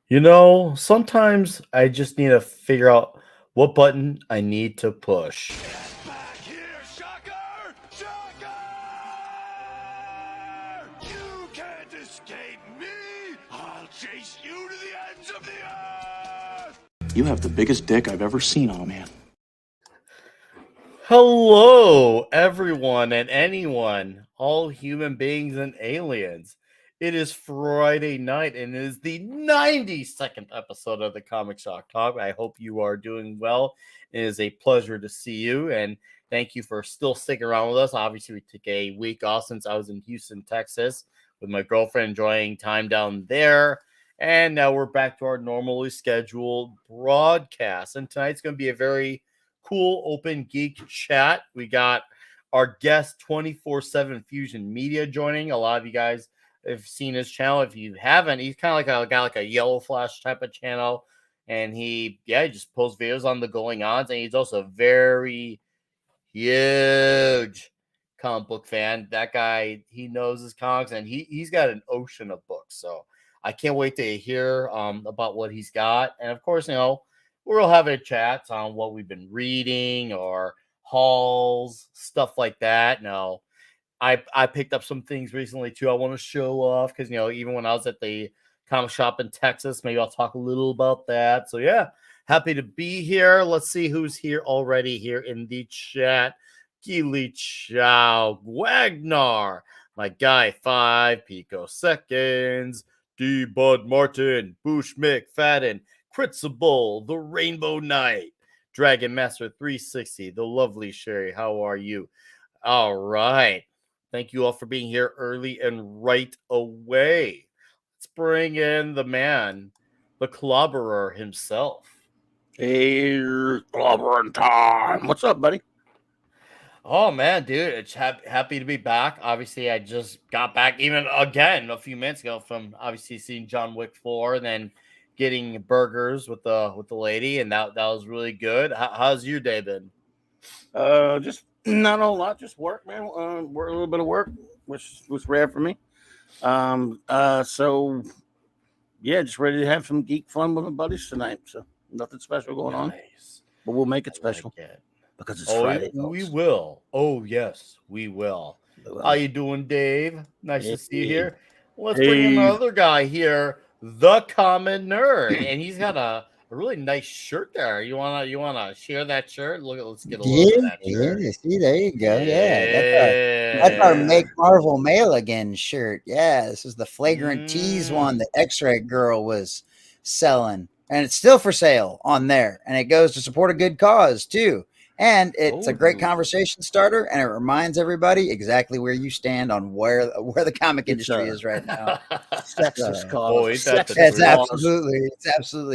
Sometimes I just need to figure out what button I need to push. Get back here, Shocker! Shocker! You can't escape me! I'll chase you to the ends of the earth! You have the biggest dick I've ever seen on a man. Hello, everyone and anyone, all human beings and aliens. It is Friday night and it is the 92nd episode of the Comic Shock Talk. I hope you are doing well. It is a pleasure to see you and thank you for still sticking around with us. Obviously, we took a week off since I was in Houston, Texas with my girlfriend enjoying time down there. And now we're back to our normally scheduled broadcast. And tonight's going to be a very cool open geek chat. We got our guest 24/7 Fusion Media joining. A lot of you guys have seen his channel. If you haven't, he's kind of like a guy like a Yellow Flash type of channel. And he just posts videos on the going ons. And he's also a very huge comic book fan. That guy, he knows his comics and he's got an ocean of books. So I can't wait to hear about what he's got. And of course, we'll have a chat on what we've been reading or hauls, stuff like that. Now, I picked up some things recently too. I want to show off because even when I was at the comic shop in Texas, maybe I'll talk a little about that. So yeah, happy to be here. Let's see who's here already here in the chat. Keely Chow, Wagner, my guy, 5 picoseconds, D Bud Martin, Bush McFadden, Critzable, the Rainbow Knight, Dragon Master 360, the lovely Sherry. How are you? All right. Thank you all for being here early and right away. Let's bring in the man, the clobberer himself. Hey, clobbering time. What's up, buddy? Oh man, dude, it's happy to be back. Obviously, I just got back even again a few minutes ago from obviously seeing John Wick 4 and then getting burgers with the lady, and that was really good. How's your day been? Just not a lot, just work, man. Work a little bit of work, which was rare for me. So yeah, just ready to have some geek fun with my buddies tonight. So nothing special going on, but we'll make it special because it's Friday. We will. Oh yes, we will. How you doing, Dave? Nice to see you here. Let's bring in another guy here, the Common Nerd, and he's got a really nice shirt there. You wanna share that shirt? Let's get a look at that shirt. Yeah, see, there you go. Yeah, that's our Make Marvel Mail Again shirt. Yeah, this is the Flagrant Tease one that X-Ray Girl was selling, and it's still for sale on there, and it goes to support a good cause too. And it's a great conversation starter, and it reminds everybody exactly where you stand on where the comic industry is right now. Sexist cause. It's absolutely.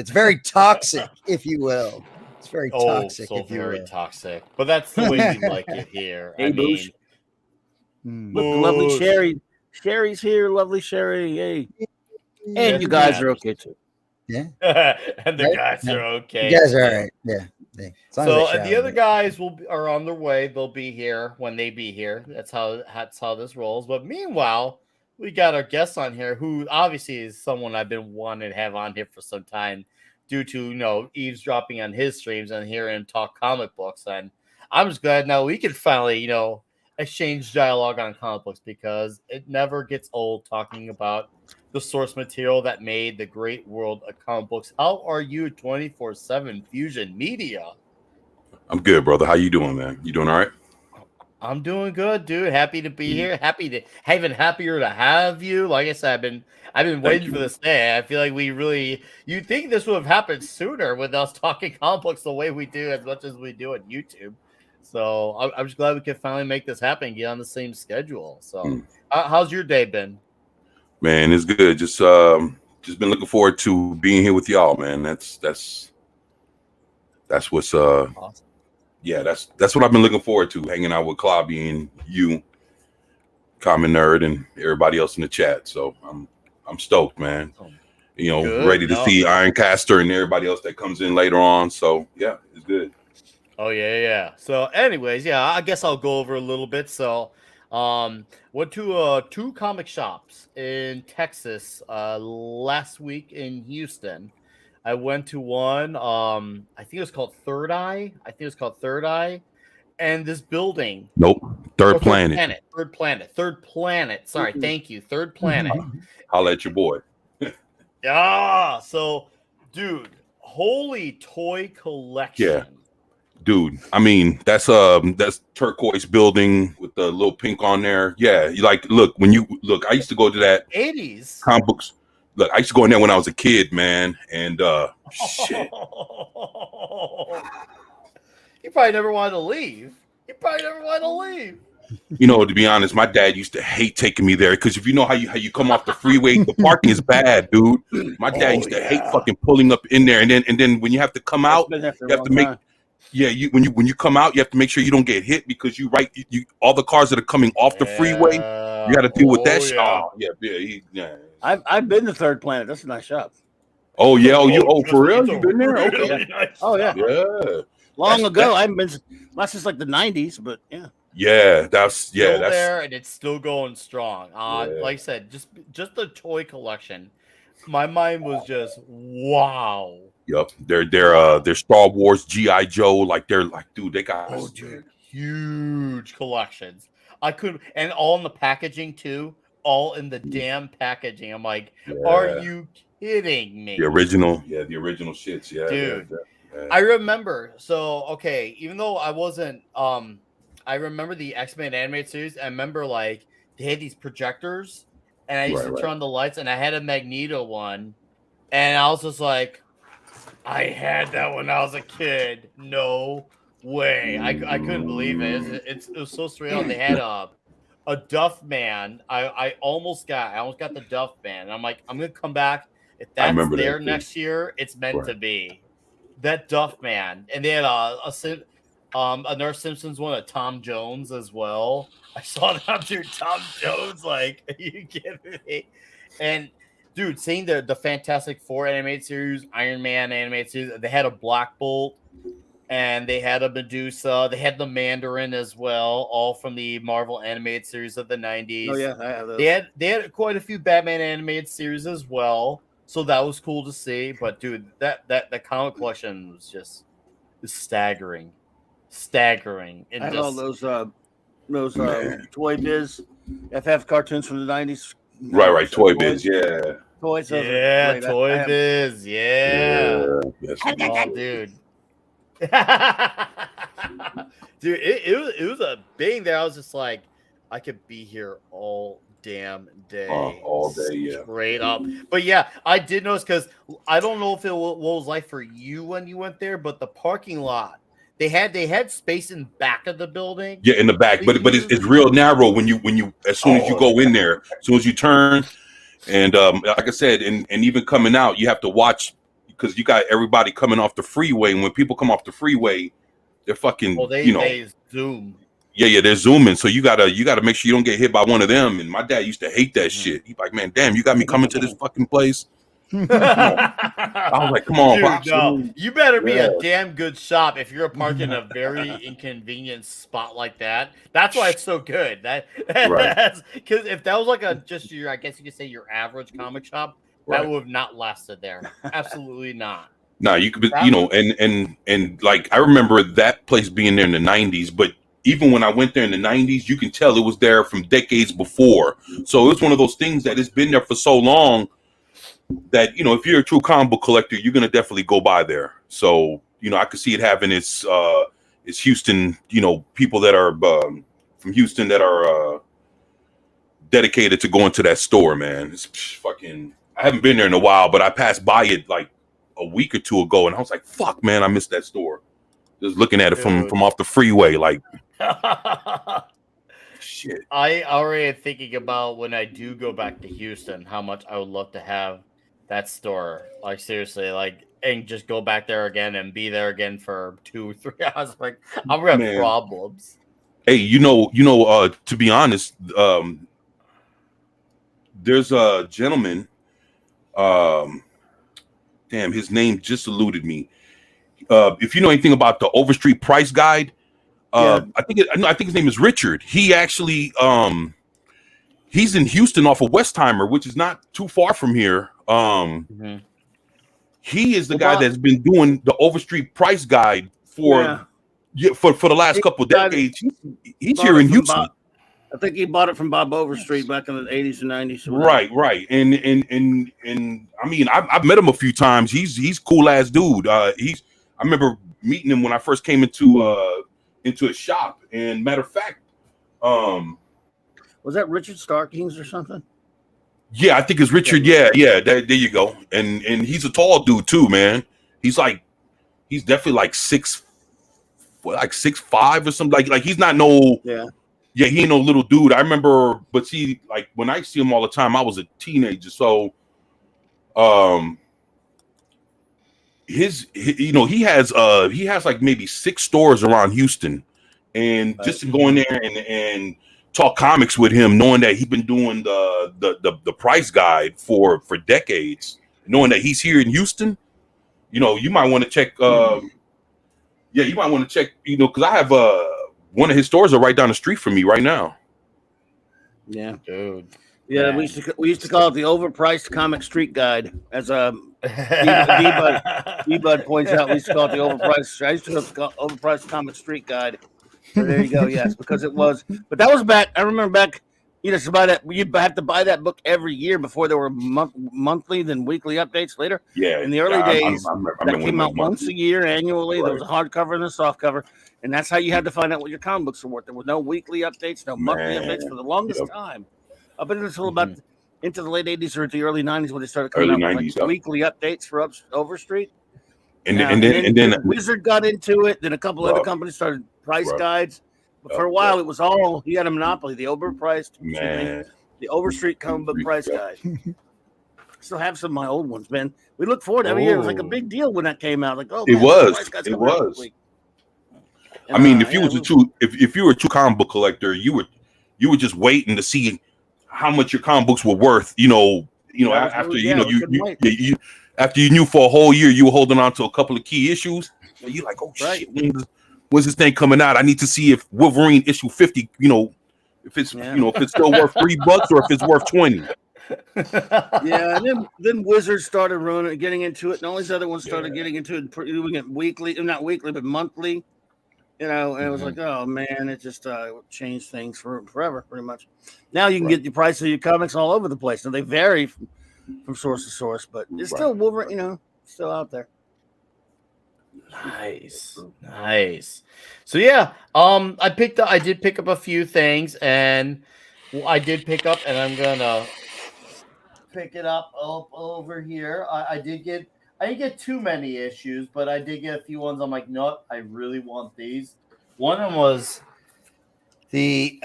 It's very toxic, if you will. It's very toxic, so very toxic. But that's the way we like it here. Hey, Boosh. Look, lovely Sherry. Sherry's here, lovely Sherry. Hey, and you guys are okay too. Yeah, and the guys are okay. You guys are all right. Yeah. So the other guys are on their way. They'll be here when they be here. That's how this rolls. But meanwhile, we got our guest on here, who obviously is someone I've been wanting to have on here for some time, due to eavesdropping on his streams and hearing him talk comic books. And I'm just glad now we can finally exchange dialogue on comic books because it never gets old talking about the source material that made the great world of comic books. How are you, 24/7 Fusion Media? I'm good, brother. How you doing, man? You doing all right? I'm doing good, dude. Happy to be here. Even happier to have you. Like I said, I've been waiting for this day. I feel like you'd think this would have happened sooner with us talking comic books the way we do, as much as we do on YouTube. So I'm just glad we could finally make this happen and get on the same schedule. So how's your day been? Man, it's good. Just been looking forward to being here with y'all, man. That's what's awesome. Yeah, that's what I've been looking forward to, hanging out with Clobby and you, Common Nerd, and everybody else in the chat. So I'm stoked, man. Good. Ready to see Ironcaster and everybody else that comes in later on. So yeah, it's good. Oh yeah. So anyways, I guess I'll go over a little bit. So Went to 2 comic shops in Texas last week in Houston. I went to one. I think it was called Third Eye. And this building. Nope. Or Third Planet. Third Planet. Sorry, thank you. Third Planet. Holla at your boy. Yeah. So, dude, holy toy collection. Yeah. Dude, I mean, that's turquoise building with the little pink on there. Yeah, you like look, I used to go to that 80s comic books. Look, I used to go in there when I was a kid, man. And shit. You probably never wanted to leave. You know, to be honest, my dad used to hate taking me there because if you know how you come off the freeway, the parking is bad, dude. My dad used to hate fucking pulling up in there, and then when you have to come out, you have to make when you come out, you have to make sure you don't get hit because you all the cars that are coming off the freeway, you got to deal with that shit. Oh, yeah. I've been to Third Planet. That's a nice shop. Oh yeah, for real? You've been there? Okay. Nice Yeah. Long ago. I haven't been since like the 90s, but yeah. Yeah, that's still there, and it's still going strong. Like I said, just the toy collection. My mind was just wow. Yep, they're Star Wars, G.I. Joe, like they're like, dude, they got huge collections. I could, and all in the packaging too, all in the damn packaging. I'm like, are you kidding me? The original shits, yeah, dude. Yeah. I remember. So okay, even though I wasn't, I remember the X-Men animated series. I remember like they had these projectors, and I used to turn on the lights, and I had a Magneto one, and I was just like, I had that when I was a kid. No way. I couldn't believe it. It was so surreal. They had a Duff Man. I almost got the Duff Man. And I'm like, I'm gonna come back. If that's there next year, it's meant to be. That Duff Man. And they had another Simpsons one, a Tom Jones as well. I saw that dude, Tom Jones. Like, are you kidding me? And dude, seeing the Fantastic Four animated series, Iron Man animated series, they had a Black Bolt and they had a Medusa. They had the Mandarin as well, all from the Marvel animated series of the 90s. Oh, yeah, I have those. They had quite a few Batman animated series as well. So that was cool to see. But dude, that comic collection was just staggering. And I had all those Toy Biz FF cartoons from the 90s. Right, Toy Biz, yeah. Toys, Toy Biz, yeah. Oh, dude. Dude, it was a big there. I was just like, I could be here all damn day. All day, yeah. Straight up. But yeah, I did notice because I don't know if it was like for you when you went there, but the parking lot, they had space in back of the building. Yeah, in the back, but it's real narrow when you as soon as you go in there, as soon as you turn, and like I said, and even coming out, you have to watch because you got everybody coming off the freeway, and when people come off the freeway, they're fucking they zoom. Yeah, they're zooming, so you gotta make sure you don't get hit by one of them. And my dad used to hate that shit. He's like, man, damn, you got me coming to this fucking place. I was like, come on, dude, Pops. No. You better be a damn good shop if you're parking in a very inconvenient spot like that. That's why it's so good. That's because if that was like I guess you could say your average comic shop, that would have not lasted there. Absolutely not. No, you could, and like I remember that place being there in the 90s, but even when I went there in the 90s, you can tell it was there from decades before. So it was one of those things that it's been there for so long that, if you're a true comic book collector, you're going to definitely go by there. So, I could see it having its Houston, people that are from Houston that are dedicated to going to that store, man. It's fucking, I haven't been there in a while, but I passed by it like a week or two ago and I was like, fuck, man, I missed that store. Just looking at it from off the freeway, like, shit. I already am thinking about when I do go back to Houston, how much I would love to have that store. Like seriously, like, and just go back there again and be there again for 2 or 3 hours. Like, I'm gonna have problems. Hey, to be honest, there's a gentleman. Damn, his name just eluded me. If you know anything about the Overstreet Price Guide, I think his name is Richard. He actually he's in Houston off of Westheimer, which is not too far from here. He is the guy that's been doing the Overstreet price guide for the last couple of decades. He's here in Houston. I think he bought it from Bob Overstreet back in the 80s and 90s. Right. And I mean, I've met him a few times. He's cool ass dude. I remember meeting him when I first came into his shop. And matter of fact, was that Richard Starkings or something? Yeah, I think it's Richard. Yeah. There you go. And he's a tall dude too, man. He's definitely like 6'5" or something. Like he's not no. Yeah, he ain't no little dude. I remember, but see, like when I see him all the time, I was a teenager. So, he has like maybe 6 stores around Houston, and just to go in there and talk comics with him, knowing that he's been doing the price guide for decades, knowing that he's here in Houston, you might want to check. You might want to check. Because I have one of his stores are right down the street from me right now. Yeah, dude. Yeah, we used to call it the overpriced comic street guide. As D-Bud points out, we used to call it the overpriced. I used to call it overpriced comic street guide. So there you go. Yes, because it was. But that was back. I remember back. You have to buy that book every year before there were monthly, then weekly updates later. Yeah. In the early days, I that came out once a year annually. Right. There was a hardcover and a softcover, and that's how you had to find out what your comic books were worth. There were no weekly updates, no monthly updates for the longest time. Up until about into the late 80s or the early 90s when they started coming out with weekly updates for Overstreet. And then Wizard got into it. Then a couple other companies started price guides. But for a while, it was all he had a monopoly. The overpriced, the Overstreet comic book price guide. Still have some of my old ones, man. We look forward every year. It was like a big deal when that came out. Like, oh, man, it was. I mean, if you were a true comic book collector, you were just waiting to see how much your comic books were worth. After after you knew for a whole year, you were holding on to a couple of key issues. You're like, oh shit. When's this thing coming out? I need to see if Wolverine issue 50, if it's if it's still worth $3 or if it's worth 20. Yeah, and then Wizards started getting into it, and all these other ones started getting into it, doing it weekly, not weekly, but monthly. And it was like, oh man, it just changed things forever, pretty much. Now you can get the price of your comics all over the place. Now they vary from source to source, but it's still Wolverine, still out there. Nice. So yeah, I did pick up a few things, and I did pick up, and I'm gonna pick it up over here. I didn't get too many issues, but I did get a few ones. I'm like, no, I really want these. One of them was the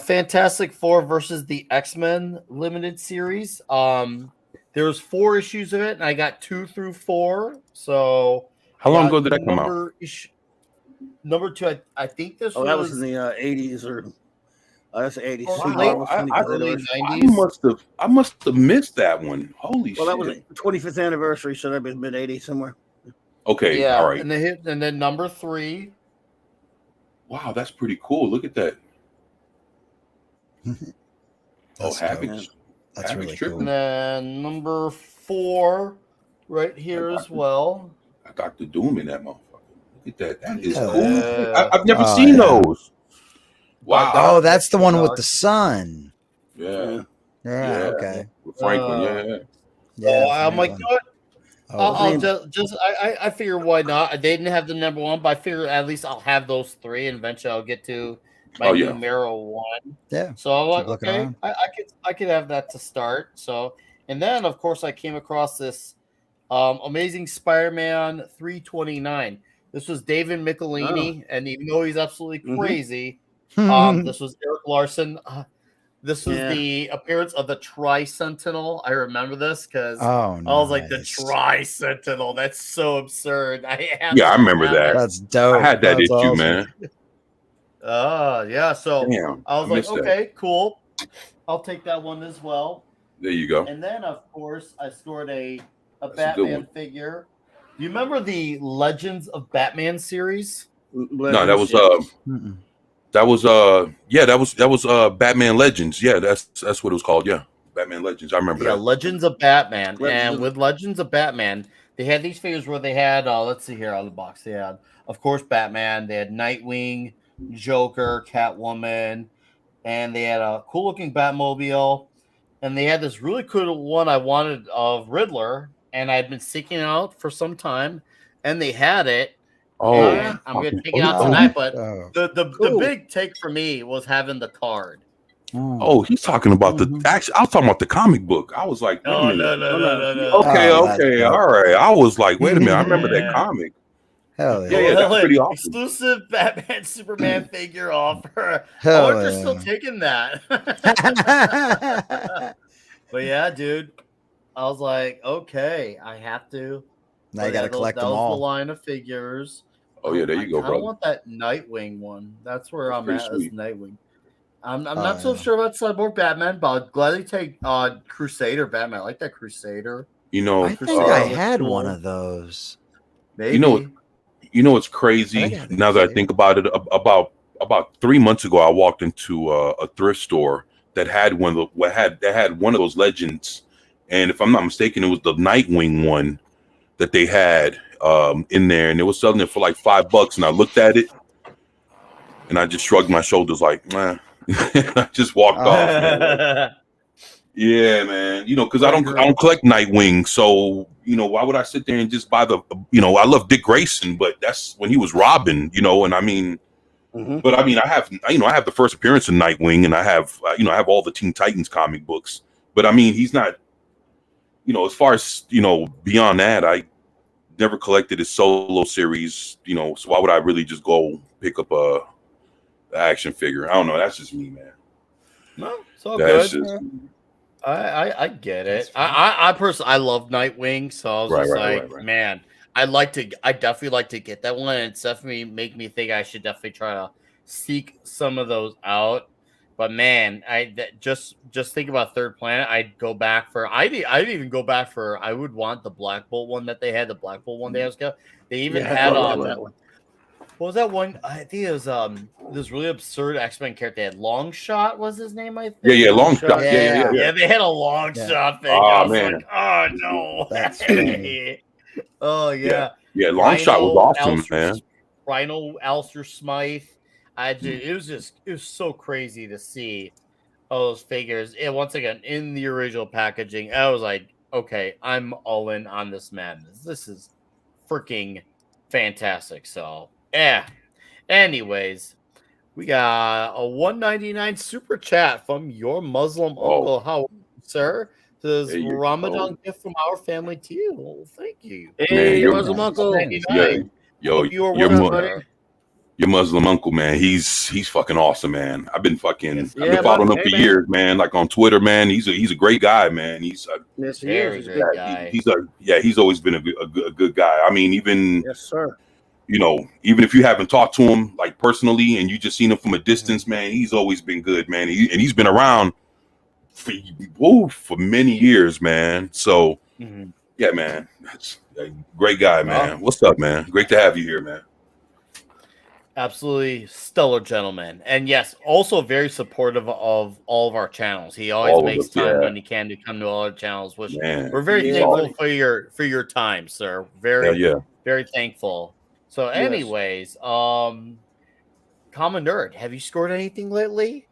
Fantastic Four versus the X-Men limited series. There was 4 issues of it, and I got 2 through 4. So how long ago did that come out? Number 2, I think this was. That was in the 80s or that's the 80s. I must have missed that one. Holy shit! Well, that was the 25th anniversary, so that'd be mid 80s somewhere. Okay, yeah, all right. And then number 3. Wow, that's pretty cool. Look at that. Havoc. That's really cool. And then number 4, right here as well. I got the Doom in that motherfucker. Look at that. That is cool. I've never seen those. Wow. Oh, that's the one with the sun. Yeah. Okay. With Franklin, yeah. I'm like, you know what? I figure why not? They didn't have the number 1, but I figure at least I'll have those 3, and eventually I'll get to my numero 1. Yeah. So I'm like, okay, I could have that to start. So, and then of course I came across this Amazing Spider-Man 329. This was David Michelini, and even though he's absolutely crazy, this was Eric Larson. This was the appearance of the Tri-Sentinel. I remember this because I was like, the Tri-Sentinel. That's so absurd. I remember that. That's dope. I had that issue, awesome. Man. Yeah. So I was like, okay, that. Cool. I'll take that one as well. There you go. And then, of course, I scored a Batman figure. Do you remember the Legends of Batman series? No, that was Mm-mm. that was Batman Legends. Yeah, that's what it was called. Yeah, Batman Legends. I remember Yeah, that. Legends of Batman. Legends And of- with Legends of Batman, they had these figures where they had, let's see here on the box. They had, of course, Batman. They had Nightwing, Joker, Catwoman, and they had a cool looking Batmobile. And they had this really cool one I wanted of Riddler, and I'd been seeking it out for some time, and they had it. Oh, And I'm gonna okay. take it out Oh, tonight. But oh, the Cool. big take for me was having the card. Oh, he's talking about the Mhm. actually. I was talking about the comic book. I was like, wait a No, minute. no. Okay, Oh, that's okay, dope. all right. I was like, wait a minute. I remember that Yeah. comic. Hell Yeah, yeah. that's pretty awesome. Exclusive Batman Superman figure offer. I Hell wonder if they're still yeah. taking that. But yeah, dude, I was like, okay, I have to. Now you But got to yeah, collect that them was the all. line of figures. Oh yeah, there you go, I brother. want that Nightwing one. That's where That's I'm pretty at. sweet. Is Nightwing. I'm Oh, not so yeah. sure about Cyborg Batman, but I'd gladly take Crusader Batman. I like that Crusader. You know, I think Crusader I looks had cool. one of those. Maybe. you know what's I crazy? think I had the Now that I Crusader. think about it, about 3 months ago, I walked into a thrift store that had one of those Legends, and if I'm not mistaken, it was the Nightwing one that they had in there, and they were selling it for like $5. And I looked at it, and I just shrugged my shoulders like, man. I just walked off, man. Like, yeah, man. Because I don't collect Nightwing, so why would I sit there and just buy the? I love Dick Grayson, but that's when he was Robin, and I mean, but I mean, I have the first appearance of Nightwing, and I have I have all the Teen Titans comic books, but I mean, he's not, as far as beyond that, I never collected his solo series, so why would I really just go pick up a action figure? I don't know. That's just me, man. No, it's all That's good. just I get it. That's fine. I personally I love Nightwing, so I was Right, just right, like, right. man, I definitely like to get that one, and it's definitely make me think I should definitely try to seek some of those out. But man, just think about Third Planet. I'd go back for I'd even go back for I would want the Black Bolt one that they had, the Black Bolt one they had. They even had what was that one? I think it was this really absurd X-Men character. They had Long Shot was his name, I think. yeah, Long Shot. Yeah. Yeah, they had a long Yeah. shot thing. Oh, I was man. like, oh no. That's funny. Oh yeah. Yeah, Long Shot was awesome, man. Rhino, Alistair Smythe. It was so crazy to see all those figures. And once again, in the original packaging, I was like, okay, I'm all in on this madness. This is freaking fantastic. So yeah. Anyways, we got a $1.99 super chat from your Muslim uncle. How are you, sir? Says There you Ramadan go. gift from our family to you. Well, thank you. Hey, you're- Muslim uncle. Yeah, yo, Hope you are your well, buddy. Muslim uncle, man. He's fucking awesome, man. I've been Yes, I've been following him for years, man. Like on Twitter, man. He's a great guy, man. He's Yes, he Very is. good guy. he's always been a good guy. I mean, even Yes, sir. even if you haven't talked to him like personally and you just seen him from a distance, man, he's always been good, man. And he's been around for many years, man. So yeah, man, that's a great guy, man. What's up, man? Great to have you here, man. Absolutely stellar gentleman. And yes, also very supportive of all of our channels. He always All of makes us, time yeah. when he can to come to all our channels, which Man, we're very Yeah. thankful for your time, sir. Very, yeah. very thankful. So, Yes. anyways, Common Nerd, have you scored anything lately?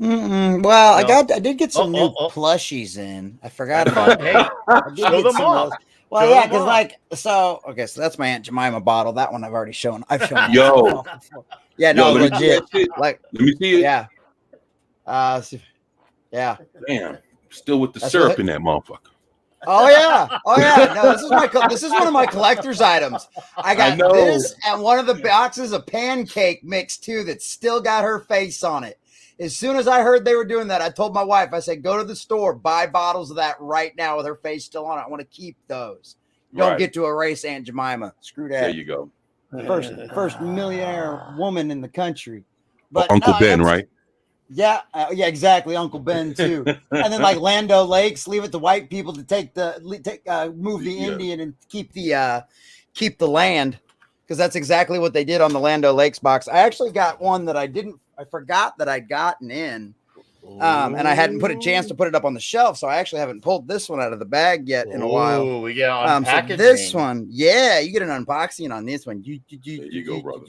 Well, No. I did get some new Oh. plushies in. I forgot That's about fine. Hey, that. I did show get them some off. of those. Well, Show yeah, them because off. so that's my Aunt Jemima bottle. That one I've already shown. I've shown. Yo. Yeah, no, Let me see legit. that shit. Like, Let me see it. yeah. Yeah. Damn, still with the That's syrup what- in that motherfucker. Oh yeah. No, this is one of my collector's items. I got know. this and one of the boxes of pancake mix too that's still got her face on it. As soon as I heard they were doing that, I told my wife, I said, go to the store, buy bottles of that right now with her face still on it. I want to keep those. Don't Right. get to erase Aunt Jemima. Screw There that. you go. First millionaire woman in the country. But Uncle no, Ben, it's- right? Yeah, exactly. Uncle Ben too, and then like Lando Lakes, leave it to white people to move the Yeah. Indian and keep the land. because that's exactly what they did on the Lando Lakes box. I actually got one that I forgot that I'd gotten in. And I hadn't put a chance to put it up on the shelf, so I actually haven't pulled this one out of the bag yet in a while. Oh, we get on so this one, yeah, you get an unboxing on this one. There you go, brother.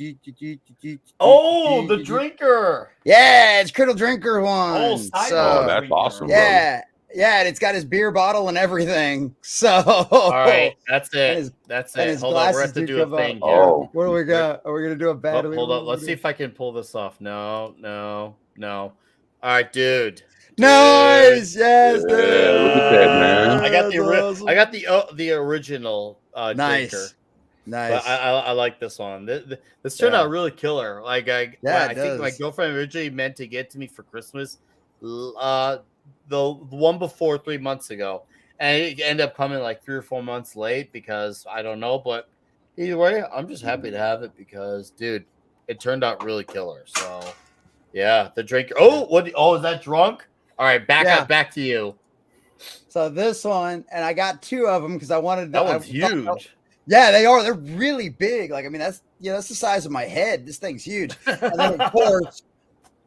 Oh, the drinker. Yeah, it's Criddle Drinker one. Oh, that's awesome. Yeah, yeah, and it's got his beer bottle and everything. So all right, that's it. That's it. Hold on, we're going to do a thing here. Oh, what do we got? Are we gonna do a battle? Hold on, let's see if I can pull this off. No. All right, dude. Nice, yes, dude. Yeah, look at that, man. I got the original nice. drinker. Nice. But I like this one. This turned out really killer. Like I think my girlfriend originally meant to get to me for Christmas, the one before 3 months ago, and it ended up coming like 3 or 4 months late because I don't know. But either way, I'm just happy to have it because, dude, it turned out really killer. So yeah, the drinker. Oh, is that drunk? All right, back to you. So this one, and I got 2 of them because I wanted. That one's huge. Yeah, they are. They're really big. Like, I mean, that's the size of my head. This thing's huge. And then of course,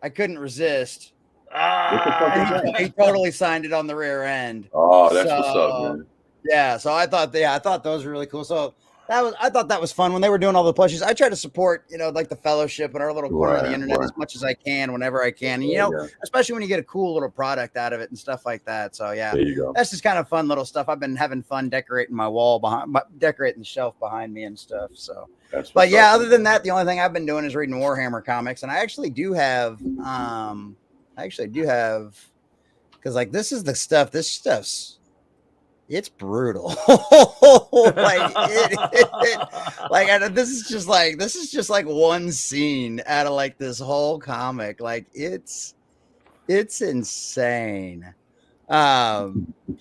I couldn't resist. He totally signed it on the rear end. Oh, that's what's up, man. Yeah, so I thought those were really cool. So I thought that was fun when they were doing all the plushies. I try to support, like the fellowship and our little corner of the internet as much as I can, whenever I can. And, especially when you get a cool little product out of it and stuff like that. So yeah, there you go. That's just kind of fun little stuff. I've been having fun decorating my wall decorating the shelf behind me and stuff. So, but yeah, other than that, the only thing I've been doing is reading Warhammer comics, and I actually do have, because like this is the stuff. This stuff's. It's brutal. This is just like one scene out of like this whole comic. Like it's insane. But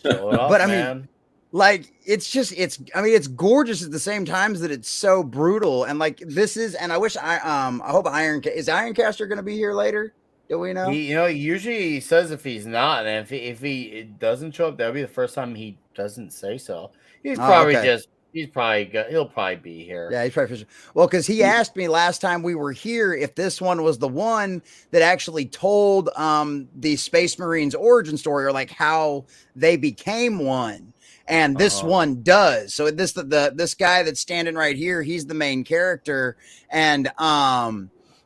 I mean, like it's gorgeous at the same times that it's so brutal. And like this is, and I wish I hope Ironcaster going to be here later. Do we know? He usually says if he's not, and if he doesn't show up, that'll be the first time he doesn't say so. He's probably he'll probably be here. Yeah, he's probably well, because he asked me last time we were here if this one was the one that actually told the Space Marines origin story, or like how they became one. And this one does. So this guy that's standing right here, he's the main character, and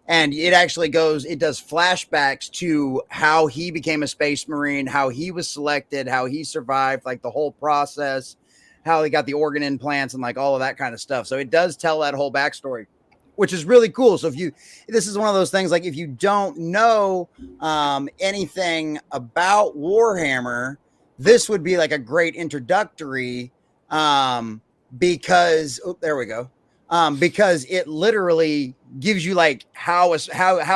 it actually it does flashbacks to how he became a Space Marine, how he was selected, how he survived, like the whole process, how he got the organ implants and like all of that kind of stuff. So it does tell that whole backstory, which is really cool. So this is one of those things, like if you don't know anything about Warhammer, this would be like a great introductory because there we go. Because it literally gives you like how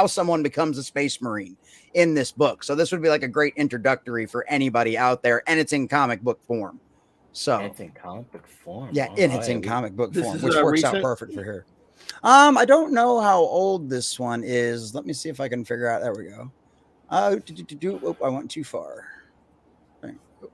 someone becomes a Space Marine in this book. So this would be like a great introductory for anybody out there, and it's in comic book form. So it's in comic book form. Yeah, and it's in comic book form, which works out perfect for her. I don't know how old this one is. Let me see if I can figure out. There we go. I went too far.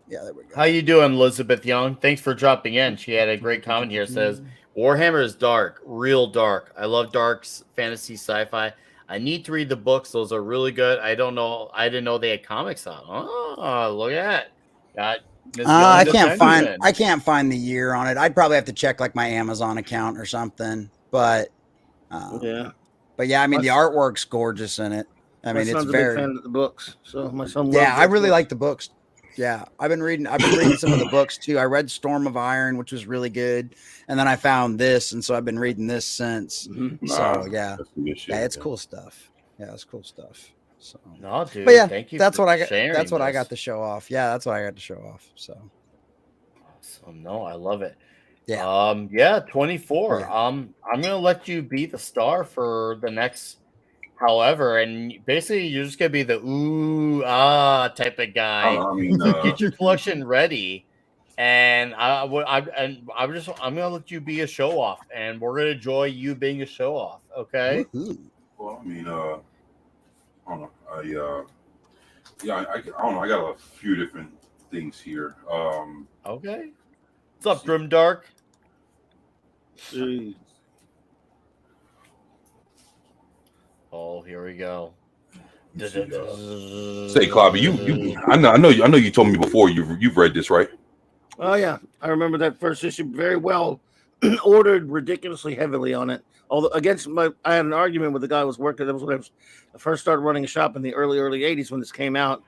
Yeah, there we go. How you doing, Elizabeth Young? Thanks for dropping in. She had a great comment here. It says, Warhammer is dark, real dark. I love dark fantasy sci-fi. I need to read the books. Those are really good. I didn't know they had comics out. Oh, look at that. I can't find the year on it. I'd probably have to check like my Amazon account or something. But yeah, I mean the artwork's gorgeous in it. I mean, it's very. Big fan of the books. So my son. Yeah, I really like the books. Yeah, I've been reading some of the books too. I read Storm of Iron, which was really good, and then I found this, and so I've been reading this since. Mm-hmm. So yeah, it's cool stuff. Yeah, it's cool stuff. So no, dude. But yeah, thank you. That's what I got. That's what I got to show off. Yeah, that's what I got to show off. So no, I love it. Yeah. 24. Yeah. I'm gonna let you be the star for the next. However, and basically you're just gonna be the type of guy. So get your collection ready, and I'm gonna let you be a show off, and we're gonna enjoy you being a show off. Okay. Well, I mean, I don't know. I don't know. I got a few different things here. Okay. What's up, Grimdark? Oh, here we go. Say, Clobby, I know you told me before you've read this, right? Oh yeah, I remember that first issue very well. Ordered ridiculously heavily on it. Although I had an argument with the guy who was working. That was when I first started running a shop in the early '80s when this came out,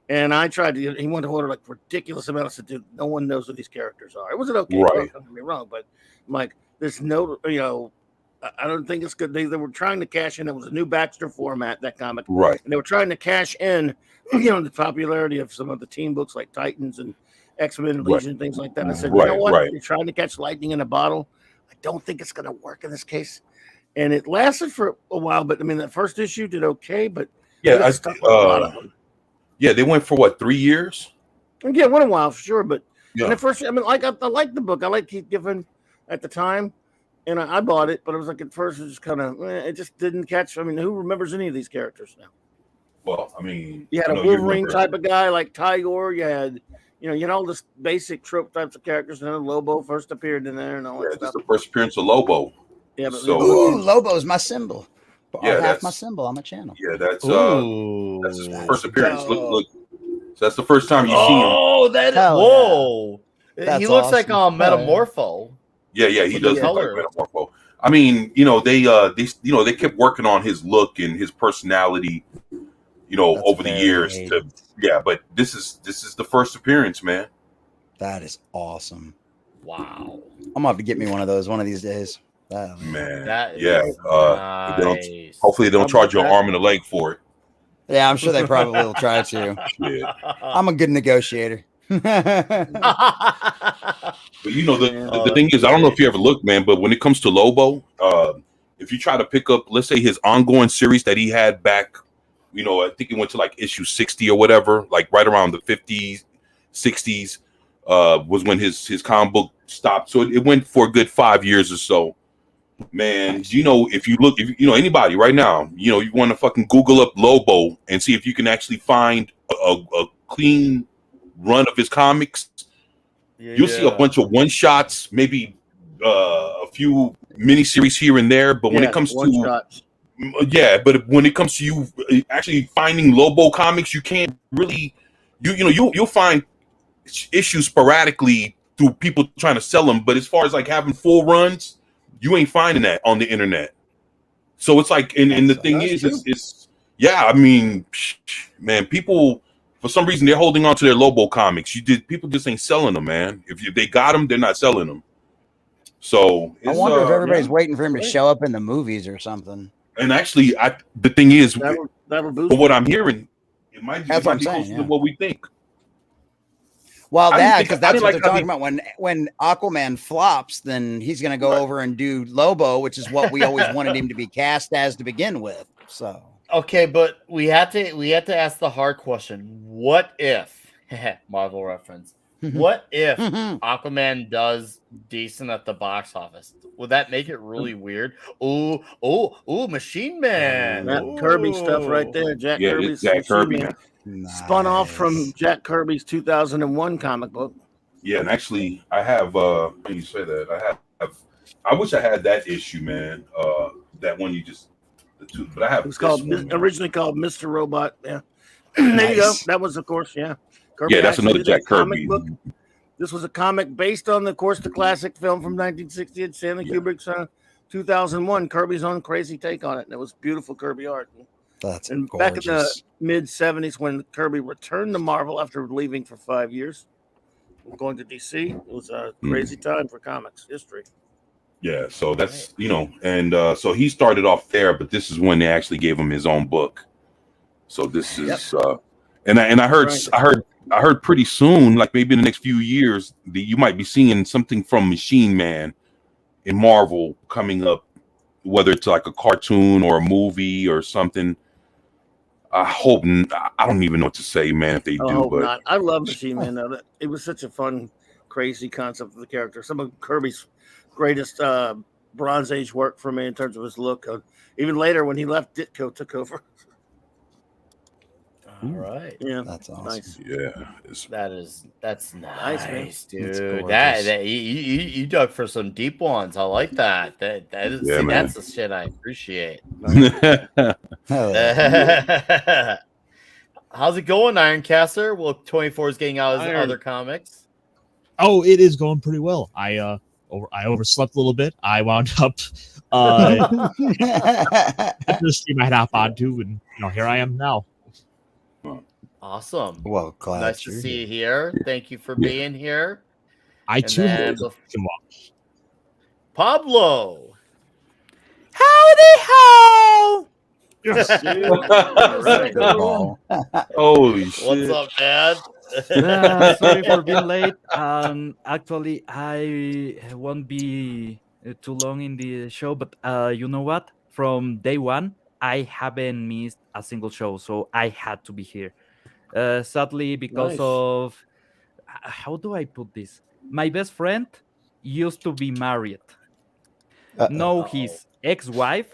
and I tried to. He wanted to order like ridiculous amounts. I said, dude, no one knows who these characters are. It was an okay Right. book. Don't get me wrong, but I'm like, there's no, I don't think it's good. They were trying to cash in. It was a new Baxter format, that comic, Right. and they were trying to cash in, the popularity of some of the team books like Titans and X-Men, Legion, things like that. And I said, you know what? Right. You're trying to catch lightning in a bottle. I don't think it's going to work in this case. And it lasted for a while, but I mean, that first issue did okay, but yeah, a lot of them. Yeah, they went for what, 3 years? Yeah, it went a while for sure, but Yeah. in the first, I mean, I liked the book. I liked Keith Giffen at the time, and I bought it, but it was like at first it just kind of, it just didn't catch. I mean, who remembers any of these characters now? Well, I mean, you had a Wolverine type of guy like Tiger. You had all this basic trope types of characters, and then Lobo first appeared in there and all that stuff. That's the first appearance of Lobo. Yeah, but Lobo's my symbol. Yeah, half my symbol on my channel. Yeah, that's his first appearance. Look. So that's the first time you see him. Oh, whoa! Yeah. He looks like Metamorpho. Yeah, he does look like Metamorpho. I mean, they kept working on his look and his personality, over the years. But this is the first appearance, man. That is awesome. Wow. I'm gonna have to get me one of those one of these days. Man, nice. Hopefully they don't charge you an arm and a leg for it. Yeah, I'm sure they probably will try to. Yeah. I'm a good negotiator. But the thing is, I don't know if you ever looked, man, but when it comes to Lobo, if you try to pick up, let's say, his ongoing series that he had back, I think it went to like issue 60 or whatever, like right around the 50s, 60s, was when his comic book stopped. So it went for a good 5 years or so. Man, if you anybody right now, you want to fucking Google up Lobo and see if you can actually find a clean run of his comics. You'll see a bunch of one shots, maybe a few miniseries here and there. But when it comes to when it comes to you actually finding Lobo comics, you can't really you'll find issues sporadically through people trying to sell them. But as far as like having full runs, you ain't finding that on the internet. So it's like, and the thing is, it's I mean, man, people for some reason they're holding on to their Lobo comics. People just ain't selling them, man. If they got them, they're not selling them. So I wonder if everybody's waiting for him to show up in the movies or something. And actually, the thing is, for what I'm hearing, it might be closer to what we think. Well, because that's what they're talking about. When Aquaman flops, then he's going to go over and do Lobo, which is what we always wanted him to be cast as to begin with. So okay, but we had to ask the hard question: what if Marvel reference? What if Aquaman does decent at the box office? Would that make it really weird? Oh, Machine Man. That Kirby stuff right there. Jack Kirby. Man. Nice. Spun off from Jack Kirby's 2001 comic book. Yeah, and actually, I have. When you say that, I wish I had that issue, man. That one you just the two, but I have. It was originally called Mr. Robot. Yeah, there you go. That was, of course, Kirby, that's another Jack Kirby book. This was a comic based on the classic film from 1960 and Stanley Kubrick's 2001. Kirby's own crazy take on it, and it was beautiful Kirby art. That's and gorgeous. Back in the mid 70s, when Kirby returned to Marvel after leaving for 5 years, going to DC, it was a crazy time for comics history. Yeah, so that's and so he started off there, but this is when they actually gave him his own book. So this is and I heard pretty soon, like maybe in the next few years, that you might be seeing something from Machine Man in Marvel coming up, whether it's like a cartoon or a movie or something. I hope. I don't even know what to say, man. If they do, but not. I love Machine Man. Though it was such a fun, crazy concept of the character. Some of Kirby's greatest Bronze Age work for me in terms of his look. Even later, when he left, Ditko took over. All right. Yeah, That's awesome. nice. Yeah, That's Nice, man. nice, It's dude. gorgeous. That you dug for some deep ones. I like that. That is, Yeah, see, man. that's the shit I appreciate. Hell yeah. How's it going, Ironcaster? Well, 24 is getting out his Iron. other comics. Oh, it is going pretty well. I overslept a little bit. I wound up after the stream I had hop onto, and here I am now. Awesome. Well, glad Nice to you're see here. you here. Thank you for being here. I And too then hope you can watch. Pablo. Howdy ho! Yes. All right. Ball. Holy What's shit! up, man? Sorry for being late. Actually, I won't be too long in the show, but you know what? From day one, I haven't missed a single show, so I had to be here. Sadly, because Nice. of how do I put this? My best friend used to be married. Now his ex-wife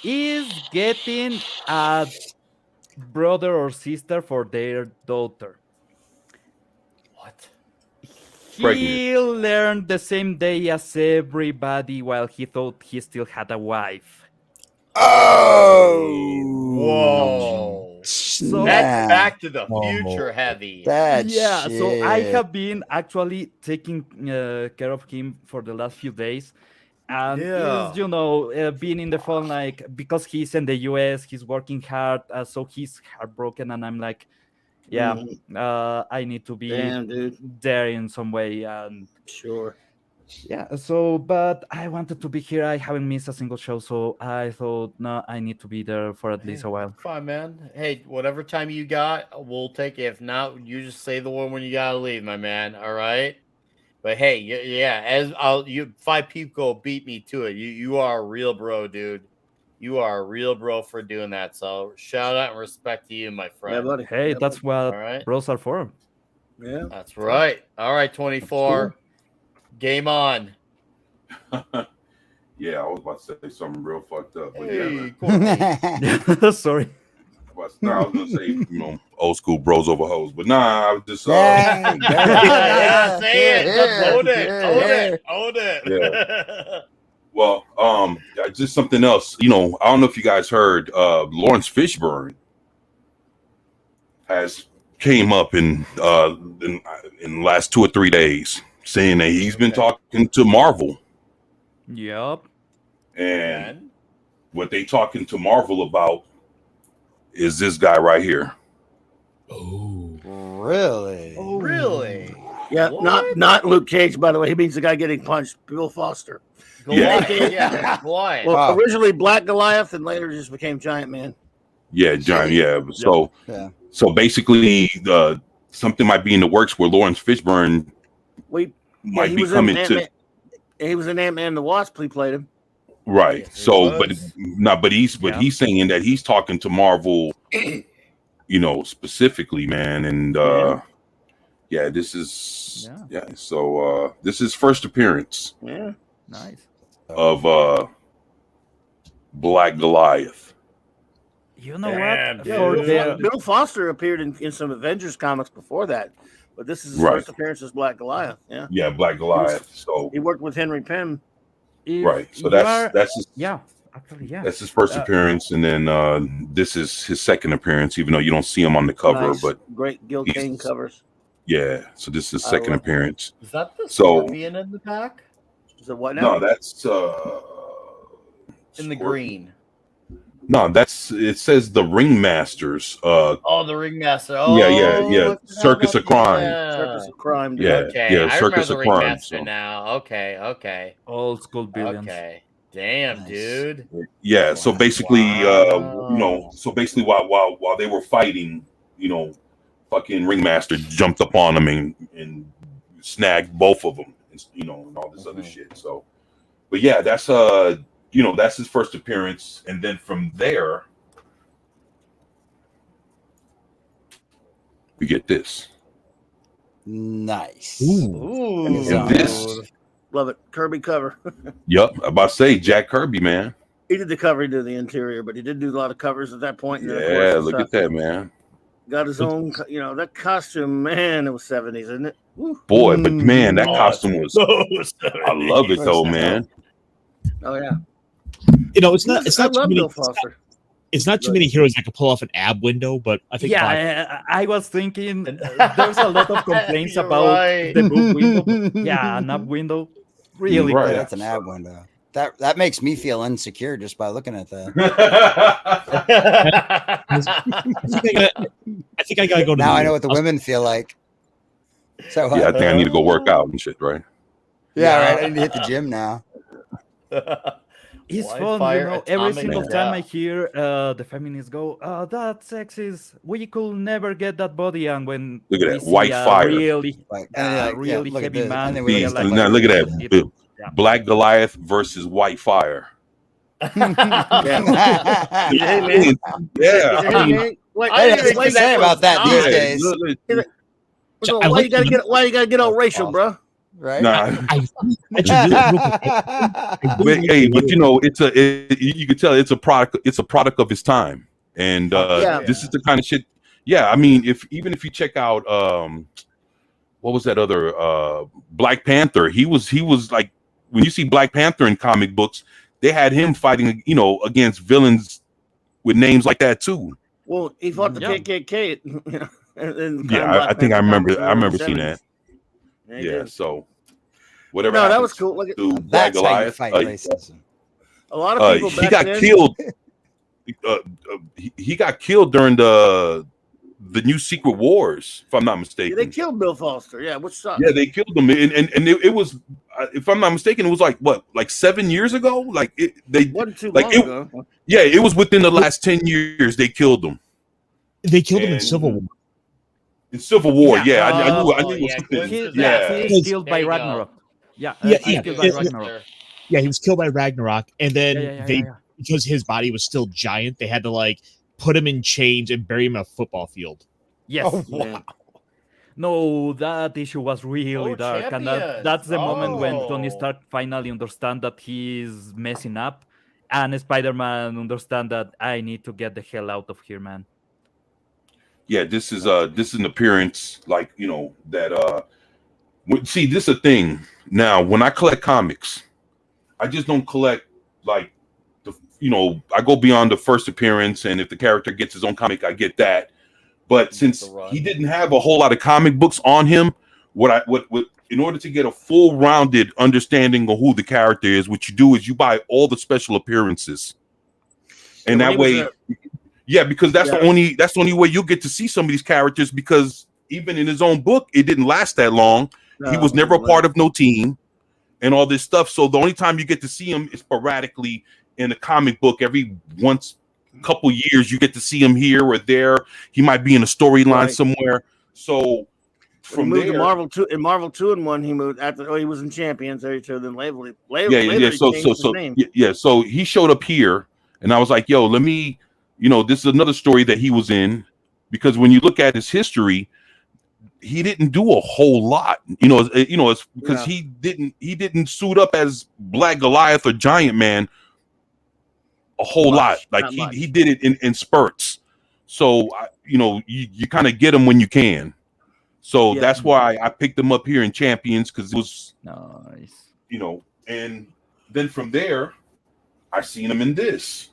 is getting a brother or sister for their daughter. What? He learned the same day as everybody while he thought he still had a wife. Whoa. So That's Back to the Whoa. Future heavy. That yeah, so I shit. have been actually taking care of him for the last few days. And Yeah. is, being in the phone, like, because he's in the US, he's working hard, so he's heartbroken. And I'm like, yeah, I need to be Damn, dude. there in some way. And Sure. yeah, so, but I wanted to be here. I haven't missed a single show, so I thought, no, I need to be there for at least a while. Fine, man. Hey, whatever time you got, we'll take it. If not, you just say the one when you gotta leave, my man. All right. But hey, yeah, as you 5 people beat me to it. You are a real bro, dude. You are a real bro for doing that. So shout out and respect to you, my Yeah, friend. buddy. Hey, Yeah, that's All what right. bros are for. buddy. Yeah. That's right. All right, 24. Game on. Yeah, I was about to say something real fucked up, but Hey, yeah. Courtney. Sorry. I was gonna say, old school bros over hoes, but nah, I was just Dang, Yeah, say it. Yeah, Own it. yeah, Own yeah. it. Own it. well, just something else. I don't know if you guys heard, Lawrence Fishburne has came up in the last 2 or 3 days saying that he's been talking to Marvel, Yup. and what they talking to Marvel about is this guy right here. Oh, Really? Really? Yeah, What? not Luke Cage, by the way. He means the guy getting punched. Bill Foster. Goliath. Yeah, Goliath. Well, Wow. originally Black Goliath, and later just became Giant Man. Yeah, John. Yeah. So, Yeah. so basically, something might be in the works where Lawrence Fishburne might he be was coming in to. Ant-Man. He was in Ant-Man and the Wasp. He played him. Right. Yes, he So, was. but he's saying that he's talking to Marvel, specifically, man. And this is So this is first appearance Yeah. Nice. of Black Goliath. You know Damn, what? dude. For Bill their Bill Foster appeared in some Avengers comics before that, but this is his Right. first appearance as Black Goliath. Yeah. Yeah, Black Goliath. So He worked with Henry Pym. if right. So you that's are- his, yeah, actually, yeah. that's his first appearance, and then this is his second appearance, even though you don't see him on the cover. Nice. But Great Gil he's- Kane covers. yeah, so this is his I second love it. appearance. Is that the So- Scorpion in the pack? Is it what now? No, that's In the green. No, it says the Ringmasters. Oh, the Ringmaster. Oh, Yeah. I forgot Circus about of Crime. Circus of Crime. Yeah. Okay, I Circus remember of the Crime, Ringmaster so. now. Okay. Old school billions. Okay. Damn, Nice. dude. Yeah. So Wow. basically, Wow. while they were fighting, fucking Ringmaster jumped upon them and snagged both of them, and all this other shit. So, but yeah, that's that's his first appearance, and then from there we get this. Nice. Ooh. And this, Love it. Kirby cover. yep, I'm about to say Jack Kirby, man. He did the cover, he did the interior, but he did do a lot of covers at that point. And then, of Yeah, course, look at that, man. got his own, that costume, man, it was 70s, isn't it? Woo. Boy, but man, that costume was. I love it though, man. Oh yeah. It's not. I love Bill Foster. It's not too many heroes that can pull off an ab window, but I think. Yeah, I was thinking there's a lot of complaints about the book window. Yeah, an ab window. Really, right. That's an ab window. That makes me feel insecure just by looking at that. I think I gotta go to. Now I know what the women feel like. So yeah, I think I need to go work out and shit, right? Yeah, right. I need to hit the gym now. It's fun, every single time I hear the feminists go, that sex is, we could never get that body. And when look at that we white fire, really heavy man, now look at that Black Goliath versus White Fire. Yeah. What do you say about that these days? Why you gotta get all racial, bro? Right? Nah. But it's you can tell it's a product. It's a product of his time, and this is the kind of shit. Yeah, I mean, if you check out what was that other Black Panther? He was like, when you see Black Panther in comic books, they had him fighting, against villains with names like that too. Well, he fought the KKK. I think I remember seeing that. Yeah, so whatever. No, that was cool. Look at that's how you fight racism. A lot of people. He got killed. He got killed during the new Secret Wars, if I'm not mistaken. Yeah, they killed Bill Foster. Yeah, which sucks. Yeah, they killed him, and it was, if I'm not mistaken, it was like 7 years ago. Like they wasn't too long ago. Yeah, it was within the last 10 years they killed him. They killed him in Civil War. In Civil War, I knew he was killed by Ragnarok. He was killed by Ragnarok, and then because his body was still giant, they had to put him in chains and bury him in a football field. Yes. Oh, wow. No, that issue was really dark, and that's the moment when Tony Stark finally understands that he's messing up, and Spider-Man understands that I need to get the hell out of here, man. Yeah, this is an appearance that see, this is a thing. Now, when I collect comics, I just don't collect I go beyond the first appearance, and if the character gets his own comic, I get that. But since he didn't have a whole lot of comic books on him, in order to get a full rounded understanding of who the character is, what you do is you buy all the special appearances, and that way. Yeah, because that's the only way you'll get to see some of these characters, because even in his own book, it didn't last that long. He was never a part of no team and all this stuff. So the only time you get to see him is sporadically in a comic book. Every couple years, you get to see him here or there. He might be in a storyline somewhere. So from moved there, to Marvel 2 in Marvel 2 and 1, he moved after he was in Champions. So then later So he showed up here, and I was like, yo, let me. This is another story that he was in, because when you look at his history, he didn't do a whole lot. It's because he didn't suit up as Black Goliath or Giant Man a whole lot. Like he did it in spurts. So you kind of get him when you can. So that's why I picked him up here in Champions, because it was nice. And then from there, I seen him in this.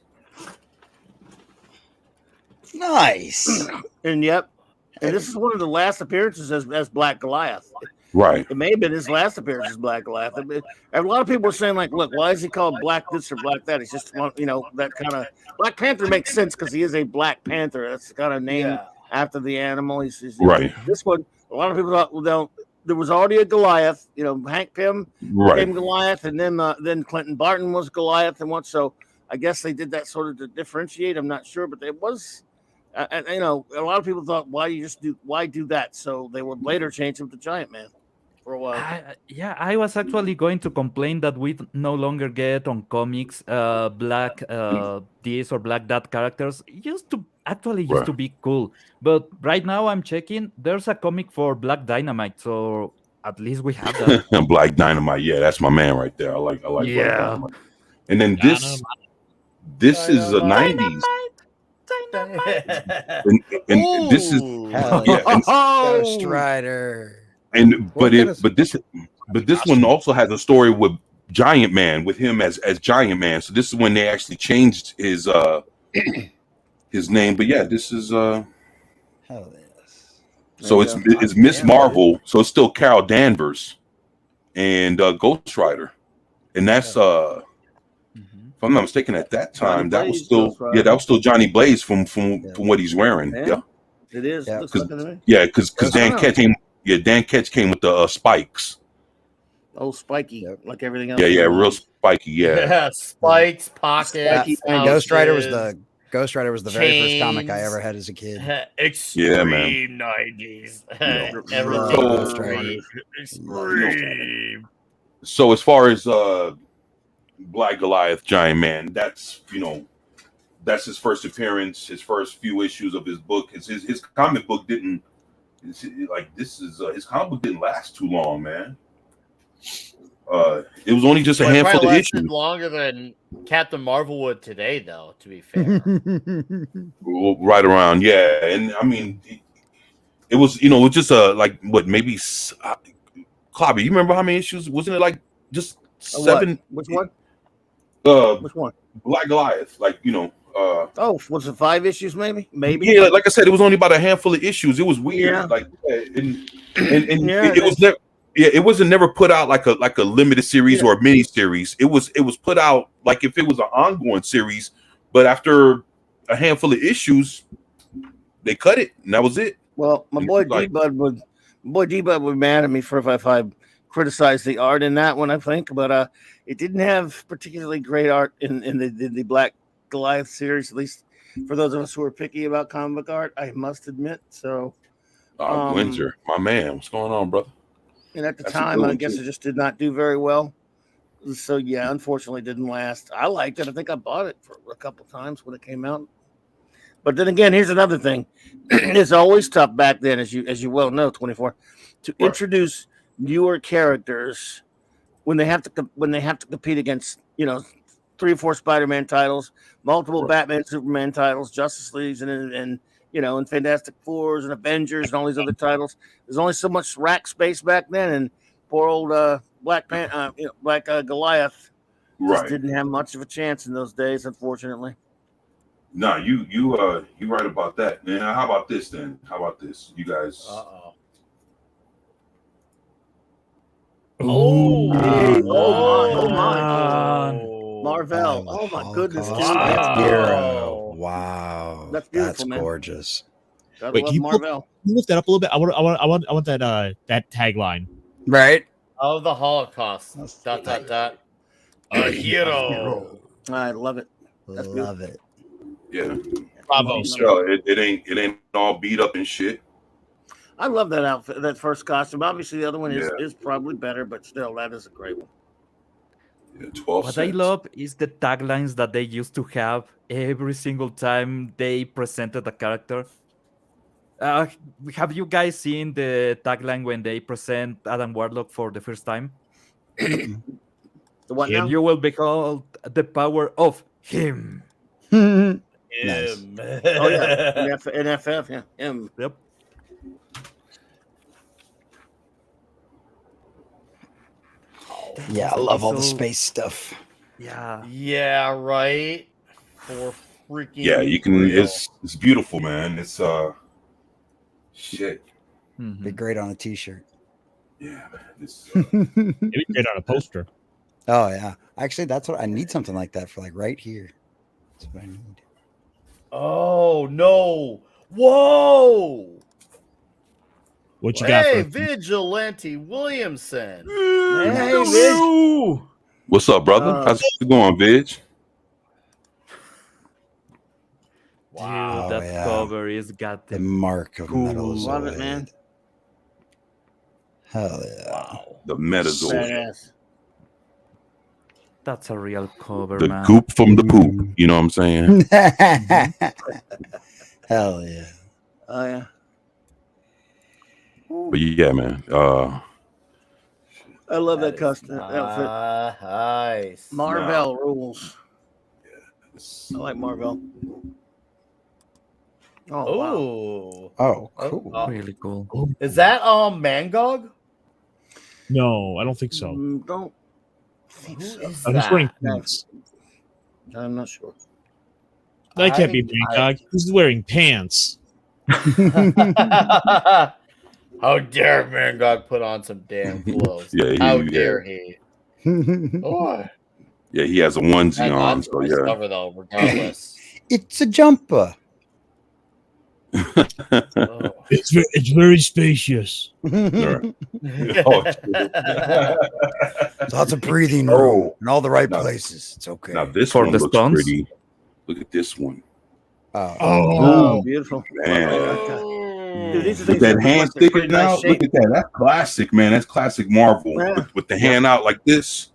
Nice. And this is one of the last appearances as Black Goliath. Right. It may have been his last appearance as Black Goliath. A lot of people are saying, look, why is he called Black this or Black that? It's just, that kind of Black Panther makes sense because he is a Black Panther. That's the kind of name after the animal. He's right. This one, a lot of people thought, there was already a Goliath. Hank Pym became Goliath, and then Clinton Barton was Goliath, and what? So I guess they did that sort of to differentiate. I'm not sure, but it was. A lot of people thought, why do that? So they would later change him to Giant Man for a while. I was actually going to complain that we no longer get on comics Black this or Black that characters. Used to be cool, but right now I'm checking. There's a comic for Black Dynamite, so at least we have that. Black Dynamite, yeah, that's my man right there. I like Black Dynamite. And then this. This is a 90s. And this is yeah, and, Ghost Rider. and Well, but this one also has a story with Giant Man, with him as Giant Man. So this is when they actually changed his name. But yeah, this is Hell yes. so it's Miss Marvel. So it's still Carol Danvers and Ghost Rider, and that's if I'm not mistaken, at that time that was still Johnny Blaze from what he's wearing. Yeah, it is. Yeah. Looks like it to me. Yeah, because Dan Ketch came with the spikes. Oh, spiky, like everything else. Yeah, real spiky. Yeah, spikes, pockets. And Ghost Rider was the very first comic I chains. ever had as a kid. Extreme 90s. Everything Ghost Rider. Extreme. So as far as Black Goliath, Giant Man, that's that's his first appearance, his first few issues of his book. His comic book didn't his comic book didn't last too long, man. It was only just a handful of issues. Longer than Captain Marvel would today, though. To be fair, right around, yeah. And I mean, it was just maybe Clobby. You remember how many issues? Wasn't it like just 7? Which one? Which one? Black Goliath. Was it 5 issues? Maybe. Yeah, like I said, it was only about a handful of issues. It was weird. It was never. Yeah, it wasn't never put out like a limited series or a mini series. It was put out like if it was an ongoing series, but after a handful of issues, they cut it, and that was it. Well, my boy D-Bud would be mad at me for if I criticized the art in that one, I think, but it didn't have particularly great art in the Black Goliath series, at least for those of us who are picky about comic book art, I must admit. So, Windsor, my man, what's going on, brother? And at the time, I guess it just did not do very well. So yeah, unfortunately, didn't last. I liked it. I think I bought it for a couple times when it came out. But then again, here's another thing: it's always tough back then, as you well know, 24, to introduce newer characters when they have to compete against 3 or 4 Spider-Man titles, multiple Batman, Superman titles, Justice Leagues, and Fantastic Fours and Avengers and all these other titles. There's only so much rack space back then, and poor old Black Goliath just didn't have much of a chance in those days, unfortunately. No, you right about that. And how about this then? How about this? You guys. Oh my! Marvel. Oh my goodness, dude. Wow. That's beautiful, man. Gorgeous. Wait, can you lift that up a little bit? I want that tagline. Right. Of the Holocaust. ... A hero. I love it. That's love it. Yeah. Bravo. So it ain't all beat up and shit. I love that outfit, that first costume. Obviously, the other one is probably better, but still, that is a great one. Yeah, 12 What cents. I love is the taglines that they used to have every single time they presented a character. Have you guys seen the tagline when they present Adam Warlock for the first time? The what now? You will be called the power of him. Nice. Oh yeah, NFF, yeah, him. Yep. Yeah, I love all the space stuff. Yeah. Yeah, right. For freaking. Yeah, you can. real. It's beautiful, man. It's shit. Be great on a T-shirt. Yeah, it's Maybe great on a poster. Oh yeah, actually, that's what I need. Something like that for like right here. That's what I need. Oh no! Whoa! What you got? Hey, For Vigilante Williamson. Hey, Vic. What's up, brother? How's it going, Vig? Wow, Dude, that cover is got the mark of Metals. Love it, man. Hell yeah! Wow, the Metazord. That's a real cover, The man. goop from the poop. You know what I'm saying? Hell yeah! Oh yeah. But yeah, man. I love that custom outfit. Nice. Marvel rules. I like Marvel. Oh wow. Oh, Oh, cool. Really cool. is that Mangog? No, I don't think so. Don't think Who so. is I'm just wearing that? pants. I'm not sure. That can't be Bangkok. He's wearing pants. How dare Mangog put on some damn clothes? Yeah, How dare he? It's Oh, Yeah, he has a onesie that's on. a So nice yeah. cover though, regardless. a jumper. Oh. It's very spacious. Right. Oh, Lots of breathing Oh. room in all the right Now- places. It's okay. now this For one the looks Stones? pretty. Look at this one, Oh. Oh, beautiful. man. Dude, these are With things that look hand like they're pretty sticking nice out, shape. look at that. That's classic, man. That's classic Marvel. Yeah. With the hand out like this.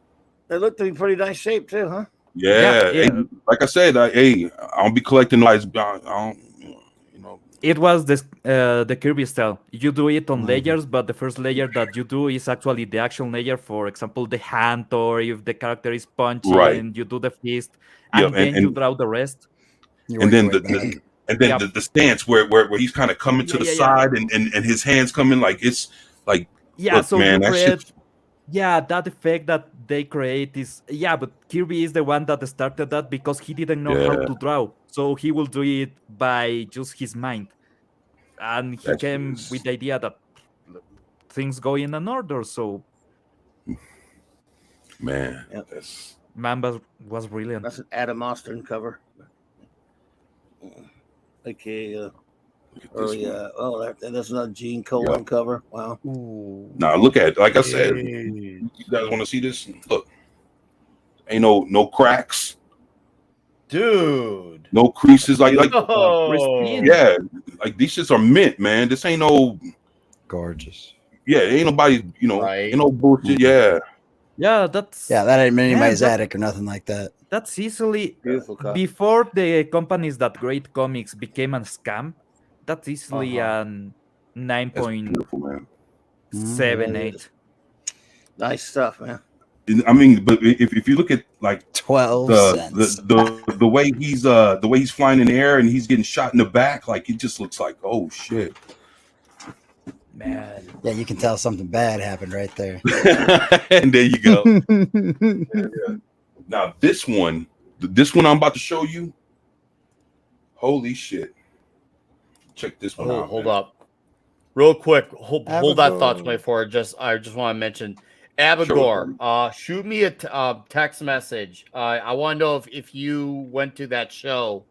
They look to be pretty nice shape too, huh? Yeah. Yeah, Hey, like I said, hey, I don't be collecting lights. I don't, you know. It was the Kirby style. You do it on Mhm. layers, but the first layer that you do is actually the action layer. For example, the hand, or if the character is punching, Right. you do the fist, Yeah, and then you draw the rest. You and work then your way back. and then Yep. the stance where he's kind of coming to the side and his hands coming like it's like Yeah, look, so man, you that create. shit. Yeah, that effect that they create is but Kirby is the one that started that because he didn't know how Yeah. to draw, so he will do it by just his mind, and he That shit came is- with the idea that things go in an order. So Man, Yep. that's Mamba was brilliant. That's an Adam Austin cover. Okay, look at or this one. that's another Gene Colan cover. Wow. Ooh. Now look at it. Like I said, you guys want to see this? Look, ain't no cracks, Dude. no creases. Like Oh. yeah, like these shits are mint, man. This ain't no Gorgeous. ain't nobody, Right. ain't no bullshit. Yeah, Yeah, that's Yeah, that ain't anybody's that- attic or nothing like that. that's easily Beautiful cover. before the companies that Great Comics became a scam. That's easily Uh-huh. an that's 9.78. beautiful, man. Nice stuff, man. I mean, but if you look at like 12 the cents. the way he's flying in the air and he's getting shot in the back, like it just looks like, oh shit. Man. Yeah, you can tell something bad happened right there. And there you go. Now this one I'm about to show you. Holy shit! Check this one out. Hold man. up. Real quick, hold that Abigor. thought 24. I just want to mention Abigor. Shoot me a text message. I want to know if you went to that show,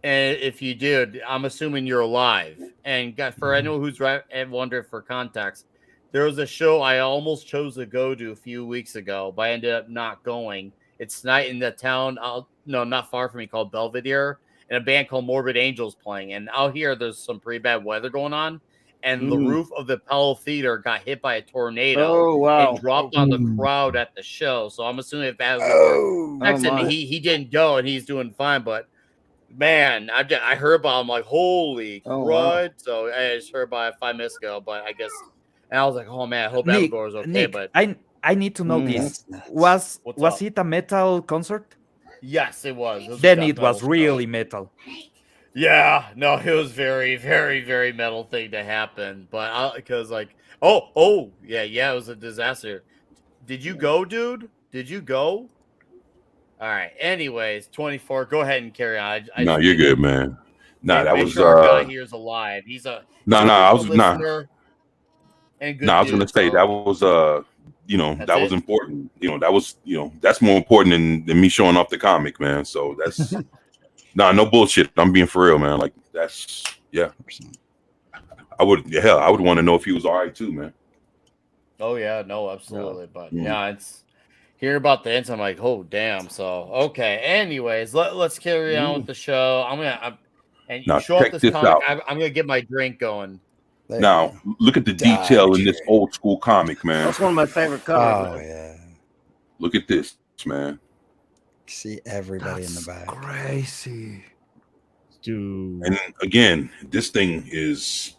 and if you did, I'm assuming you're alive. And for anyone who's right and wondering for context, there was a show I almost chose to go to a few weeks ago, but I ended up not going. It's tonight in the town, not far from me, called Belvedere, and a band called Morbid Angels playing. And out here, there's some pretty bad weather going on. And the roof of the Palo Theater got hit by a tornado Oh wow. and dropped on the crowd at the show. So I'm assuming if that was Oh, texting me, he didn't go and he's doing fine. But man, I heard about him like holy Oh, crud. wow. So I just heard about it 5 minutes ago. But I guess, and I was like, oh man, I hope Nick, Abigor is okay. Nick, But I need to know Mhm. this. That's nuts. Was What's up? it a metal concert? yes, it was. A Then death it was metal really show. metal. Yeah, no, it was very, very, very metal thing to happen. But because yeah, it was a disaster. Did you go, dude? Did you go? All right. Anyways, 24. Go ahead and carry on. No, you're good, man. Nah, that make was sure our guy here is alive. He's a I listener and good. was gonna say that was that was important. That was that's more important than me showing off the comic, man. So that's no bullshit. I'm being for real, man. Like that's I would want to know if he was all right too, man. Oh yeah, no, absolutely. But yeah, it's hear about the incident. I'm like, oh damn. So okay. Anyways, let's carry on with the show. And you Now, show up check this this comic. out. I'm gonna get my drink going. There Now you go. look at the detail in this Dodge. old school comic, man. That's one of my favorite covers. Oh, yeah. Look at this, man. See everybody in the back. Crazy. Dude. And again, this thing is.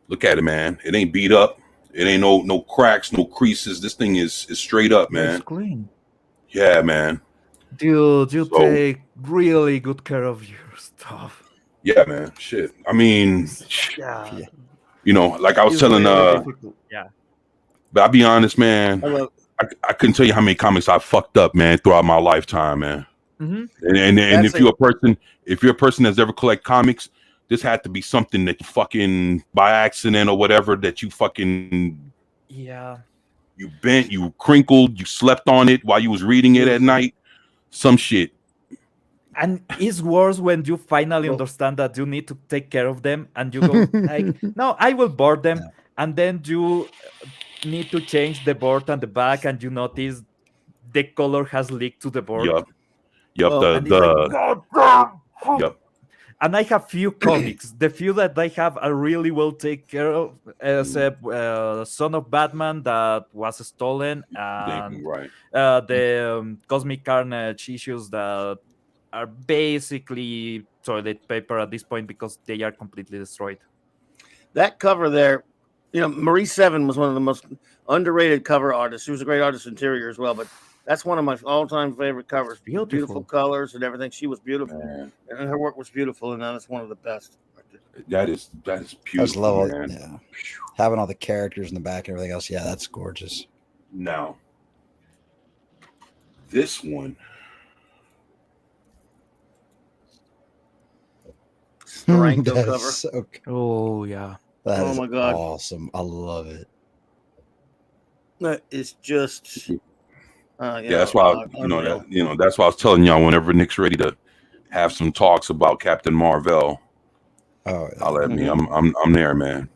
Look at it, man. It ain't beat up. It ain't no cracks, no creases. This thing is straight up, man. It's clean. Yeah, man. Dude, you So take really good care of your stuff. yeah, man. Shit. I mean, Yeah, Yeah. you know, like I was it's telling really difficult. Yeah. but I'll be honest, man. I love I couldn't tell you how many comics I fucked up, man, throughout my lifetime, man. Mm-hmm. And That's if you're a person that's ever collect comics, this had to be something that you fucking by accident or whatever that you fucking Yeah. you bent, you crinkled, you slept on it while you was reading it at night. Some shit. And it's worse when you finally Well- understand that you need to take care of them and you go like, no, I will board them. Yeah. And then you need to change the board and the back and you notice the color has leaked to the board. Yup. Well, And it's like, God damn! Yup. And I have few comics. The few that I have, I really will take care of. Except Son of Batman that was stolen, and Right. the Cosmic Carnage issues that are basically toilet paper at this point because they are completely destroyed. that cover there, you know, Marie Seven was one of the most underrated cover artists. She was a great artist interior as well, but that's one of my all-time favorite covers. Beautiful colors and everything. She was beautiful, Man, and her work was beautiful, and that's one of the best. that is I just beautiful, love man. it. Yeah. Having all the characters in the back and everything else. Yeah, that's gorgeous. Now, this one, Steranko That's cover. so Oh yeah. That Oh is my God. awesome. I love it. That is just. yeah, that's why that's why I was telling y'all whenever Nick's ready to have some talks about Captain Marvel, Oh, I'll let me. I'm there, man.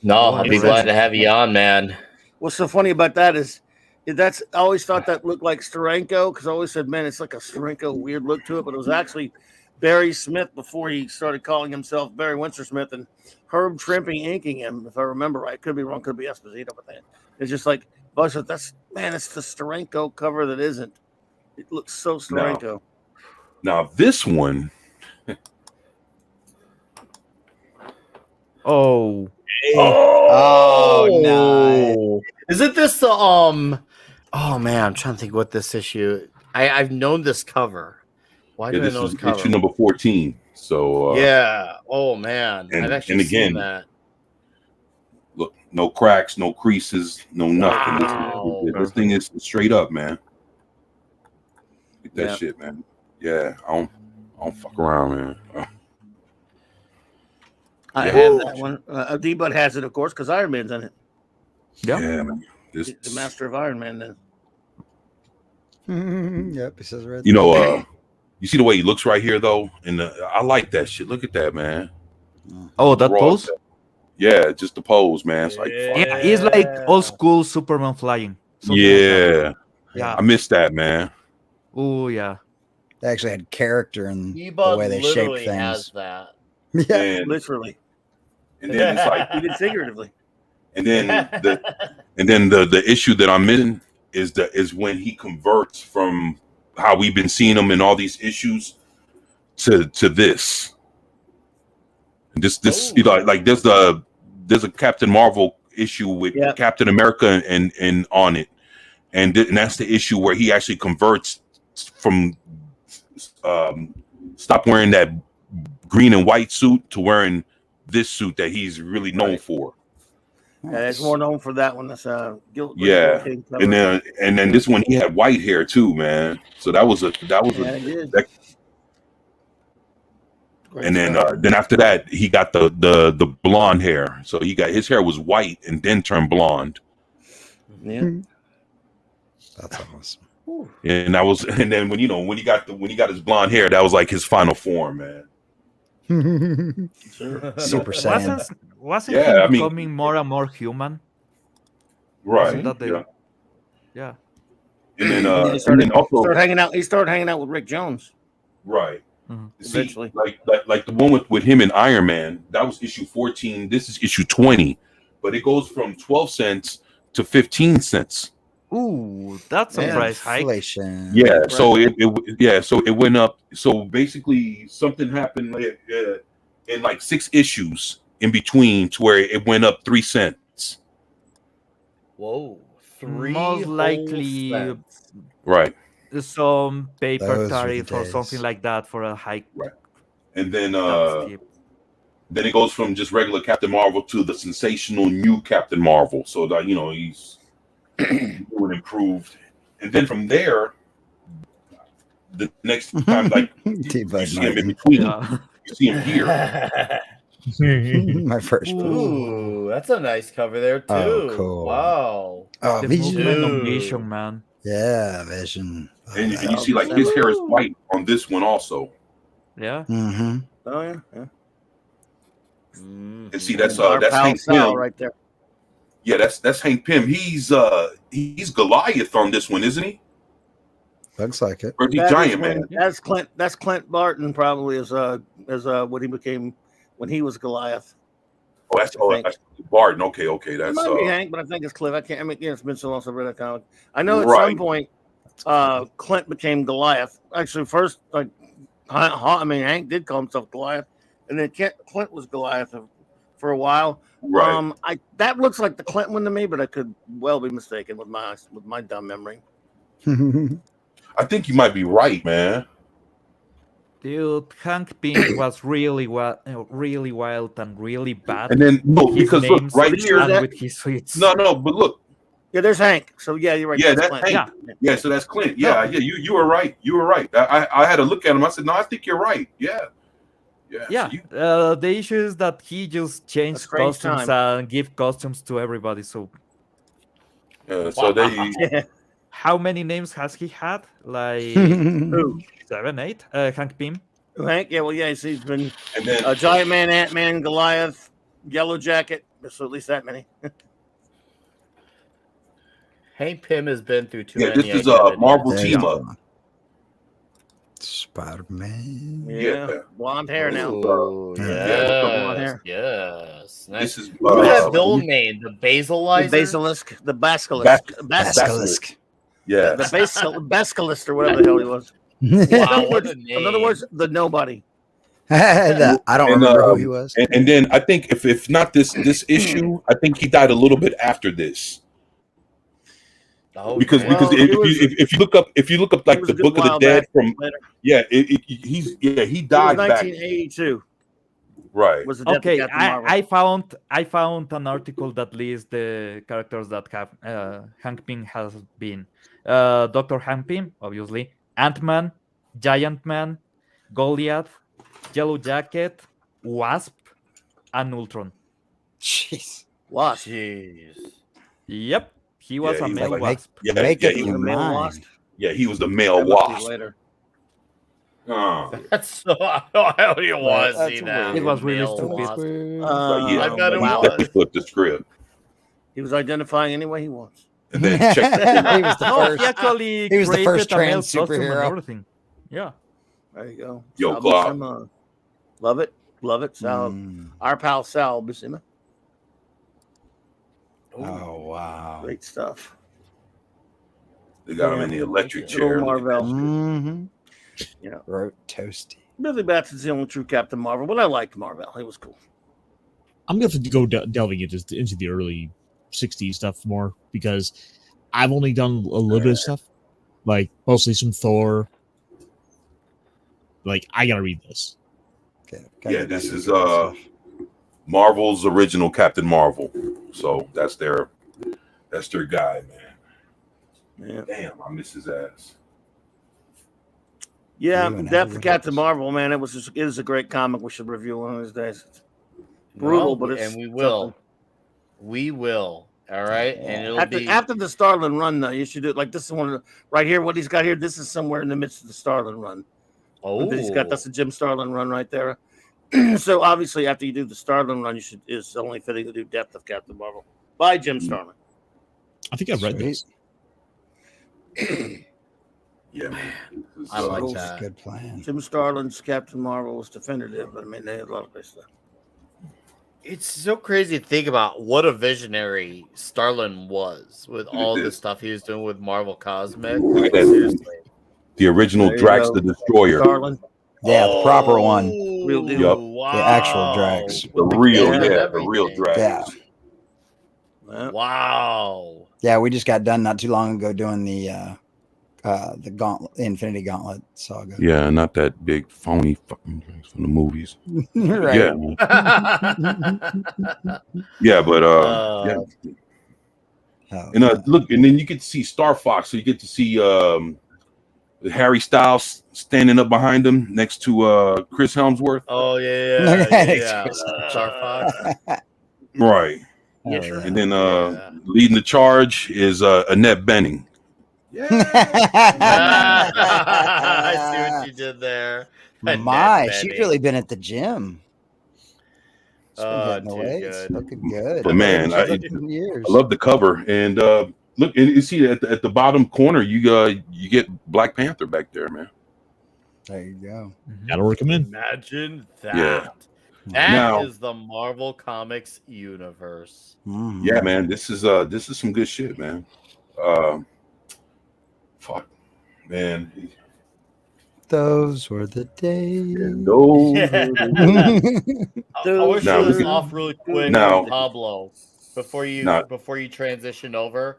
No, I'd be glad to have you on, man. What's so funny about that is that's I always thought that looked like Steranko because I always said, man, it's like a Steranko weird look to it, but it was actually Barry Smith before he started calling himself Barry Windsor Smith and Herb Trimping inking him, if I remember right. Could be wrong, could be Esposito, but it's just like Buzz said, it's the Steranko cover that isn't. It looks so Steranko. Now this one, Oh. Oh, Is it this oh man, I'm trying to think what this issue. I've known this cover. Why do I this know is this cover? issue number 14. So yeah. Oh man. and- I've actually and again, seen that. look, no cracks, no creases, no nothing. Wow. This thing is straight up, man. Get that Yeah. shit, man. Yeah, I don't fuck around, man. I Yeah. have that one. D-Bud has it, of course, because Iron Man's in it. Yeah. Yeah, man. This, The master of Iron Man, then. Yep, it says right you know, you see the way he looks right here, though, and I like that shit. Look at that, man. Oh, that Raw pose? as hell. Yeah, just the pose, man. It's like, fuck. Yeah, it's like old school Superman flying. Something like that. Yeah, Yeah. I missed that, man. Oh yeah. They actually had character in the Ebud way they shape literally things. has that. Yeah. And, Literally. and then it's like, He did figuratively. and then the issue that I'm in is when he converts from how we've been seeing him in all these issues to this. And this you know, like there's a Captain Marvel issue with Yep. Captain America and on it, and that's the issue where he actually converts from stop wearing that green and white suit to wearing this suit that he's really known for. Yeah, it's more known for that one. That's Yeah, King cover. and then this one he had white hair too, man. So that was Yeah, he did. Great and then stuff. then after that he got the blonde hair. So his hair was white and then turned blonde. Yeah. That's awesome. And then when he got his blonde hair, that was like his final form, man. Sure. Super Saiyan. Wasn't Yeah, he I mean- becoming more and more human? Right. Isn't that the- Yeah. Yeah. And then He started, and then also started hanging out. He started hanging out with Rick Jones. right. Mhm. See, Eventually. like the one with him and Iron Man, that was issue 14. This is issue 20, but it goes from 12 cents to 15 cents. Ooh, that's a Yeah. price hike. Inflation. Yeah, so it went up. So basically, something happened in like 6 issues in between to where it went up 3 cents. Whoa. 3 Most whole likely cents. Right. some paper Those were the tariff or something days. like that for a high. Right. And then That's cheap. then it goes from just regular Captain Marvel to the sensational new Captain Marvel. So that he's doing improved. And then from there, the next time, like you T-Bud see him in Martin. between, Yeah. you see him here. My first book. Ooh, that's a nice cover there too. Oh, cool. Wow. Oh, The Vision. movement of Dude. Vision, man. Yeah, Vision. And you see, like, his hair is white on this one also. Yeah. Mm-hmm. Oh yeah. And see, that's Our pal Hank Sal Pym. right there. Yeah, that's Hank Pym. He's Goliath on this one, isn't he? Looks like it. Or is he That Giant is Man? when- That's Clint. That's Clint Barton probably as what he became when he was Goliath. Oh, that's Barton. Okay, It that's might be Hank, but I think it's Cliff. I can't. I mean, it's been so long since I read that comic. I know at Right. some point, Clint became Goliath. Actually, first, like, Hank did call himself Goliath, and then Clint was Goliath for a while. right. That looks like the Clint one to me, but I could well be mistaken with my dumb memory. I think you might be right, man. Dude, Hank Pym was really wild and really bad. And then no, with his because look names right Did you here. read and that? with his suits. No, but look, Yeah, there's Hank. So yeah, you're right. yeah, that's that's Clint. Hank. Yeah, so that's Clint. Yeah, yeah, you were right. You were right. I had to look at him. I said, no, I think you're right. Yeah. Yeah, So the issue is that he just A changed strange costumes and give costumes to everybody. So so they Yeah. how many names has he had? Like Who? 7, 8? Hank Pym. Hank? Yeah, well, yeah, he's been and then Giant Man, Ant-Man, Goliath, Yellow Jacket. So at least that many. Hank Pym has been through too yeah, many. this is a Marvel There team you up. go. Spider-Man. Yeah. Blonde hair now. Ooh, Yeah, blonde hair. yes. Nice. This is What's that villain name? The The Basilizer? basilisk, the basilisk, Basilisk. yeah. the basilisk, or whatever the hell he was. Wow, In what other a words- in other name. words, the nobody. I don't And, remember who he was. And then I think if not this issue, I think he died a little bit after this. Oh, Because damn. because Well, if he was- you look up like was the a good Book of the while Dead back from later. he It was died back 1982. right. Was the death Okay, of Captain Marvel. I found an article that lists the characters that have Hank Pym has been. Dr. Hank Pym, obviously, Ant-Man, Giant Man, Goliath, Yellow Jacket, Wasp, and Ultron. Jeez. Wasp. Jeez. Yep, he was Yeah, a he was male like- wasp. Yeah, Make yeah, up he, your The male mind. wasp. yeah, he was the male That must be wasp. later. That's so. I don't even want to That's see that. It was really Male stupid. wasp. Yeah, I bet it he was. definitely flipped the script. He was identifying any way he wants. And then check he was the No, first. he actually he was the first created a male trans costume and superhero. everything. Yeah. There you go. Yo, Sal Clark. Buscema. Love it. Love it. Sal. Mm. Our pal Sal Buscema. Oh wow. Great stuff. they got him in the electric Little chair. Marvel. Mm-hmm. You know, Wrote toasty. Billy Batson's the only true Captain Marvel, but I liked Marvel. He was cool. I'm gonna have to go delving into the early '60s stuff more because I've only done a little bit of stuff, like mostly some Thor. Like I gotta read this. Okay, Yeah, this is Marvel's original Captain Marvel. So that's their guy, man. Yeah. Damn, I miss his ass. Yeah, Even Death Howard of Captain Hughes. Marvel, man. It is a great comic. We should review one of these days. It's brutal, but it's and we will. We will. All right, and it'll be after the Starlin run, though. You should do it like this is one of the, right here. What he's got here. This is somewhere in the midst of the Starlin run. oh, He's got that's the Jim Starlin run right there. So obviously, after you do the Starlin run, it's only fitting to do Death of Captain Marvel by Jim Starlin. I think I've read this. Yeah, man. This is, I like Cool. that. Good plan. Jim Starlin's Captain Marvel was definitive, but I mean they had a lot of great stuff. It's so crazy to think about what a visionary Starlin was with all at the this. stuff he was doing with Marvel Cosmic. Look Like, at that. seriously. the original There you Drax go. the Destroyer. Starlin. Yeah, the proper one. Real deal. Yup. Wow. The actual Drax. The With real, cape and yeah, the real everything. Drax. Yeah. Yeah. Wow. Yeah, we just got done not too long ago doing the the Infinity Gauntlet saga. Yeah, not that big phony fucking from the movies. Right. Yeah, yeah, but yeah. Oh, And look, and then you get to see Star Fox, so you get to see Harry Styles standing up behind him next to Chris Helmsworth. Oh yeah. Star Fox. Right. Yeah, sure. And then leading the charge is Annette Bening. I see what you did there. My, she's really been at the gym. She's been hitting the too weights, good. looking good. But man, I years. love the cover. And look, and you see at the bottom corner, you get Black Panther back there, man. There you go. Gotta work him in. Imagine that. Yeah. That is the Marvel Comics universe. Yeah, man. This is some good shit, man. Fuck, man. Those were the days. I wish Now, to this off really quick. Now- Pablo, before you transition over,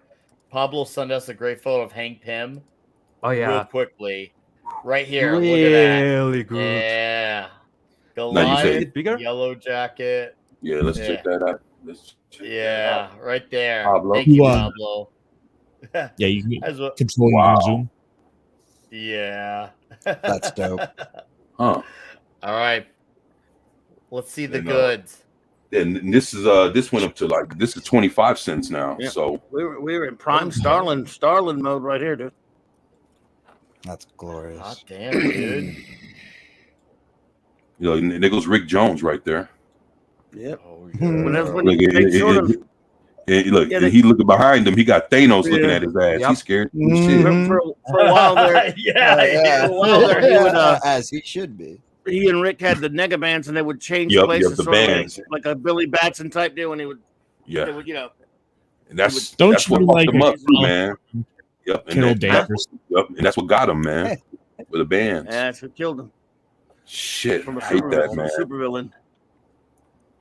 Pablo sent us a great photo of Hank Pym. Oh yeah, real quickly, right here. Look really at that. good. Yeah, Now you Goliath, say- Bigger? yellow jacket. Yeah, let's check that out. Yeah, right there. Pablo. Thank you, You, Pablo. Yeah, you can As well. control your own Zoom. Yeah. That's dope. Huh. All right. Let's see the And, goods. And this is this went up to this is 25 cents now. Yeah. So We were in prime Starlin mode right here, dude. That's glorious. Hot damn, dude. you know, and there goes Rick Jones right there. Yep. Oh, When Look, he takes sort of look, Yeah, and he looking behind him. He got Thanos looking Yeah. at his ass. Yep. He's scared. Shit. for a while there. yeah. For a while there, he would, as he should be. he and Rick had the nega bands, and they would change Yep, places, the sort of bands. like a Billy Batson type deal, and they would, Yeah, you know, and that's Don't that's what you fucked like him up, it? too, man. Yep, and Carol that- Danvers. Yep, and that's what got him, man. With the bands. that's what killed him Shit, from a I hate that, supervillain. man. Supervillain.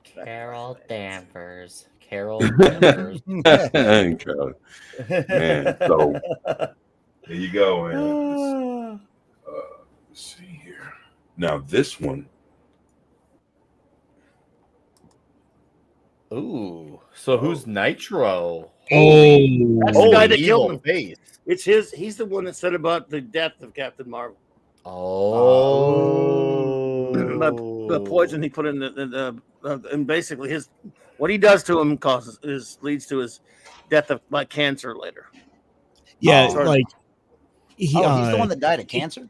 Carol Danvers. Carol Danvers. Carol. Man, so there you go, man. Let's see here. Now this one. Ooh. So who's Nitro? Oh, That's the guy that evil killed him. face. It's his. He's the one that said about the death of Captain Marvel. Oh. The poison he put in and basically what he does to him leads to his death by cancer later. yeah, Oh. like he, He's the one that died of cancer?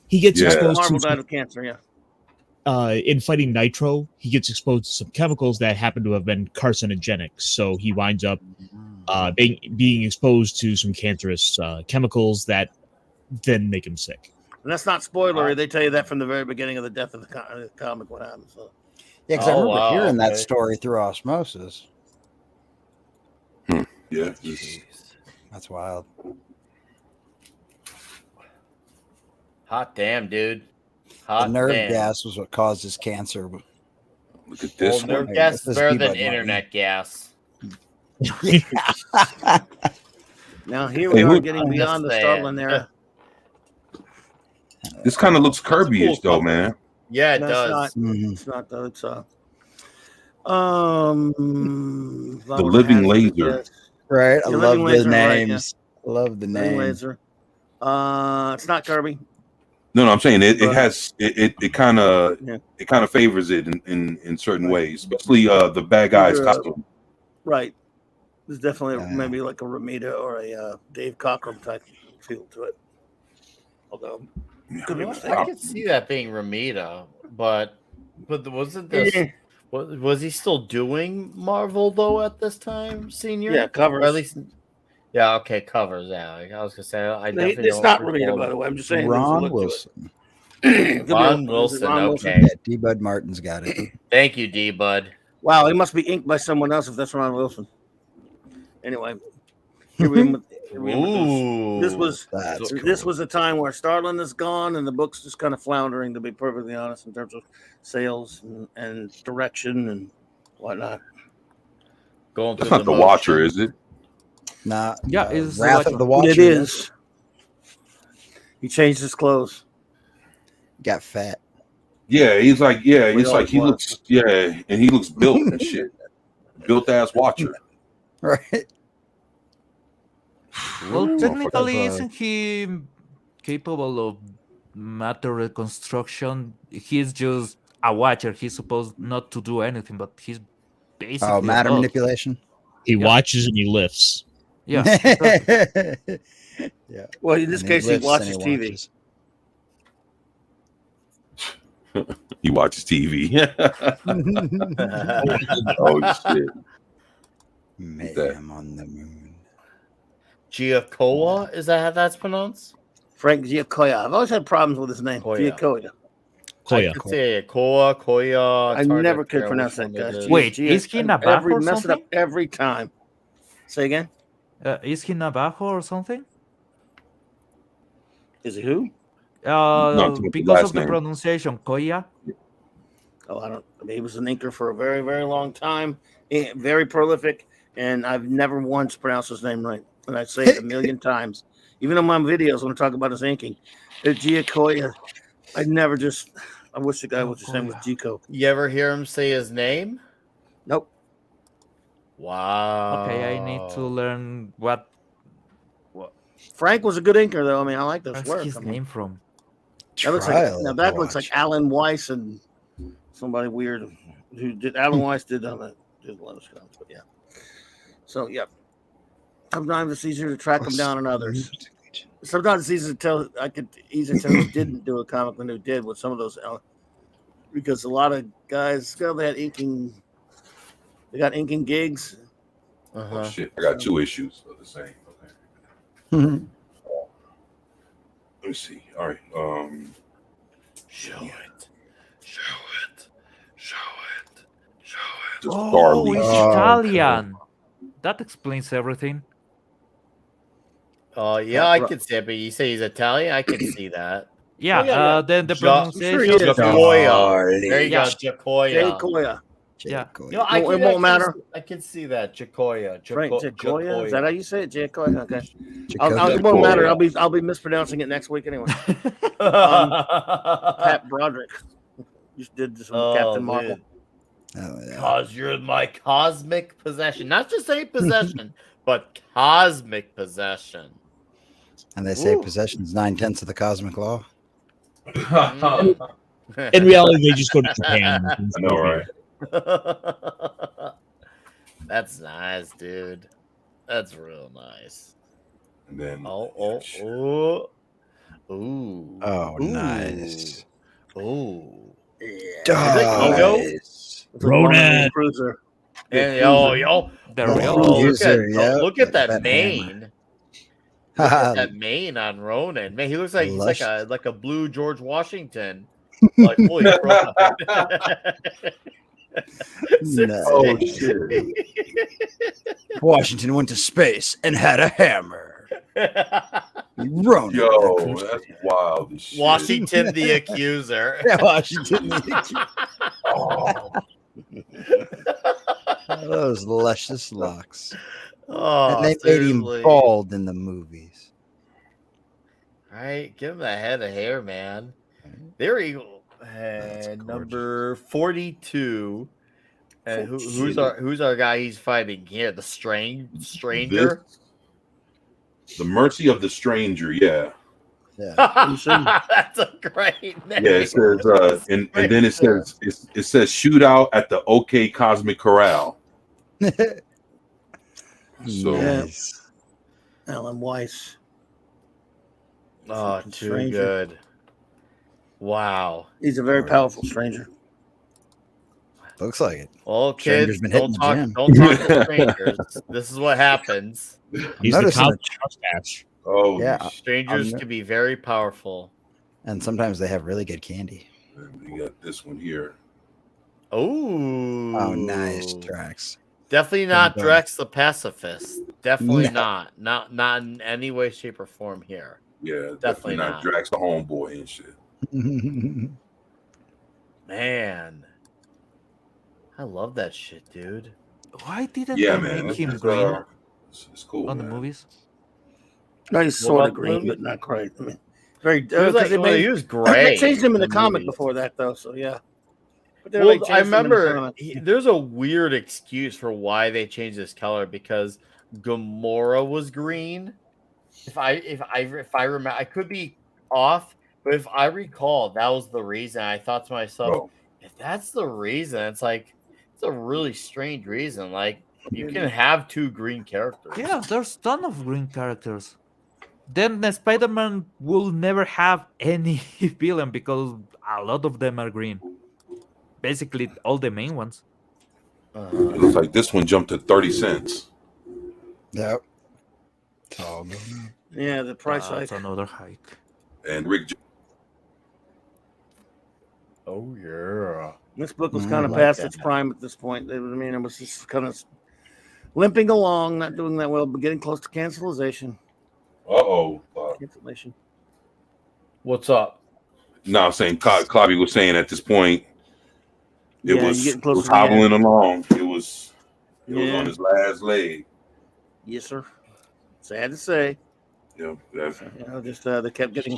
he gets Yeah. exposed Marvel to died of cancer. Yeah. in fighting Nitro. He gets exposed to some chemicals that happen to have been carcinogenic, so he winds up being exposed to some cancerous chemicals that then make him sick. And that's not spoilery. They tell you that from the very beginning of the death of the comic. What happened? So. Yeah, because I Oh, remember wow, hearing that okay. story through osmosis. Yeah. Jeez. That's wild. Hot damn, dude. The Hot nerve damn. gas was what caused his cancer. Look at Well, this nerve one. gas This is is better Peabody than Martin. internet gas. Now here we Hey, are who- getting I'm beyond the just Starlin saying. era. This kind of looks Kirby-ish, cool though, cover. man. Yeah, it No, does. Mhm. It's not though. It's The Living Laser. Right. I Yeah, love Living the Laser, right, yeah. names. Love the Living name. Laser. It's not Kirby. No, I'm saying it Right. has it kind of Yeah. it kind of favors it in certain Right. ways, especially the bad guys Either, costume. Right. There's definitely Yeah. maybe like a Ramita or a Dave Cockrum type feel to it. Although could be I mistaken. could see that being Ramita, but wasn't this? Yeah. Was he still doing Marvel though at this time, Senior? Yeah, covers. Or at least, yeah. Okay, covers. Yeah, I was gonna say I definitely It's don't not recall Ramita, by that. the way. I'm just saying. Ron there's a look to Wilson. it. Could be Ron a- Wilson. Ron Okay. Yeah, D. Bud Martin's got it. Thank you, D Bud. Wow, he must be inked by someone else if that's Ron Wilson. Anyway, here we are with Ooh, this was That's this cool. was a time where Starlin is gone and the book's just kind of floundering, to be perfectly honest, in terms of sales and direction and whatnot. going That's through not the Watcher, is it? Nah, Yeah, it's Wrath like of the Watcher. It is. He changed his clothes. Got fat. Yeah, he's like, yeah, We it's all like he want. looks, yeah, and he looks built and shit. Built ass watcher. Right. Well, Ooh, technically, of, isn't he capable of matter reconstruction? He's just a watcher. He's supposed not to do anything, but he's basically a matter god. manipulation. He Yeah. watches and he lifts. Yeah. exactly. Yeah. Well, in this And case, he lifts and watches TV. watches. He watches TV. Oh shit. Mayhem on the moon. Giacola, is that how that's pronounced? Frank Giacoya. I've always had problems with his name. Koya. Giacoya. Koya. I could say Koya. I never could pronounce that guy. Wait, is he Navajo or mess it up something? every time. Say again? Is he Navajo or something? Is he who? the Because last of the name. pronunciation, Koya. Oh, I don't. I mean, he was an inker for a very, very long time. Very prolific, and I've never once pronounced his name right. And I say it a million times, even on my videos when I talk about his inking. Giacoya. I never just. I wish the guy was his name was Gico. You ever hear him say his name? Nope. Wow. Okay, I need to learn what Frank was a good inker, though. I mean, I like those where's work. his I mean, name from. that looks like now that looks like Alan Weiss and somebody weird who did. Alan Weiss did did a lot of stuff, but yeah. So yeah, sometimes it's easier to track them down than others. Sometimes it's easier to tell. I could easier tell who didn't do a comic than who did with some of those, because a lot of guys they had inking. They got inking gigs. Oh shit! I got 2 issues of the same. Okay. Let me see. All right. Show it. Show it. Show it. Show it. The Oh, Starly. he's Italian. That explains everything. Yeah, I could see it, but you say he's Italian? I can see that. Yeah, yeah. Then the I'm sure he pronunciation. is. Jacoya. There you Yeah. go, Jacoya. Jacoya. Yeah. You know, It won't matter. I can see that, Jacoya. Frank Jacoya. Is that how you say it? Jacoya. Okay. Jacoya. It won't matter. I'll be mispronouncing it next week anyway. Pat Broderick just did this with Captain Marvel. Oh, yeah. Cause you're my cosmic possession. Not just a possession, but cosmic possession. And they say possession's 9/10 of the cosmic law. In reality, they just go to Japan. I know, right? That's nice, dude. That's real nice. And then Ooh. Oh, nice. Ooh. Nice. Ronan. Cruiser. And yo, The Oh, real. look at that that mane. Look at that mane on Ronan. Man, he looks like Lush. he's like a blue George Washington. Like holy crap. Nice. oh shit! Washington went to space and had a hammer. Ronan. Yo, that's wild. As shit. Washington the accuser. Yeah, Washington. Oh, Those luscious locks. Oh, And they made him seriously. bald in the movies. Right, give him a head of hair, man. There you go. And number 42. And who's our guy he's fighting here? The stranger. the mercy of the stranger. Yeah, Yeah. That's a great name. yeah. It says, and then it says it says shootout at the OK Cosmic Corral. So Nice. Alan Weiss. Oh, too Stranger. good. Wow. He's a very powerful stranger. Looks like it. Well, Stranger's kids, been don't hitting the talk, gym. don't talk to strangers. This is what happens. He's the Noticing college it. mustache. oh Yeah. Strangers I'm- can be very powerful. And sometimes they have really good candy. we got this one here. Oh, Oh, nice tracks. Definitely not done. Drex the pacifist. Definitely No. not in any way, shape, or form here. Yeah, Definitely not not. Drax the homeboy and shit. Man, I love that shit, dude. Why didn't Yeah, they man. make him It's, green it's cool on the man. movies? No, he's sort of about green, movie? but not quite. I mean, Very He was, because he was they great. changed him in the comic movies. before that though. So yeah. But Well, changed I him in the remember comic. there's a weird excuse for why they changed this color because Gamora was green. If I remember, I could be off, but if I recall, that was the reason. I thought to myself, Bro, if that's the reason, it's like it's a really strange reason. Like you can have two green characters. Yeah, there's ton of green characters. Then the Spider-Man will never have any villain because a lot of them are green. Basically, all the main ones. it looks like this one jumped to 30 cents. Yep. It's all going up. Yeah, the price hike. That's another hike. And Rick, Oh yeah. This book was I kind of like past that. its prime at this point. I mean, it was just kind of limping along, not doing that well, but getting close to cancellation. Cancellation. What's up? No, I'm saying Clobby was saying at this point, it Yeah, was, you're getting close was to the end. hobbling along. It was Yeah. on his last leg. Yes, sir. Sad to say. You know, Just they kept getting,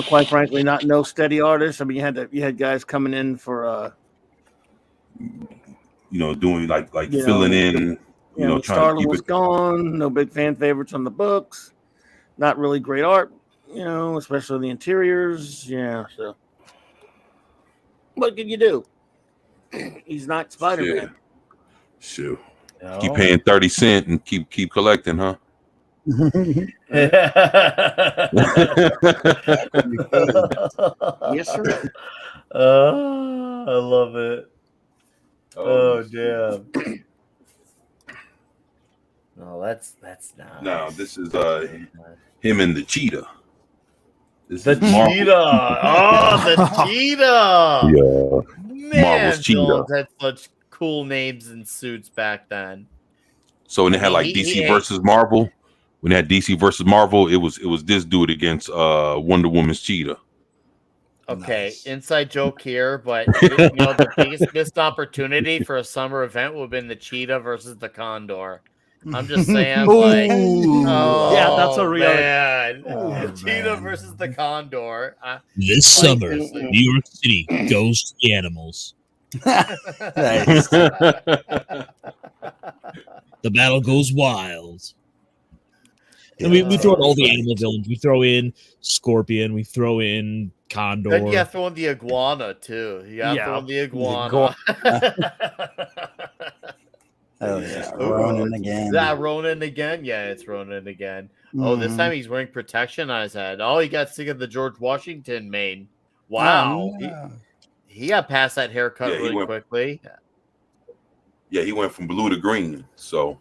quite frankly, no steady artists. I mean, you had guys coming in for, doing like filling in. Trying to Starlin keep was it. gone. No big fan favorites on the books. Not really great art, especially the interiors. Yeah, so what can you do? He's not Spider-Man. Shoot. No. Keep paying 30 cents and keep collecting, huh? Yes, sir. I love it. Oh damn. No, that's nice. Now this is him and the cheetah. This The is Marvel. cheetah. Oh, the cheetah. Yeah. Man, Marvel's cheetah. villains had such cool names and suits back then. So when they had like DC versus Marvel, when they had DC versus Marvel, it was this dude against Wonder Woman's cheetah. Okay, Nice. inside joke here, but the biggest missed opportunity for a summer event would have been the cheetah versus the condor. I'm just saying, like, Yeah, that's a real. man. Oh, Cheetah man. versus the condor. This summer, New York City goes to the animals. Nice. The battle goes wild. And we throw in all the animal villains. We throw in Scorpion. We throw in Condor. Then you got to throw in the iguana too. You got to throw in the iguana. Oh yeah, Ronan again. Is that Ronan again? Yeah, it's Ronan again. Oh, this time he's wearing protection on his head. Oh, he got sick of the George Washington mane. Wow. Oh, no. He got past that haircut Yeah, really quickly. Yeah, he went from blue to green. So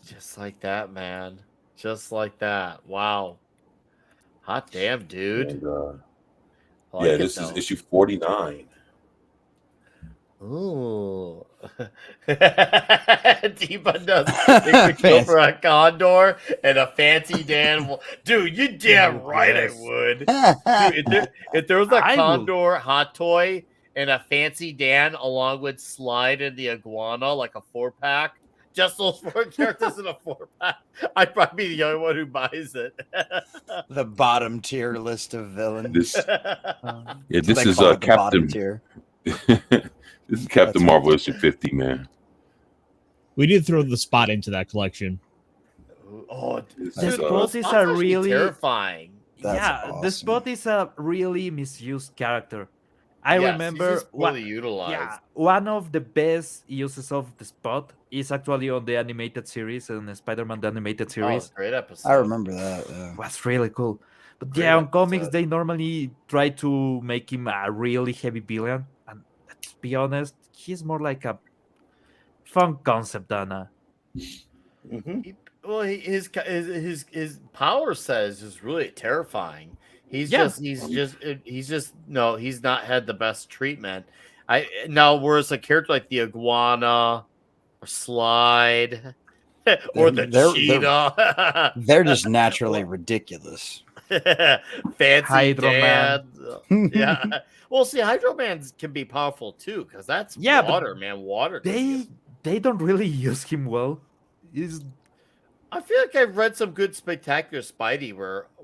Just like that, man. Just like that. Wow. Hot damn, dude. and, I like it, this is though. issue 49. Ooh. Deepa does they could go for a condor and a fancy Dan. Dude, you damn right I would. Dude, if there was a I condor hot toy and a fancy Dan along with Slide and the iguana, like a 4-pack, just those 4 characters in a 4-pack, I'd probably be the only one who buys it. The bottom tier list of villains. This That's this what they is call it, the bottom Captain. tier. This is Captain That's Marvel issue 50, man. We did throw the Spot into that collection. Oh, This The is, Spot is Spot's a actually really terrifying. That's the awesome. Spot is a really misused character. I Yes, remember he's just poorly utilized. Yeah, one of the best uses of the Spot is actually on the animated series, and the Spider-Man the animated Oh, series. great episode. I remember that. Yeah. Was really cool. But Great yeah, on comics episode. they normally try to make him a really heavy villain, and let's be honest, he's more like a fun concept than a. Well, his power says is really terrifying. He's Yeah. just no, he's not had the best treatment. Whereas a character like the iguana or Slide or the cheetah, They're just naturally ridiculous. fancy Hydro Man. Dan. Yeah. Well, see, Hydro Man can be powerful too, because that's Yeah, but water, man. Water. can be They don't really use him well. He's I feel like I've read some good spectacular Spidey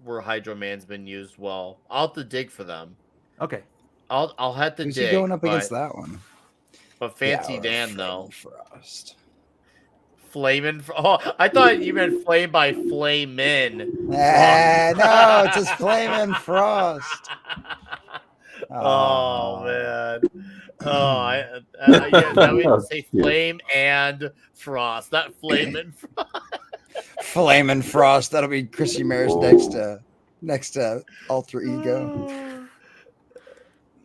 where Hydro Man's been used well. I'll have to dig for them. Okay. I'll have to Who's dig. he going up against that one? But Fancy Dan though. Frost. Flamin'. Oh, I thought you meant flame by Flamin'. No, it's just Flamin' Frost. Oh man. Oh, yeah, that would say flame and frost, not flame and frost. Flamin' Frost. That'll be Chrissy Mare's next alter ego.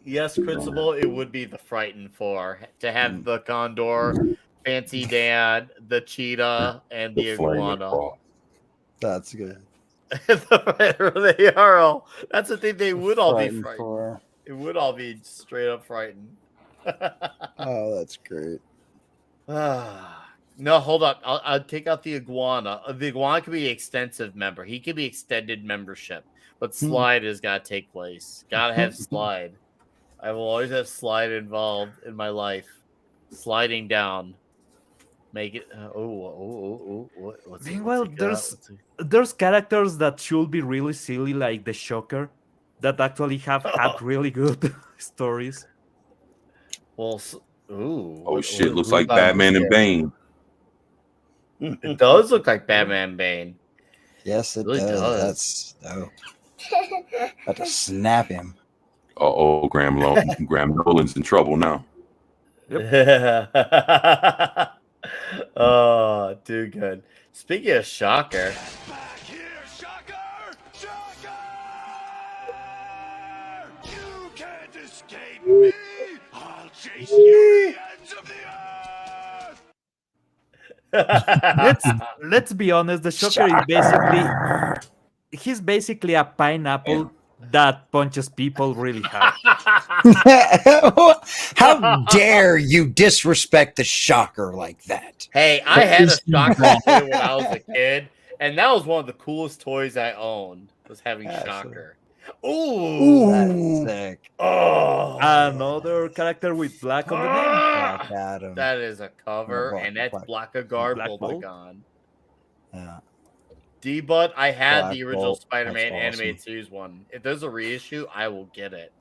Yes, Principal, it would be the Frightened Four to have the Condor, Fancy Dan, the Cheetah, and the Iguana. That's good. They are all. That's the thing. They would all be frightened. For. It would all be straight up frightened. Oh, that's great. No, hold up. I'll take out the Iguana. The Iguana could be extensive member. He could be extended membership, but Slide has got to take place. Gotta have Slide. I will always have Slide involved in my life. Sliding down. Make it. What's Meanwhile, there's characters that should be really silly, like the Shocker, that actually have had really good stories. Well, shit! Looks like Batman and Bane. It does look like Batman and Bane. Yes, it really does. That's about to snap him. Graham Nolan's in trouble now. Yep. Oh, too good. Speaking of Shocker. Back here, Shocker! Shocker! You can't escape me! I'll chase you to the ends of the earth! let's be honest, the Shocker is he's basically a pineapple that punches people really hard. How dare you disrespect the Shocker like that? Hey, I had a Shocker toy when I was a kid, and that was one of the coolest toys I owned, was having Shocker. Ooh, that's sick. Oh, another character with black on the name. Black Adam. That is a cover, and that's Black-a-Guard Boltagon. Yeah. D-Bud, I had Black the original Bolt. Spider-Man That's animated series one. If there's a reissue, I will get it.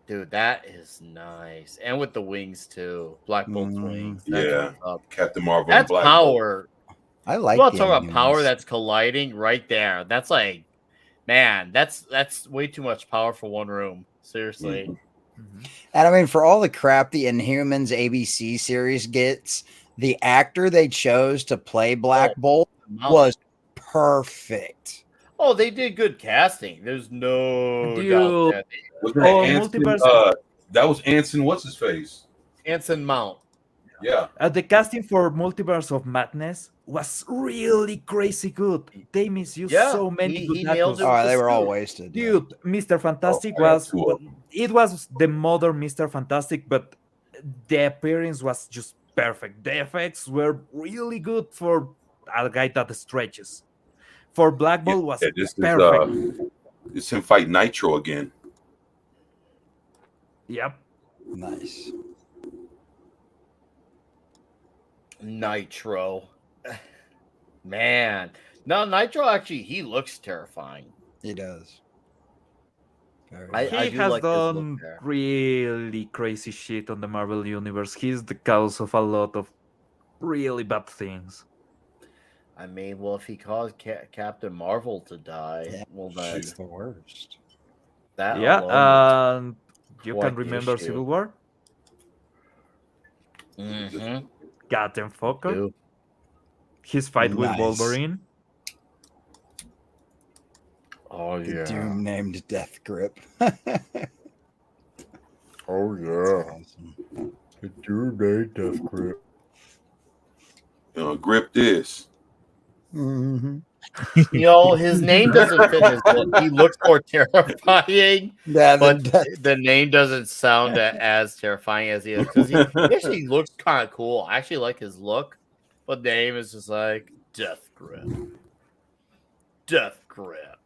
Dude, that is nice. And with the wings, too. Black Bolt's wings. Yeah. Captain Marvel. That's and Black power. Bolt. I like You want to talk about power that's colliding right there. That's like, man, that's way too much power for one room. Seriously. And I mean, for all the crap the Inhumans ABC series gets, the actor they chose to play Black Bolt was perfect. Oh, they did good casting. There's no doubt that was Anson. What's his face? Anson Mount. Yeah. The casting for Multiverse of Madness was really crazy good. They misused so many good actors. Oh, they were all wasted. Dude, Mr. Fantastic was the modern Mr. Fantastic, but the appearance was just perfect. The effects were really good for a guy that stretches. For Black Bolt was perfect. It's him fight Nitro again. Yep. Nice. Nitro. Man. No, Nitro actually, he looks terrifying. He does. He has done really crazy shit on the Marvel Universe. He's the cause of a lot of really bad things. I mean, well, if he caused Captain Marvel to die, well, that's the worst. That and you can remember Civil War? Mm-hmm. Goddamn fucker. His fight with Wolverine. Oh, yeah. Doom named Death Grip. Oh, yeah. The Doom named Death Grip. Grip this. Mm-hmm. You know, his name doesn't fit his look. He looks more terrifying, but the name doesn't sound as terrifying as he is. Because he actually looks kind of cool. I actually like his look, but the name is just like Death Grip. Death Grip.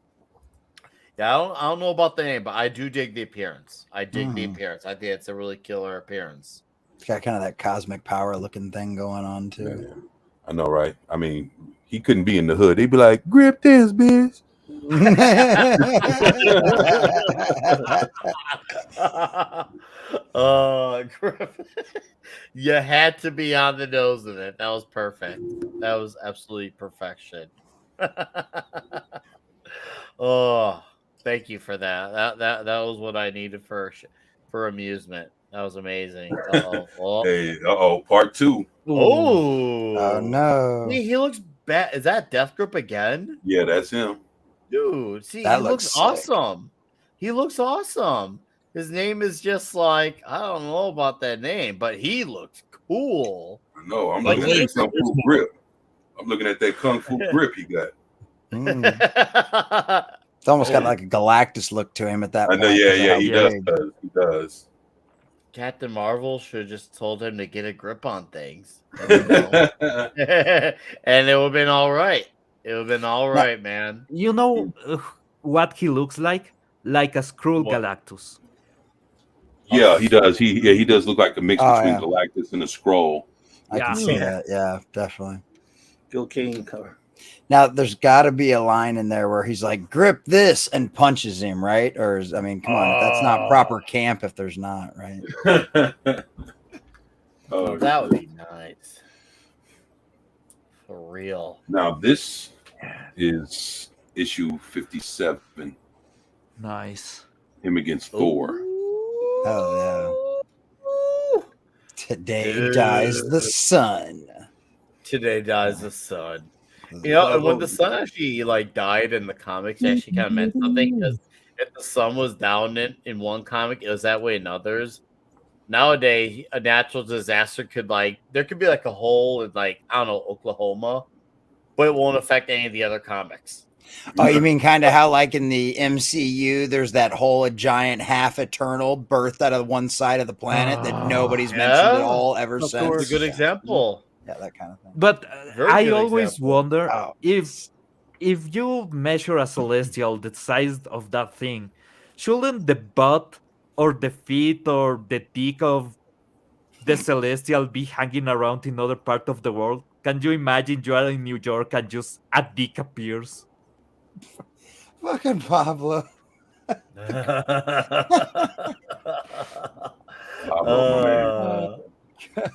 Yeah, I don't know about the name, but I do dig the appearance. I dig the appearance. I think it's a really killer appearance. It's got kind of that cosmic power looking thing going on too. I know, right? I mean, he couldn't be in the hood. He'd be like, "Grip this, bitch." Griffin, you had to be on the nose of it. That was perfect. That was absolutely perfection. Oh, thank you for that. That was what I needed for amusement. That was amazing. Oh, Hey, part 2. oh, no. See, he looks bad. Is that Death Grip again? Yeah, that's him. Dude, see, That he looks looks sick. awesome. He looks awesome. His name is just like, I don't know about that name, but he looks cool. I know. I'm Like, looking at he's- that Kung Fu grip. I'm looking at that Kung Fu grip he got. It's almost got like a Galactus look to him at that I point. know. Yeah, he does. big. He does. Captain Marvel should have just told him to get a grip on things. And it would have been all right. It would have been all right, man. You know what he looks like? Like a Skrull What? Galactus. Yeah, he does. He does look like a mix Oh, between yeah. Galactus and a Skrull. I can see Yeah. that. Yeah, definitely. Gil Kane cover. Now, there's got to be a line in there where he's like, "Grip this," and punches him, right? Or I mean, come on, that's not proper camp if there's not, right? Oh, That would be nice. For real. Now this is issue 57. Nice. Him against Thor. Oh yeah. Today Dude. dies the sun. Today dies the sun. You know, and when the sun actually like died in the comics, it actually kind of meant something because if the sun was down in one comic, it was that way in others. Nowadays, a natural disaster could there could be like a hole in I don't know, Oklahoma, but it won't affect any of the other comics. Oh, you mean kind of how like in the MCU, there's that whole giant half eternal birthed out of one side of the planet that nobody's mentioned at all ever Of since. course. It's a good example. Yeah, that kind of thing. But Very I good always example. wonder Oh. if you measure a celestial the size of that thing, shouldn't the butt or the feet or the dick of the celestial be hanging around in other part of the world? Can you imagine you are in New York and just a dick appears? Fucking Pablo. Pablo, my man.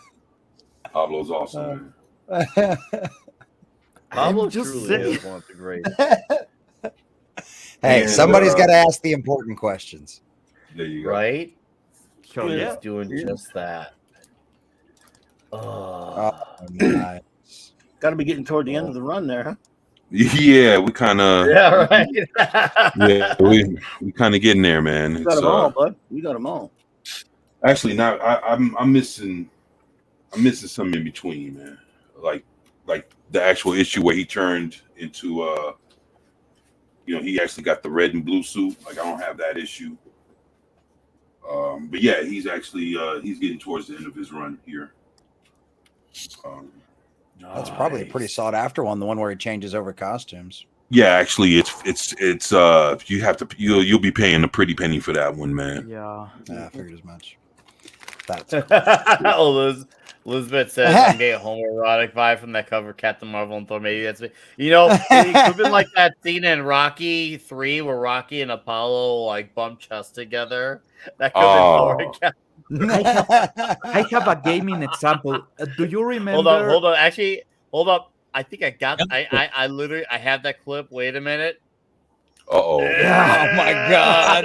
Pablo's awesome, man. Pablo I'm just truly saying. is one of the greatest. Hey, And, somebody's got to ask the important questions. There you go. Right? Hell He's yeah. doing just that. Oh, nice. Got to be getting toward the end of the run there, huh? Yeah, we kind of. Yeah, right. Yeah, we kind of getting there, man. You got It's, them all, bud. You got them all. actually, now I'm missing some in between, man. Like the actual issue where he turned into he actually got the red and blue suit. Like I don't have that issue. But yeah, he's actually he's getting towards the end of his run here. That's probably a pretty sought after one, the one where he changes over costumes. Yeah, actually, it's you have to you'll be paying a pretty penny for that one, man. Yeah. Yeah, I figured as much. That's Elizabeth says I'm getting homoerotic vibe from that cover, Captain Marvel and Thor. Maybe that's me. You know, it could have been like that scene in Rocky 3 where Rocky and Apollo like bump chest together. That could have been Thor and Captain. I have a gaming example. Do you remember? Hold on. Actually, hold up. I think I got. I literally I have that clip. Wait a minute. Oh Oh my god.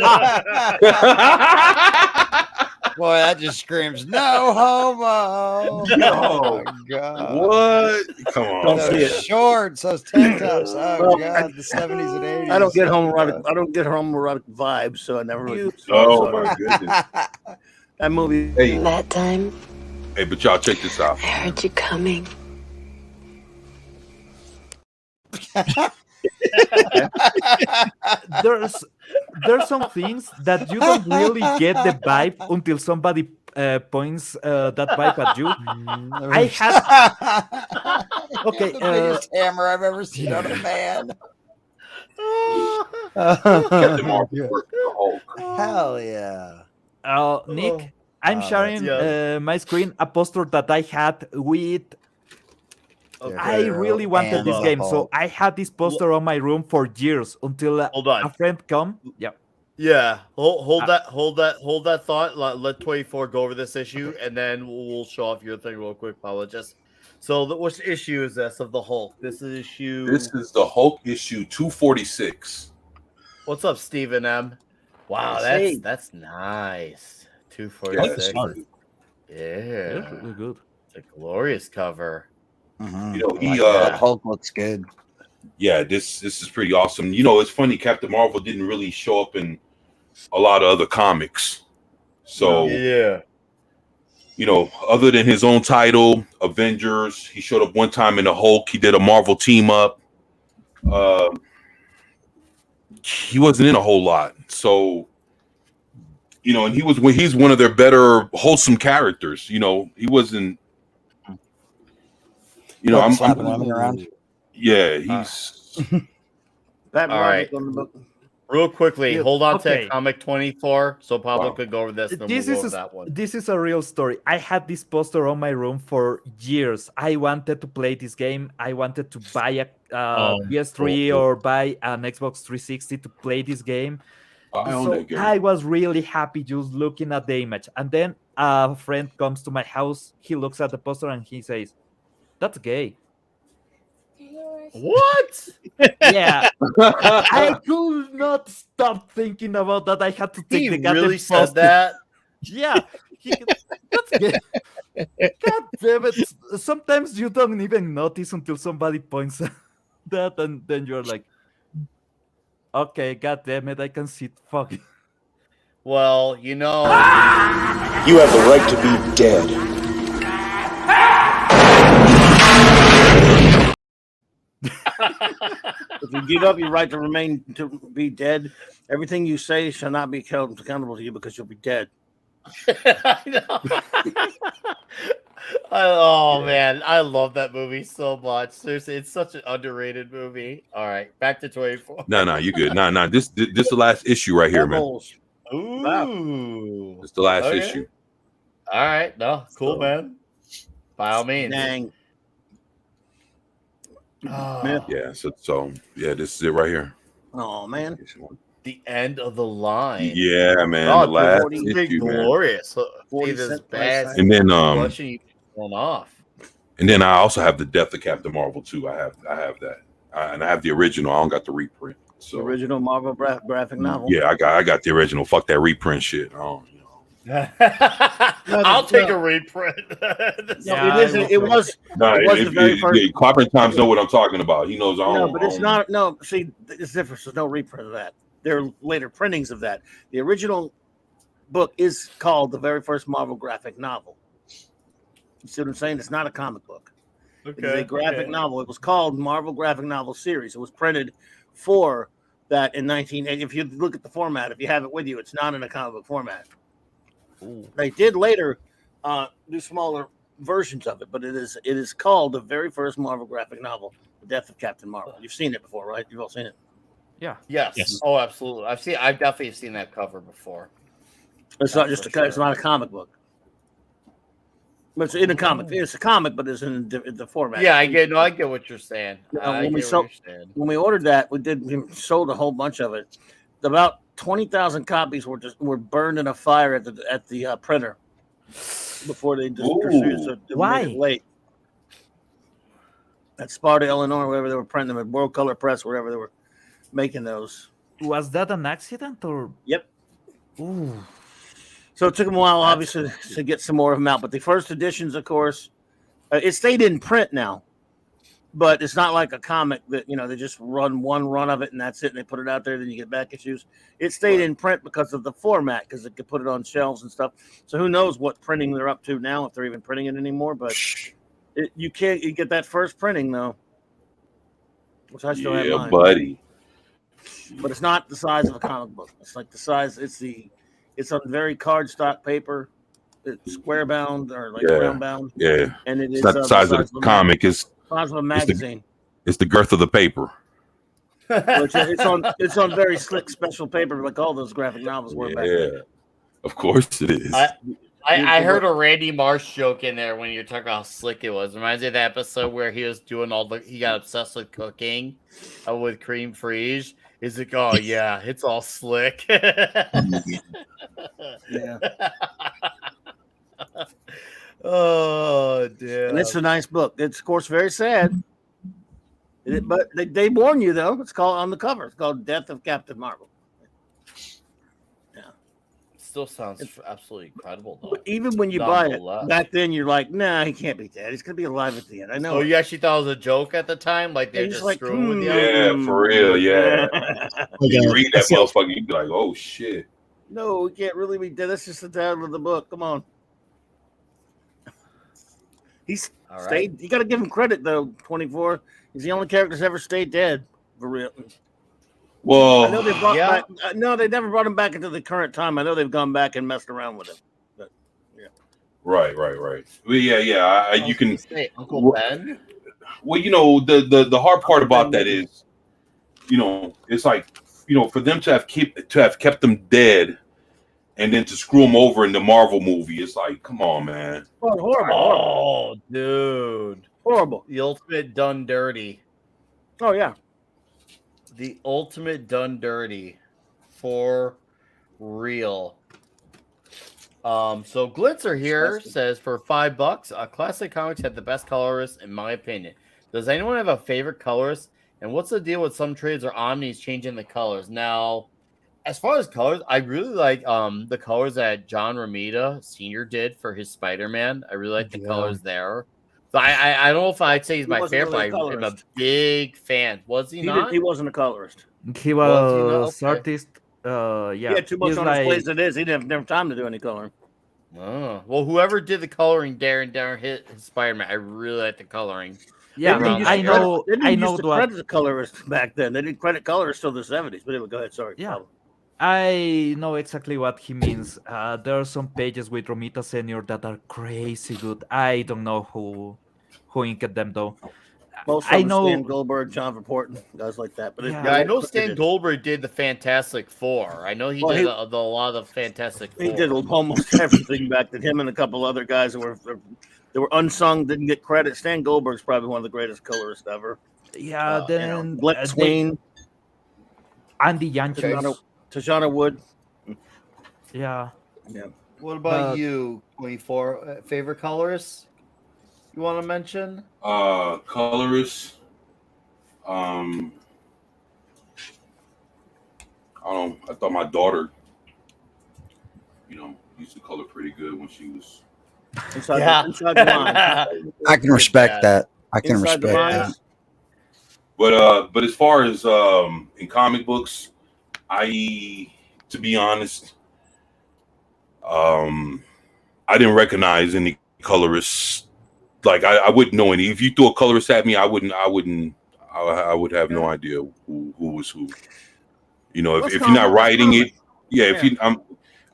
Boy, that just screams no homo. No. Oh my god. What? Come on. Those see it. shorts, those tank tops. Oh Well, god, the 70s and 80s. I don't get homoerotic. I don't get homoerotic vibes, so I never. Oh my goodness. That movie. Hey, That time, hey, but y'all check this out. I heard you coming. there's some things that you don't really get the vibe until somebody points that vibe at you. I had okay. The biggest hammer I've ever seen on a man. Captain Marvel versus the Hulk. Hell yeah. Nick, I'm Oh, sharing that's- my screen a poster that I had with I really wanted this game, so I had this poster on my room for years until a friend come. Yeah. Yeah, hold that thought. Let 24 go over this issue, and then we'll show off your thing real quick, Pablo. So which issue is this of the Hulk? This is the Hulk issue 246. What's up, Stephen M? Wow, that's nice. 246. Yeah, That's really good. It's a glorious cover. Mm-hmm. You know, Hulk looks good. Yeah, this is pretty awesome. You know, it's funny. Captain Marvel didn't really show up in a lot of other comics, so yeah. You know, other than his own title, Avengers, he showed up one time in the Hulk. He did a Marvel team up. He wasn't in a whole lot, so you know, and he's one of their better wholesome characters. You know, he wasn't. You know, I'm women around. Yeah, he's all right. Real quickly, hold on to comic 24 so Pablo could go over this. Then we'll go over that one. This is a real story. I had this poster on my room for years. I wanted to play this game. I wanted to buy a PS3 or buy an Xbox 360 to play this game. I was really happy just looking at the image. And then a friend comes to my house. He looks at the poster and he says, "That's gay." What? Yeah. I could not stop thinking about that. I had to take the goddamn really said that? Yeah. That's good. God damn it. Sometimes you don't even notice until somebody points out that, and then you're like, okay, god damn it, I can see it. Fuck. Well, you know. You have the right to be dead. If you give up your right to remain to be dead, everything you say shall not be held accountable to you because you'll be dead. I know. Oh man, I love that movie so much. Seriously, it's such an underrated movie. All right, back to 24. No, you good. No, this the last issue right here, man. Ooh, it's the last issue. All right, no, cool, man. By all means. Dang. Oh. Yeah, so this is it right here. Oh man, the end of the line. Yeah, man. The last issue, glorious. Man. See this bad. And then going off. And then I also have the Death of Captain Marvel too. I have that, and I have the original. I don't got the reprint. So the original Marvel graphic novel. Yeah, I got the original. Fuck that reprint shit. I'll take a reprint. It was the very first. Clopper Times know what I'm talking about. He knows. It's not. No, see, it's different. There's no reprint of that. There are later printings of that. The original book is called the very first Marvel graphic novel. You see what I'm saying? It's not a comic book. Okay, it is a graphic novel. It was called Marvel Graphic Novel Series. It was printed for that in 1980. If you look at the format, if you have it with you, it's not in a comic book format. Ooh. They did later do smaller versions of it, but it is called the very first Marvel graphic novel, The Death of Captain Marvel. You've seen it before, right? You've all seen it. Yeah. Yes. Oh, absolutely. I've definitely seen that cover before. It's not just it's not a comic book. But it's in a comic. It's a comic, but it's in the format. Yeah, I get what you're saying. When we ordered that, we sold a whole bunch of it. About 20,000 copies were burned in a fire at the printer before they distributed it. So why? Late. At Sparta, Illinois, wherever they were printing them, at World Color Press, wherever they were making those. Was that an accident or? Yep. Ooh. So it took them a while, obviously, to get some more of them out. But the first editions, of course, it stayed in print now. But it's not like a comic that, they just run one run of it and that's it. And they put it out there, then you get back issues. It stayed in print because of the format, because it could put it on shelves and stuff. So who knows what printing they're up to now, if they're even printing it anymore. But you get that first printing, though, which I still have mine. Buddy. But it's not the size of a comic book. It's like the size, it's on very cardstock paper. It's square bound or like round bound. Yeah. And it's not the size of the comic. It's size of a magazine. It's the girth of the paper. It's on very slick special paper, like all those graphic novels were back then. Of course it is. I heard a Randy Marsh joke in there when you're talking about how slick it was. Reminds me of that episode where he was doing he got obsessed with cooking with cream frige. He's like, oh yeah, it's all slick. Yeah. Oh damn. And it's a nice book. It's of course very sad. But they warn you though. It's called on the cover. It's called Death of Captain Marvel. Still sounds absolutely incredible though. But even when you buy it back then, you're like, nah, he can't be dead. He's gonna be alive at the end. I know. Oh, you actually thought it was a joke at the time? Like they're just screwing with you? Yeah, for real, yeah. You read that motherfucker, you be like, oh shit. No, he can't really be dead. That's just the title of the book. Come on. He's stayed. You got to give him credit though. 24. He's the only character that's ever stayed dead for real. Well, I know they brought back. No, they never brought him back into the current time. I know they've gone back and messed around with him. But yeah. Right. Well, yeah. You can say Uncle Ben. Well, you know, the hard part about that is, you know, it's like, you know, for them to have kept them dead, and then to screw them over in the Marvel movie, it's like, come on, man. Oh, horrible. Oh, dude, horrible. The ultimate done dirty. Oh yeah. The ultimate done dirty, for real. So Glitzer here says for $5, Classic Comics had the best colorist in my opinion. Does anyone have a favorite colorist? And what's the deal with some trades or omnis changing the colors? Now, as far as colors, I really like the colors that John Romita Sr. did for his Spider-Man. I really like the colors there. So I don't know if I'd say he's my favorite, but I'm a big fan. Was he not? He wasn't a colorist. He was artist. Yeah. He had too much on his plate as it is. He didn't have time to do any coloring. Oh, well, whoever did the coloring, Darren hit Spider-Man. I really like the coloring. Yeah, I know. They didn't credit the colorist back then. They didn't credit colorists till the 70s. But anyway, go ahead. Sorry. Yeah. Pablo. I know exactly what he means. There are some pages with Romita Senior that are crazy good. I don't know who inked them though. Most of them Stan Goldberg, John Verporten, guys like that. But I know Stan Goldberg did the Fantastic Four. I know he did a lot of Fantastic Four. He did almost everything back then. Him and a couple other guys that were unsung, didn't get credit. Stan Goldberg's probably one of the greatest colorists ever. Yeah, then Blake Swain, Andy Yanchus, Tajana Wood. Yeah. What about you, 24? Favorite colorists you want to mention? Colorists. I thought my daughter, you know, used to color pretty good when she was. Inside the line. I can respect that. I can respect that. But as far as in comic books, to be honest, I didn't recognize any colorists. Like I wouldn't know any. If you threw a colorist at me, I would have no idea who was who. You know, if you're not writing it,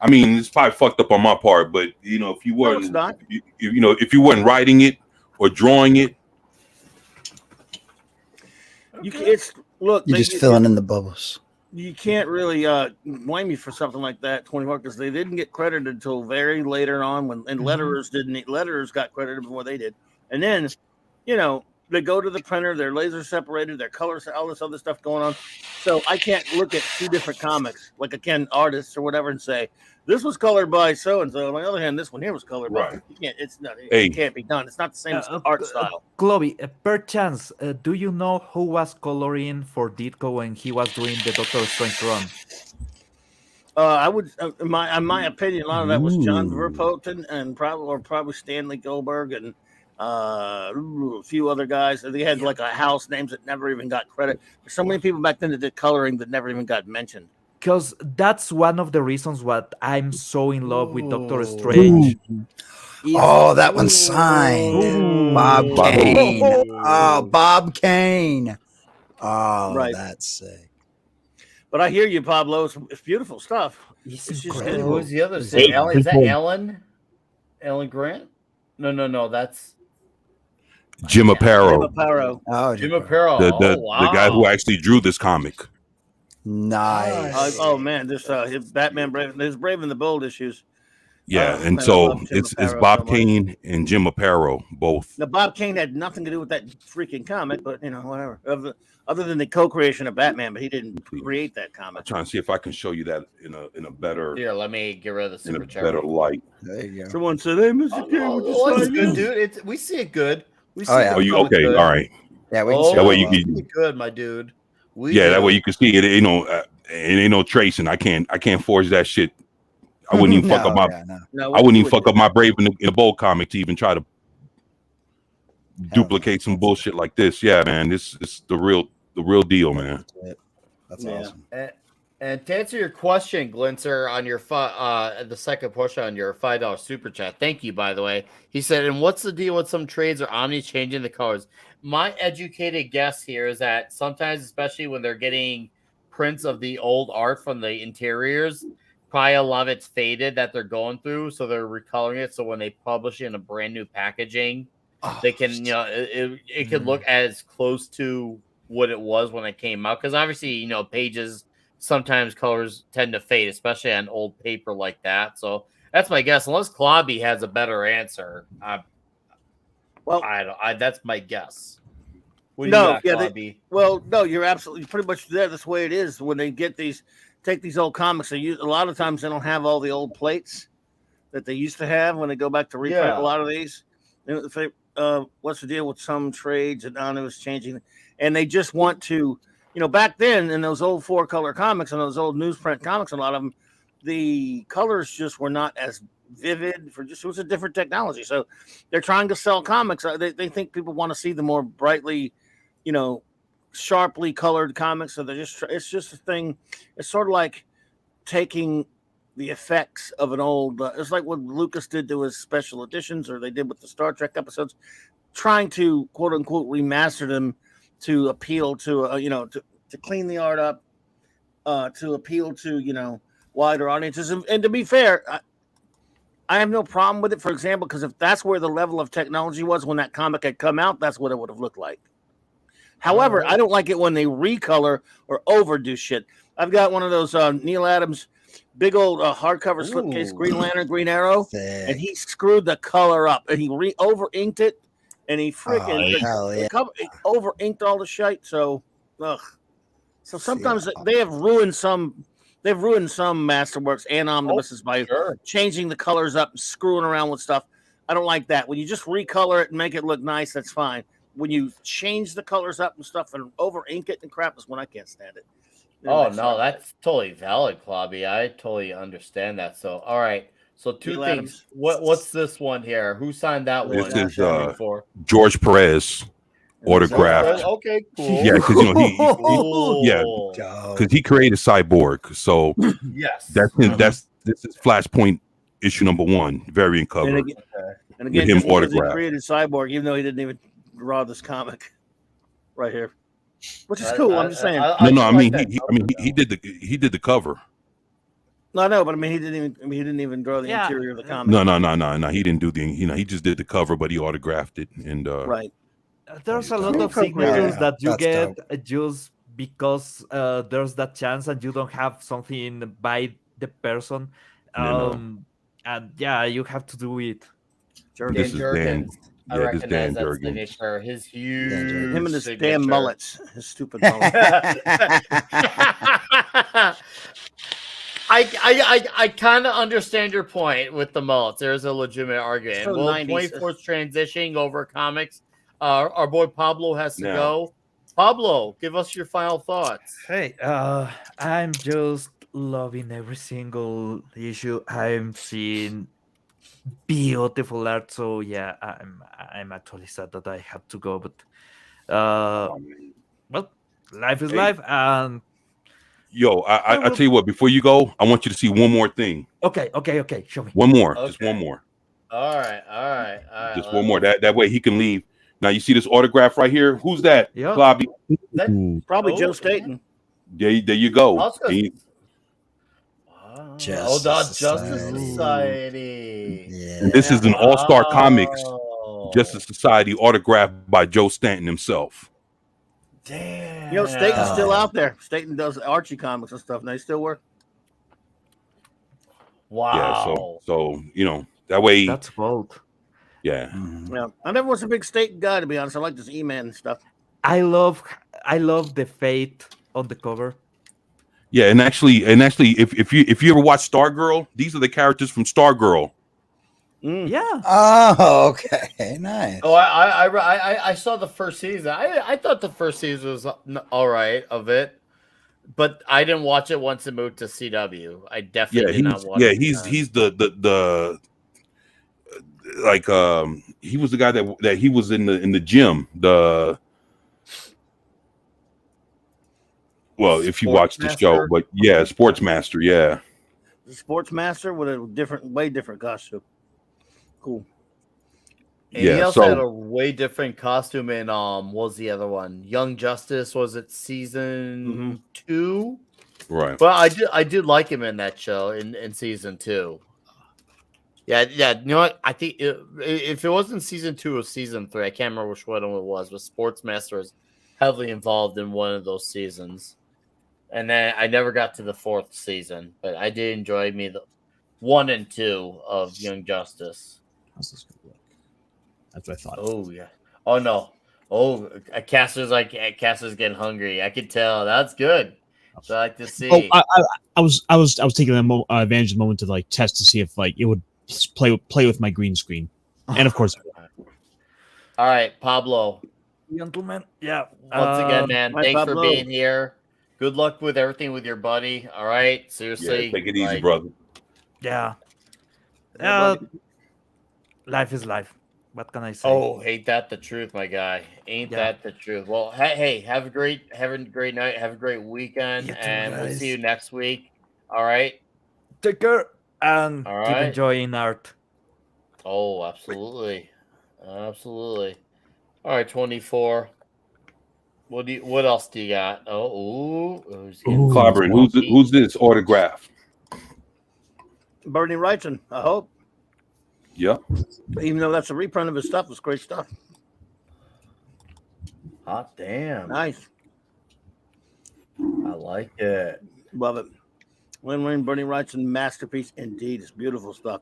I mean, it's probably fucked up on my part, but you know, if you weren't, if you weren't writing it or drawing it, you're just filling in the bubbles. You can't really blame me for something like that, 24, because they didn't get credited until very later on when letterers got credited before they did. And then, you know, they go to the printer, they're laser separated, their colors, all this other stuff going on. So I can't look at two different comics like I can artists or whatever and say, this was colored by so and so. On the other hand, this one here was colored by. It can't be done. It's not the same art style. Chloe, per chance, do you know who was coloring for Ditko when he was doing the Doctor Strange run? I would, in my opinion, a lot of that was John Verpoten and probably Stanley Goldberg and a few other guys. They had like a house names that never even got credit. There's so many people back then that did coloring that never even got mentioned. Because that's one of the reasons why I'm so in love with Doctor Strange. Oh, that one's signed. Bob Kane. Oh, Bob Kane. Oh, right. That's sick. But I hear you, Pablo. It's beautiful stuff. Who's the other? Is that Alan? Alan Grant? No. That's Jim Aparo. Jim Aparo. Oh, Jim Aparo. The guy who actually drew this comic. Nice. Oh man, this his Batman Brave and the Bold issues. Yeah, Oh, and man, I so love Jim it's Aparo Bob so much. Kane and Jim Aparo both. Now, Bob Kane had nothing to do with that freaking comic, but whatever. Other than the co-creation of Batman, but he didn't create that I'm comic. trying to see if I can show you that in a better Here, let me get rid of the super chat. better light. There you go. Someone said, "Hey, Mr. Kane, would you it's sign good, you?" dude. We see it good. We see Oh, yeah. Oh, you comic okay? good. All right. Yeah, we can Oh, That way you we can- see it good, my dude. That way you can see it. It ain't no tracing. I can't forge that shit. I wouldn't even fuck up my. No, I wouldn't even fuck up my Brave in the Bold comic to even try to duplicate some bullshit like this. Yeah, man, this is the real deal, man. That's awesome. And to answer your question, Glinter, on your the second portion on your $5 super chat, thank you, by the way. He said, and what's the deal with some trades or Omni changing the colors? My educated guess here is that sometimes, especially when they're getting prints of the old art from the interiors, probably a lot of it's faded that they're going through, so they're recoloring it. So when they publish it in a brand new packaging, they can, it could look as close to what it was when it came out. Because obviously, pages, sometimes colors tend to fade, especially on old paper like that. So that's my guess. Unless Klobby has a better answer, that's my guess. What do you got, Klobby? No, you're absolutely pretty much there. That's the way it is when they take these old comics. A lot of times they don't have all the old plates that they used to have when they go back to reprint a lot of these. What's the deal with some trades and it was changing, and they just want to. Back then in those old 4-color comics and those old newsprint comics, a lot of them, the colors just were not as vivid. It was a different technology. So they're trying to sell comics. They think people want to see the more brightly, sharply colored comics. So it's just a thing. It's sort of like taking the effects of an old. It's like what Lucas did to his special editions, or they did with the Star Trek episodes, trying to quote unquote remaster them to appeal to to clean the art up, to appeal to wider audiences. And to be fair, I have no problem with it. For example, because if that's where the level of technology was when that comic had come out, that's what it would have looked like. However, I don't like it when they recolor or overdo shit. I've got one of those Neil Adams big old hardcover slipcase Green Lantern, Green Arrow, and he screwed the color up and he over inked it. And he freaking over inked all the shite. So, sometimes they have ruined some. They've ruined some masterworks and omnibuses by changing the colors up and screwing around with stuff. I don't like that. When you just recolor it and make it look nice, that's fine. When you change the colors up and stuff and over ink it and crap is when I can't stand it. That's totally valid, Klobby. I totally understand that. So, all right. So two things. What's this one here? Who signed that one? This is George Perez autographed. Okay, cool. Yeah, because because he created Cyborg. So yes, this is Flashpoint issue #1 variant cover. And again, him he created Cyborg, even though he didn't even draw this comic right here, which is cool. I'm just saying. He did the cover. No, I know, but I mean, he didn't even draw the interior of the comic. No. He didn't do he just did the cover, but he autographed it and right. There's a lot of signatures that you get just because there's that chance and you don't have something by the person. And you have to do it. This is Dan. I recognize that signature. His huge him and his damn mullets. His stupid mullets. I kind of understand your point with the mullets. There's a legitimate argument. So well, 24's transitioning over comics. Our boy Pablo has to go. Pablo, give us your final thoughts. Hey, I'm just loving every single issue. I'm seeing beautiful art. So yeah, I'm actually sad that I have to go, but well, life is life, and. Yo, I tell you what, before you go, I want you to see one more thing. Okay. Show me. One more. Just one more. All right. Just one more. That way he can leave. Now you see this autograph right here? Who's that? Yeah. Klobby? Probably Joe Staten. There you go. Justice Society. Yeah. And this is an All-Star Comics Justice Society autographed by Joe Stanton himself. Damn. Staten's still out there. Staten does Archie comics and stuff. And they still work. Wow. Yeah, so you know that way. That's bold. Yeah. Mhm. Yeah, I never was a big State guy, to be honest. I like this E-Man and stuff. I love the fate on the cover. Yeah, and actually, if you ever watch Stargirl, these are the characters from Stargirl. Yeah. Oh, okay, nice. Oh, I saw the first season. I thought the first season was all right of it, but I didn't watch it once it moved to CW. I definitely did not watch it. He's the like he was the guy that he was in the gym. Well, if you watch the show, but yeah, Sports Master, yeah. The Sports Master with a way different costume. Cool. And he also had a way different costume in what was the other one? Young Justice, was it season 2? Right. But I did like him in that show in season 2. Yeah. You know what? I think if it wasn't season 2 or season 3, I can't remember which one it was, but Sportsmaster was heavily involved in one of those seasons. And then I never got to the 4th season, but I did enjoy the 1 and 2 of Young Justice. How's this gonna look? That's what I thought. Oh yeah. Oh no. Oh, Caster's getting hungry. I could tell. That's good. So I like to see. Oh, I was taking advantage of the moment to like test to see if like it would play with my green screen, and of course. All right, Pablo. Gentlemen, yeah. Once again, man, Hi, thanks Pablo. for being here. Good luck with everything with your buddy. All right, seriously. Yeah, take it easy, brother. Yeah. Life is life. What can I say? Oh, ain't that the truth, my guy? Ain't that the truth? Well, hey, have a great night. Have a great weekend, You too, and we'll guys. see you next week. All right. Take care and All keep right. enjoying art. Oh, absolutely, absolutely. All right, 24. What else do you got? Clobbering, who's this autograph? Bernie Wrightson, I hope. Yep. Even though that's a reprint of his stuff, it's great stuff. Hot damn. Nice. I like it. Love it. Win-win Bernie Wrightson masterpiece indeed. It's beautiful stuff.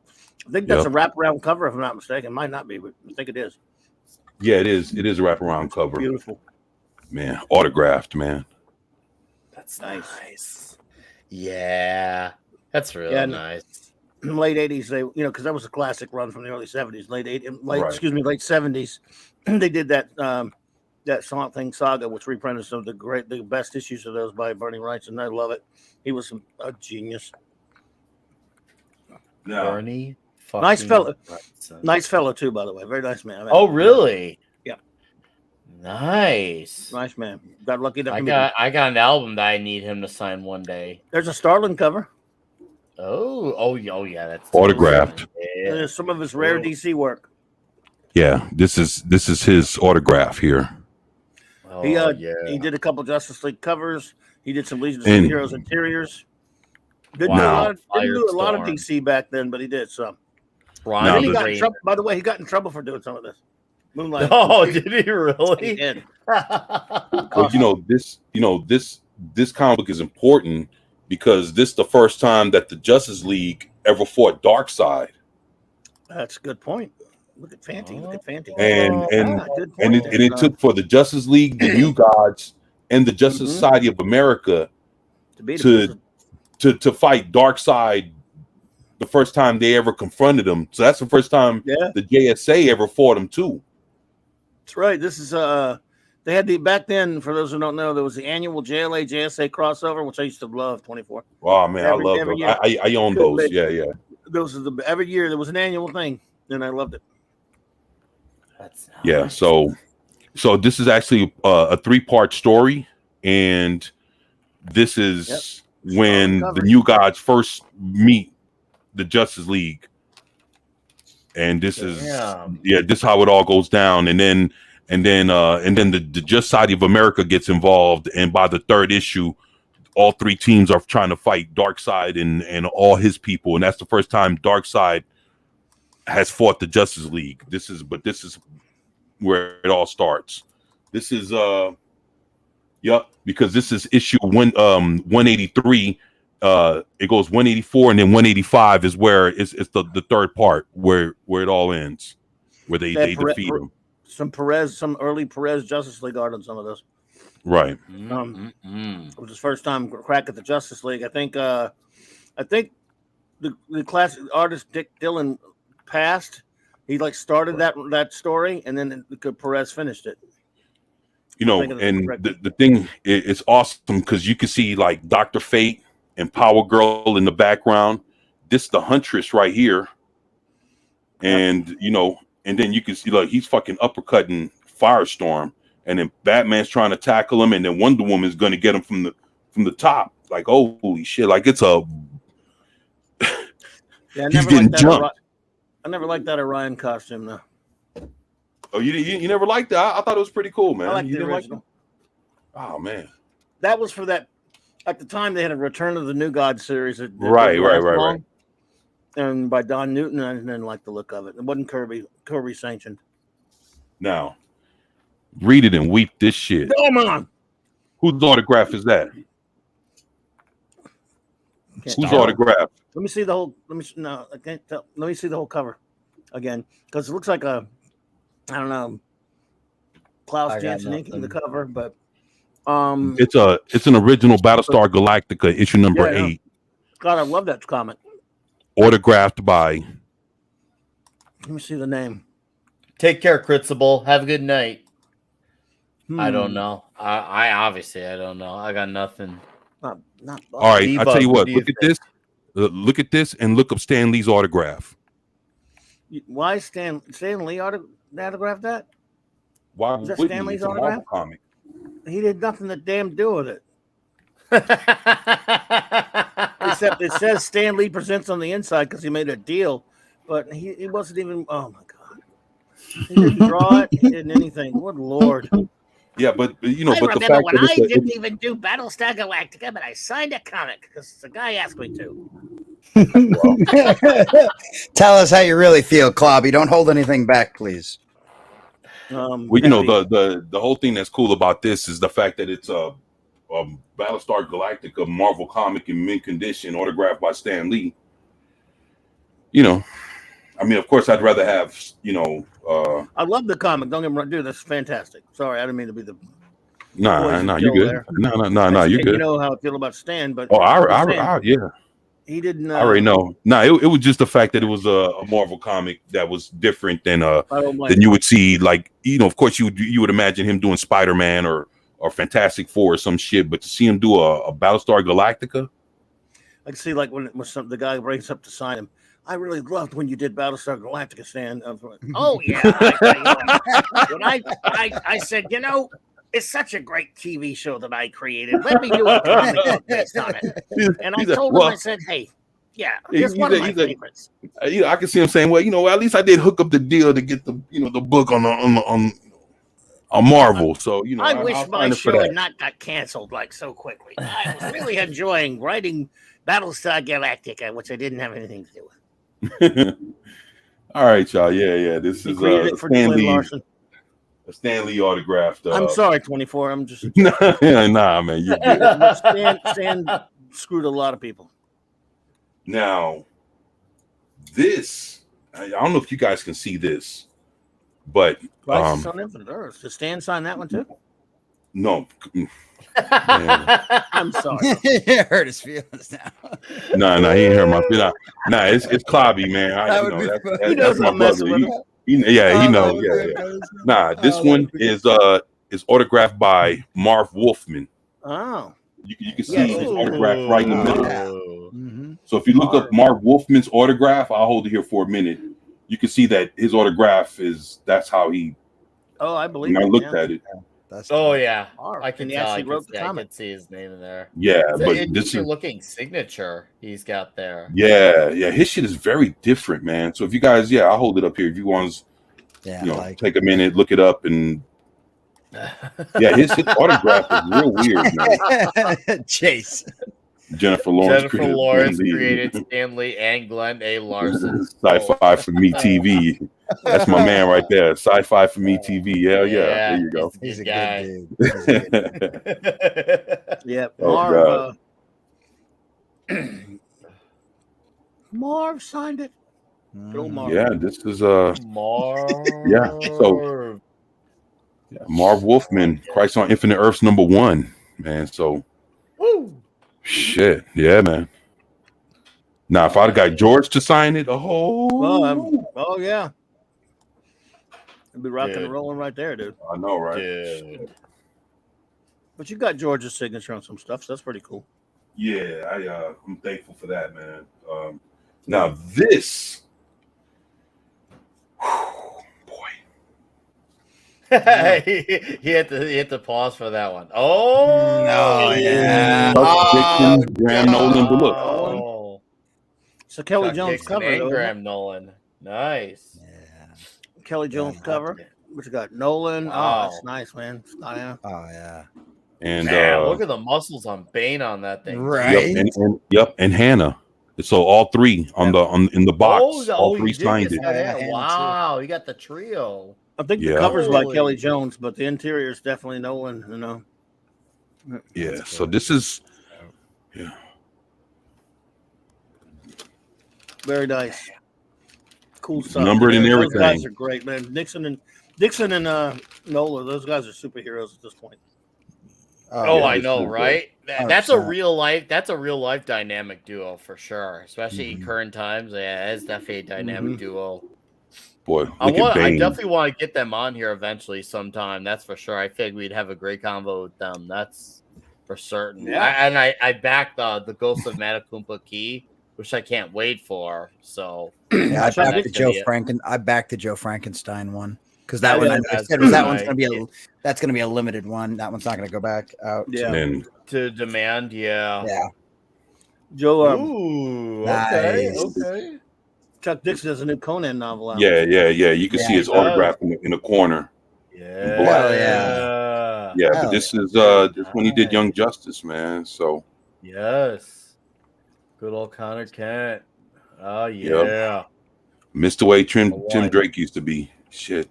I think that's a wraparound cover, if I'm not mistaken. It might not be, but I think it is. Yeah, it is. It is a wraparound cover. Beautiful. Man, autographed, man. That's nice. Yeah. That's really nice. Late 80s, they because that was a classic run from the early 70s, late 70s. They did that that Swamp Thing saga, which reprinted some of the best issues of those by Bernie Wrightson. I love it. He was a genius. Bernie, nice fellow, Wrightson. Nice fellow too, by the way. Very nice man. Oh, really? Yeah. Nice. Nice man. Got lucky enough. I got an album that I need him to sign one day. There's a Starlin cover. Oh yeah, that's autographed. Yeah. There's some of his rare DC work. Yeah, this is his autograph here. Oh, He did a couple Justice League covers. He did some Legion of Superheroes interiors. Didn't do a lot of DC back then, but he did some. By the way, he got in trouble for doing some of this. Moonlight. Oh, did he really? He did. Well, this comic book is important because this is the first time that the Justice League ever fought Darkseid. That's a good point. Look at Fanty. And it took for the Justice League, the New Gods, and the Justice Society of America to fight Darkseid the first time they ever confronted him. So that's the first time the JSA ever fought him too. That's right. This is they had back then, for those who don't know, there was the annual JLA JSA crossover, which I used to love. 24. Oh man, I love those. I own those. Yeah. Those are every year there was an annual thing, and I loved it. That's nice. Yeah. So this is actually a 3-part story, and this is when the New Gods first meet the Justice League, and this is this is how it all goes down, and then the Justice Society of America gets involved, and by the 3rd issue, all 3 teams are trying to fight Darkseid and all his people, and that's the first time Darkseid has fought the Justice League. This is where it all starts. This is because this is issue 183, it goes 184, and then 185 is where it's the third part where it all ends, where they defeat him. Some early Perez Justice League art on some of those. Right. It was his first time crack at the Justice League. I think the classic artist Dick Dillon passed. He like started that story, and then Perez finished it. You know, and the thing, it's awesome because you can see like Dr. Fate and Power Girl in the background. This is the Huntress right here. And, you know, and then you can see like he's fucking uppercutting Firestorm. And then Batman's trying to tackle him. And then Wonder Woman's going to get him from the top. Like, oh, holy shit. Like it's a... Yeah, he's getting jumped. I never liked that Orion costume, though. Oh, you never liked that? I thought it was pretty cool, man. I liked you the didn't original. Like oh man, that was for that. At the time, they had a Return of the New God series. Right. And by Don Newton, I didn't like the look of it. It wasn't Kirby sanctioned. Now, read it and weep this shit. Come on. Whose autograph is that? Whose autograph? Let me see the whole. I can't tell. Let me see the whole cover again, because it looks like I don't know, Klaus Janson inking the cover, but it's an original Battlestar Galactica issue number 8. God, I love that comic. Autographed by. Let me see the name. Take care, Critzable. Have a good night. I don't know. I obviously I don't know. I got nothing. Not all right, I'll tell you what. Look at this. Look at this and look up Stan Lee's autograph. Why Stan Lee autographed that? Why is that Stan Lee's autograph? Comic. He did nothing to damn do with it. Except it says Stan Lee presents on the inside because he made a deal, but he wasn't even. Oh my god, he didn't draw it. He didn't anything. Good lord. Yeah, but you know, I but remember the fact when that I didn't even do Battlestar Galactica, but I signed a comic because the guy asked me to. Tell us how you really feel, Clobby. Don't hold anything back, please. Well, you know, the whole thing that's cool about this is the fact that it's a Battlestar Galactica Marvel comic in mint condition, autographed by Stan Lee. You know, I mean, of course, I'd rather have, you know. I love the comic. Don't get me wrong, dude. That's fantastic. Sorry, I didn't mean to be the. Nah, you good. No, you good. You know how I feel about Stan, but yeah. He didn't. I already know. No, it was just the fact that it was a Marvel comic that was different than you would see. Like, you know, of course, you would imagine him doing Spider-Man or Fantastic Four or some shit, but to see him do a Battlestar Galactica, I can see like when the guy brings up to sign him. I really loved when you did Battlestar Galactica, Stan. Oh yeah. I said, you know, it's such a great TV show that I created. Let me do a comic book based on it. And I told him, I said, hey, yeah, it's one of my favorites. You know, I can see him saying, well, you know, at least I did hook up the deal to get the book on Marvel. So, you know, I wish my show had not got canceled like so quickly. I was really enjoying writing Battlestar Galactica, which I didn't have anything to do with. All right, y'all. Yeah. This is a Stan Lee autographed. I'm sorry, 24. I'm just nah, man. You're good. Stan screwed a lot of people. Now, this I don't know if you guys can see this, but Crisis on Infinite Earths. Does Stan sign that one too? No. I'm sorry. You hurt his feelings now. No, he ain't hurt my feelings. Nah, it's Clobby, man. That's my brother. He knows. Yeah. Nah, this one is autographed by Marv Wolfman. Oh. You can see his autograph right in the middle. Mm-hmm. So if you look up Marv Wolfman's autograph, I'll hold it here for a minute. You can see that his autograph that's how he. Oh, I believe. I looked at it. Yeah, I can tell. I can see his name in there. Yeah, but this is looking signature he's got there. Yeah, his shit is very different, man. So if you guys, I'll hold it up here if you want to, take a minute, look it up, and his autograph is real weird, man. Chase. Jennifer Lawrence created Stan Lee and Glenn A. Larson. Sci-fi for me TV. That's my man right there. Sci-fi for me TV. Yeah. There you go. He's a good dude. Yeah. Marv signed it. Bill Marv. Yeah, this is Marv. yeah. So Marv Wolfman, Christ on Infinite Earths #1, man. So Woo. shit, yeah, man. Now, if I'd got George to sign it, Oh yeah, it'd be rocking and rolling right there, dude. I know, right? Dude. But you got George's signature on some stuff, so that's pretty cool. Yeah, I'm thankful for that, man. Now this, boy, he had to pause for that one. Oh yeah. Chuck Dixon, Graham Nolan, but look, Oh, So Kelly Chuck Jones Dixon cover, and though, Graham Nolan. Nice. Yeah. Kelly Jones Yeah. cover. What you got? Nolan. Wow. Oh, that's nice, man. Yeah. Oh yeah. and Man, look at the muscles on Bane on that thing. Right. and Hannah. So all three in the box, all three you did signed get it. that in. Hannah, too. Wow, you got the trio. I think the Yeah. cover's by Holy. Kelly Jones, but the interior is definitely Nolan. You know. Yeah. So this is Very nice. Cool stuff. Numbered and Those guys everything. are great, man. Dixon and Nola, those guys are superheroes at this point. Oh, yeah, I this know, is, right? That's a 100%. real life dynamic duo for sure, especially in current times. Yeah, it's definitely a dynamic duo. boy. I Look at Bane. definitely want to get them on here eventually sometime. That's for sure. I think we'd have a great convo with them. That's for certain. Yeah. I backed the Ghost of Matakumpa Key, which I can't wait for. So Yeah, I That's backed the Joe gonna be it. Frankenstein one because that one I said that one's gonna be a limited one. That one's not gonna go back out. Yeah. And to demand. Yeah. Yeah. Joe Ooh. Nice. Okay. Chuck Dixon has a new Conan novel out. yeah. You can see his he does. autograph in the corner. Yeah. Hell Yeah, Hell but this is this when he did Nice. Young Justice, man. So Yes. Good old Connor Kent. Oh yeah. missed the way Tim One. Drake used to be. Shit.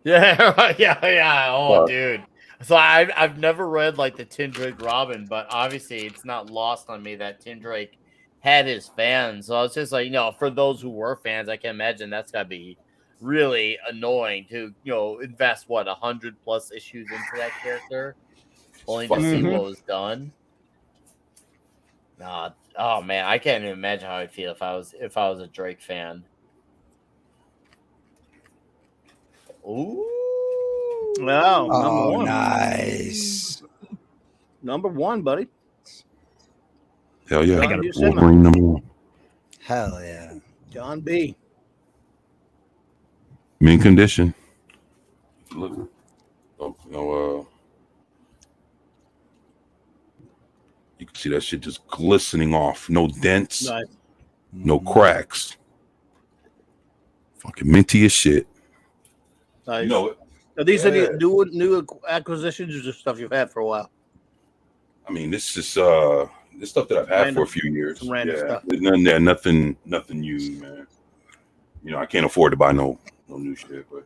Yeah. Yeah. Oh, Fuck. dude. So I've never read like the Tim Drake Robin, but obviously it's not lost on me that Tim Drake had his fans. So it's just like, for those who were fans, I can imagine that's gotta be really annoying to invest 100+ issues into that character, only to see what was done. Nah, oh man, I can't even imagine how I'd feel if I was a Drake fan. Ooh. Wow. Number Oh, one. nice. Number one, buddy. Hell yeah. I gotta do cinema. Wolverine #1. Hell yeah. John B. Mint condition. Look. You can see that shit just glistening off. No dents, Nice. no cracks. Fucking minty as shit. Nice. You know it. Are these any new acquisitions or just stuff you've had for a while? I mean, this is this stuff that I've had for a few years. Some random stuff. There's nothing there, nothing new, man. I can't afford to buy no new shit, but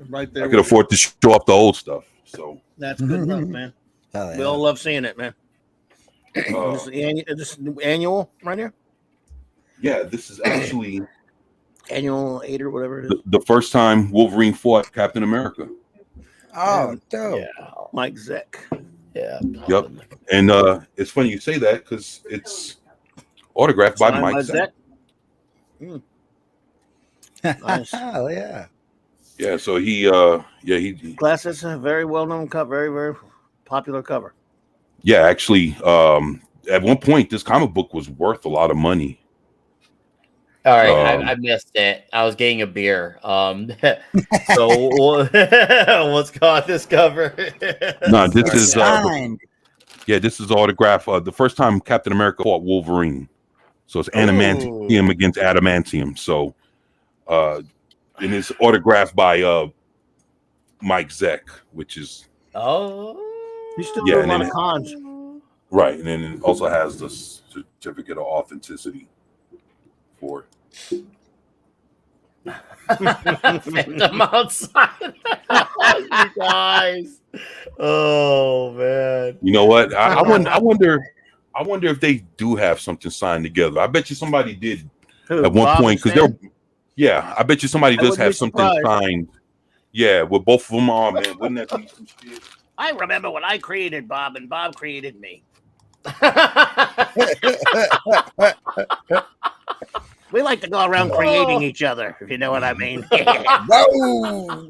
Right there. I could afford to show off the old stuff. So That's good enough, man. Hell yeah. We all love seeing it, man. This is annual right here? yeah, this is actually Annual 8 or whatever it is. the first time Wolverine fought Captain America. Oh, dope. Yeah. Mike Zeck. Yeah. Yep. And it's funny you say that because it's autographed by Signed Mike by Zeck. Nice. Hell yeah. Yeah, so he Class is a very well-known cover, very, very popular cover. yeah, actually at one point this comic book was worth a lot of money. All right, I missed it. I was getting a beer. So what's called this cover? No, this is Signed. this is autograph. The first time Captain America fought Wolverine, so it's adamantium against adamantium. So, and it's autographed by Mike Zeck, which is You still Yeah, do a and lot then of cons. right, and then it also has the certificate of authenticity for it. Phantom outside. You guys. Oh man. You know what? I wonder I wonder if they do have something signed together. I bet you somebody did Who, at one Bob point and because Stan? they're. Yeah, I bet you somebody I does wouldn't have be something surprised. signed. Yeah, with both of them on, man. Wouldn't that be some shit? I remember when I created Bob and Bob created me. We like to go around creating each other, if you know what I mean. Whoa!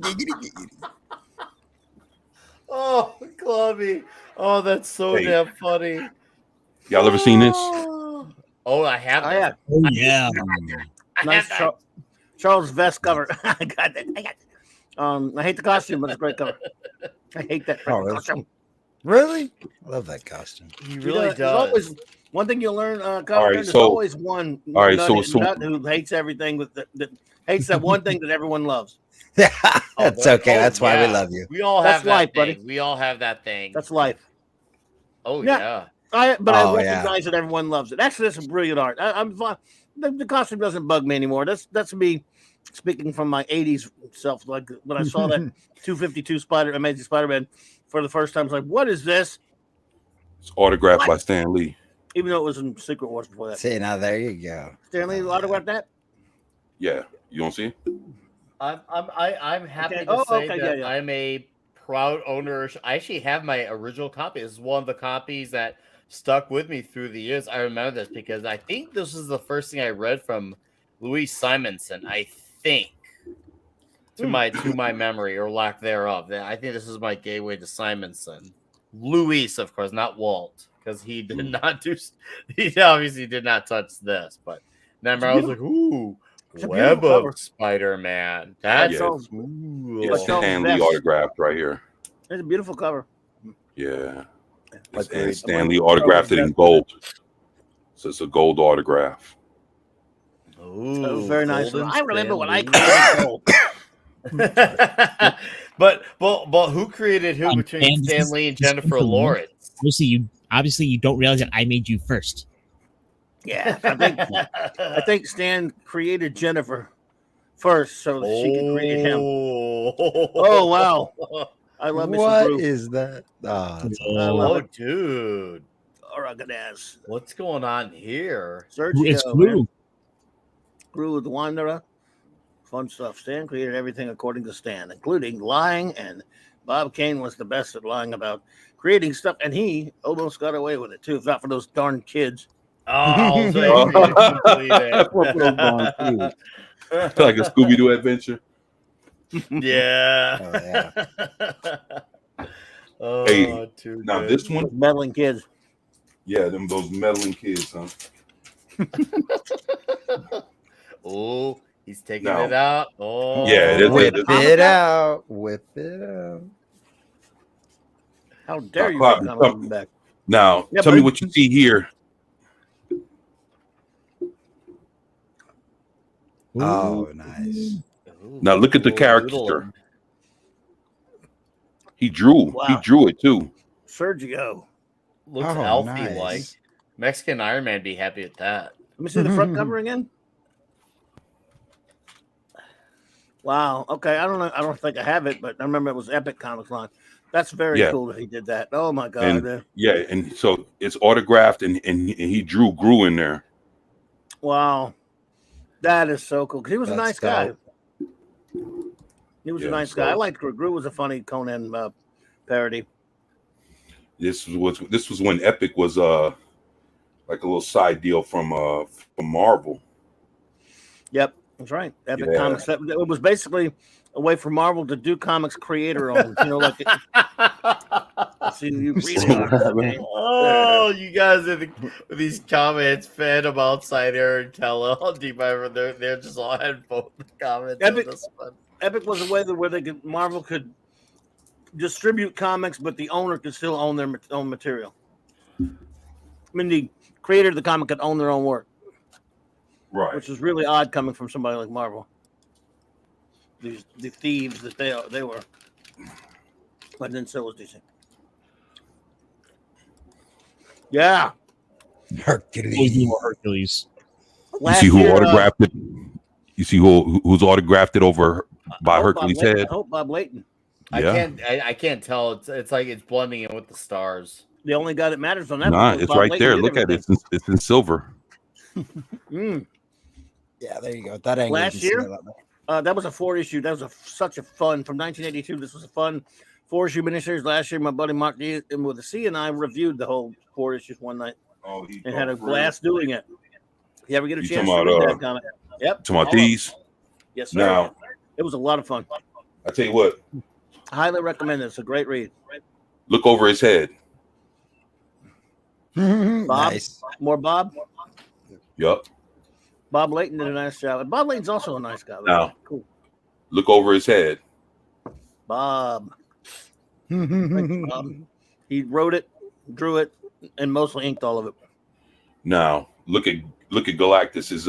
Oh, Clubby. Oh, that's so Hey. damn funny. Y'all ever seen this? Oh, I have. Oh, that. yeah. Oh yeah. Nice Charles vest cover. I got that. I hate the costume, but it's a great cover. I hate that Oh, really? costume. Really? Love that costume. He You really know, does. there's always one thing you'll learn. All right, There's so- always one all right, nut, so- nut who hates everything with that hates that one thing that everyone loves. That's okay. That's why we love you. We all That's have that life, thing. buddy. We all have that thing. That's life. Oh Yeah. yeah. I Oh, recognize that everyone loves it. Actually, that's a brilliant art. I'm fine. The costume doesn't bug me anymore. That's me speaking from my '80s self. Like when I saw that 252 Amazing Spider-Man for the first time, I was like, "What is this?" It's autographed by Stan Lee. Even though it was in Secret Wars before that. See, now there you go. Stanley autographed that. Yeah, you don't see it? I'm happy Okay. to Oh, say okay, that yeah. I'm a proud owner. I actually have my original copy. This is one of the copies that stuck with me through the years. I remember this because I think this is the first thing I read from Louis Simonson. I think to my memory or lack thereof. I think this is my gateway to Simonson. Louis, of course, not Walt, because he did not do. He obviously did not touch this, but then I was like, "Ooh, Web of Spider-Man." That's cool. It's Stan Lee autographed right here. It's a beautiful cover. Yeah, Agreed. and Stan Lee autographed it in gold, so it's a gold autograph. Ooh, That was very nice. golden I remember when I Stan created gold. but who created who between And Stan Lee and this is Jennifer Jennifer Lawrence? Obviously you don't realize that I made you first. Yeah, I think Stan created Jennifer first so that she could create him. Oh wow! I love me some What Groove. is that? Oh, that's Oh, dude, rugged ass. what's going on here? Sergio, It's man. Gru. Gru with the Wanderer. Fun stuff. Stan created everything according to Stan, including lying, and Bob Kane was the best at lying about creating stuff, and he almost got away with it too, if not for those darn kids. Oh, Like a Scooby-Doo adventure. Yeah. Oh, Hey, too now good. this one, Those meddling kids. yeah, those meddling kids, huh? Oh, he's taking Now- it out. Oh, Yeah, it is. Whip it out. Whip it out. How dare you Cloud, come on back? Now, Yeah, tell me buddy. what you see here. Oh, nice. Now look at the Ooh, character. doodle. He drew. Wow. He drew it too. Sergio. Looks Oh, healthy nice. like. Mexican Iron Man be happy with that. Let me see the front cover again. Wow. Okay. I don't know. I don't think I have it, but I remember it was Epic Comics line. That's very Yeah. cool that he did that. Oh my god. And man. yeah, and so it's autographed, and he drew Gru in there. Wow. That is so cool. 'Cause he was a That's nice guy. dope. He was a Yeah, nice guy. I so- liked Gru. Gru was a funny Conan parody. This was when Epic was like a little side deal from Marvel. Yep, that's right. Epic Yeah. Comics. It was basically a way for Marvel to do comics creator owned. You know, like see you read it. Oh, you guys are these comments fed them outside here and tell how deep I remember they're just all had both the comments on Epic- this one. Epic was a way where Marvel could distribute comics, but the owner could still own their own material. I mean, the creator of the comic could own their own work, Right. which is really odd coming from somebody like Marvel. The thieves that they were, but then so was DC. Yeah, Always Hercules. be more Hercules. You see who autographed it? You see who's autographed it over by Hercules' I head? hope Bob Layton. I Yeah. can't tell. It's like it's blending in with the stars. The only guy that matters on that. Nah, was it's Bob right Layton there. did Look at it. everything. It's in silver. Yeah, there you go. That angle. Last you can see year? a lot better. That was a 4-issue. That was such a fun from 1982. This was a fun 4-issue miniseries. Last year, my buddy Mark D with a C and I reviewed the whole 4 issues one night and had a blast doing it. You ever get a chance to read that comic? Yep. Talking about these? Yes, sir. Now, it was a lot of fun. I tell you what. I highly recommend it. It's a great read. Look over his head. Bob, Nice. more Bob. Yup. Bob Layton did a nice job. And Bob Layton's also a nice guy. Now, cool. Look over his head. Bob. Thanks, Bob. He wrote it, drew it, and mostly inked all of it. Now, look at Galactus's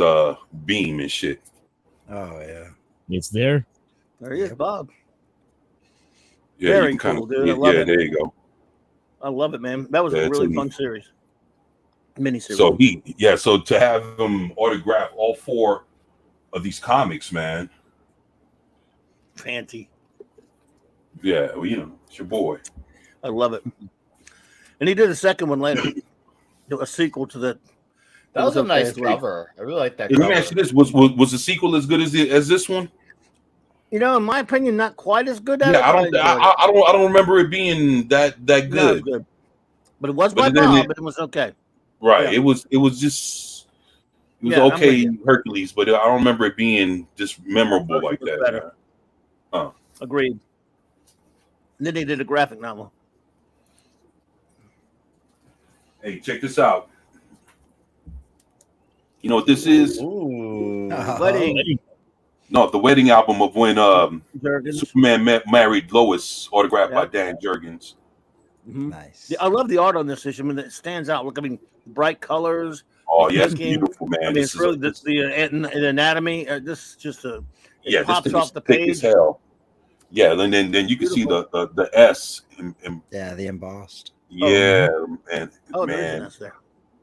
beam and shit. Oh yeah. It's there. There he is, Bob. Yeah, Very you can cool, kind dude. I of love yeah, it. there you go. I love it, man. That was Yeah, a it's really a fun neat- series. Miniseries. So to have him autograph all 4 of these comics, man. Fancy. Yeah, well, you know, it's your boy. I love it. And he did a second one later. A sequel to that. That was a okay nice as well. cover. I really like that. Let cover. me ask you this: was the sequel as good as this one? You know, in my opinion, not quite as good. Yeah, I don't remember it being that No, it was good. good. But it was But by then Bob, but it was okay. Right. Yeah. It was Yeah, I'm okay with Hercules, but I don't remember it being just memorable like It was that. better. Huh. Agreed. And then they did a graphic novel. Hey, check this out. You know what this is? Ooh. Wedding. No, the wedding album of when Jurgens. Superman married Lois, autographed by Yeah. Dan Jurgens. Mhm. Nice. I love the art on this issue. I mean, it stands out. Look, I mean, bright colors. Oh, yeah, it's Thinking- beautiful, man. I mean, This it's really is the anatomy. This is just a. It yeah, this pops thing off is the thick as page. hell. Yeah, and then you can see the S and Yeah, the embossed. yeah, and Oh, there is man, an S there.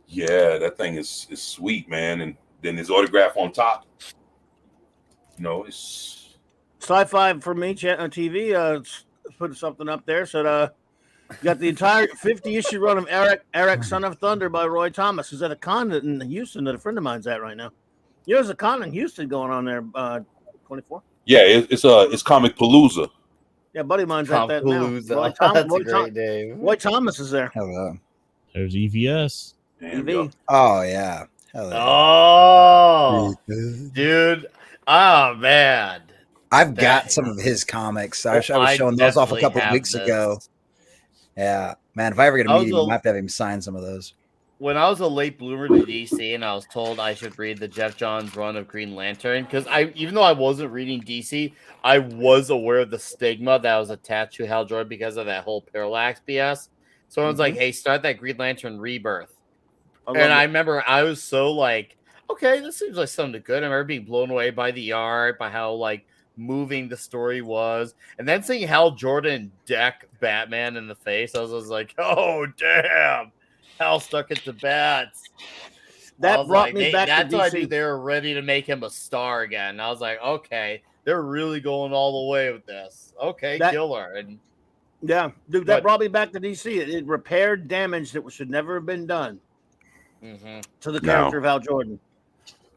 yeah, that thing is sweet, man. And then his autograph on top. You know, it's Sci-fi for me on TV. Put something up there. So, got the entire 50-issue run of Eric, Son of Thunder by Roy Thomas. Who's at a con in Houston that a friend of mine's at right now. You know, there's a con in Houston going on there. 24. yeah, it's Comic Palooza. Yeah, buddy of mine's at that now. Palooza. That's a great name. Roy Thomas is there. Hello. There's EVS. Damn, EV. yo. Oh yeah. Hello. Oh, dude. Oh man. I've got that- some of his comics. I was I showing those off a definitely couple have weeks this. ago. Yeah, man. If I ever get a I was meeting, a- I have to have him sign some of those. When I was a late bloomer to DC and I was told I should read the Jeff Johns run of Green Lantern, because even though I wasn't reading DC, I was aware of the stigma that was attached to Hal Jordan because of that whole Parallax BS. So I was like, hey, start that Green Lantern Rebirth. And I remember I was so like, okay, this seems like something good. I remember being blown away by the art, by how like moving the story was. And then seeing Hal Jordan deck Batman in the face, I was like, oh, damn. Hal stuck it to bats. That brought me back to That's why I knew DC. they were ready to make him a star again. And I was like, okay, they're really going all the way with this. Okay, killer. And yeah, dude, that brought me back to DC. It repaired damage that should never have been done to the character of Hal Jordan.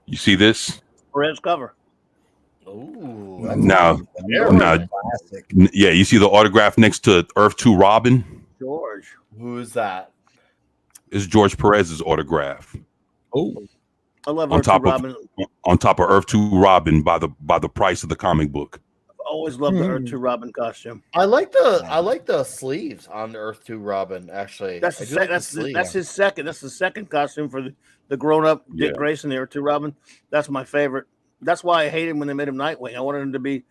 You see this? Perez cover. Ooh, Now, yeah, you see the autograph next to Earth 2 Robin? George. Who's that? It's George Perez's autograph. Oh, I love on Earth 2 top Robin. of Earth 2 Robin by the price of the comic book. Always loved the Earth 2 Robin costume. I like the sleeves on the Earth 2 Robin, actually. That's I the do like that's sleeves. that's his second. That's the second costume for the grown up Dick Yeah. Grayson, the Earth 2 Robin. That's my favorite. That's why I hate him when they made him Nightwing. I wanted him to be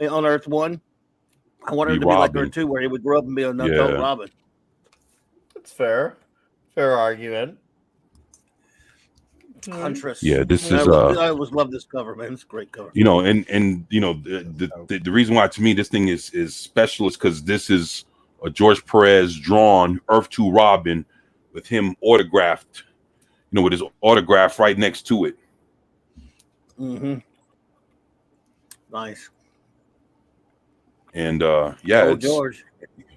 on Earth 1. I wanted him to be like Robin. Earth 2, where he would grow up and be an adult Yeah. Robin. That's fair. Fair argument. Huntress. Yeah, this And is I always love this cover, man. It's a great cover. you know, and you know the reason why to me this thing is special is because this is a George Perez drawn Earth 2 Robin with him autographed, you know, with his autograph right next to it. Mm-hmm. Nice. And yeah, Oh, it's, George.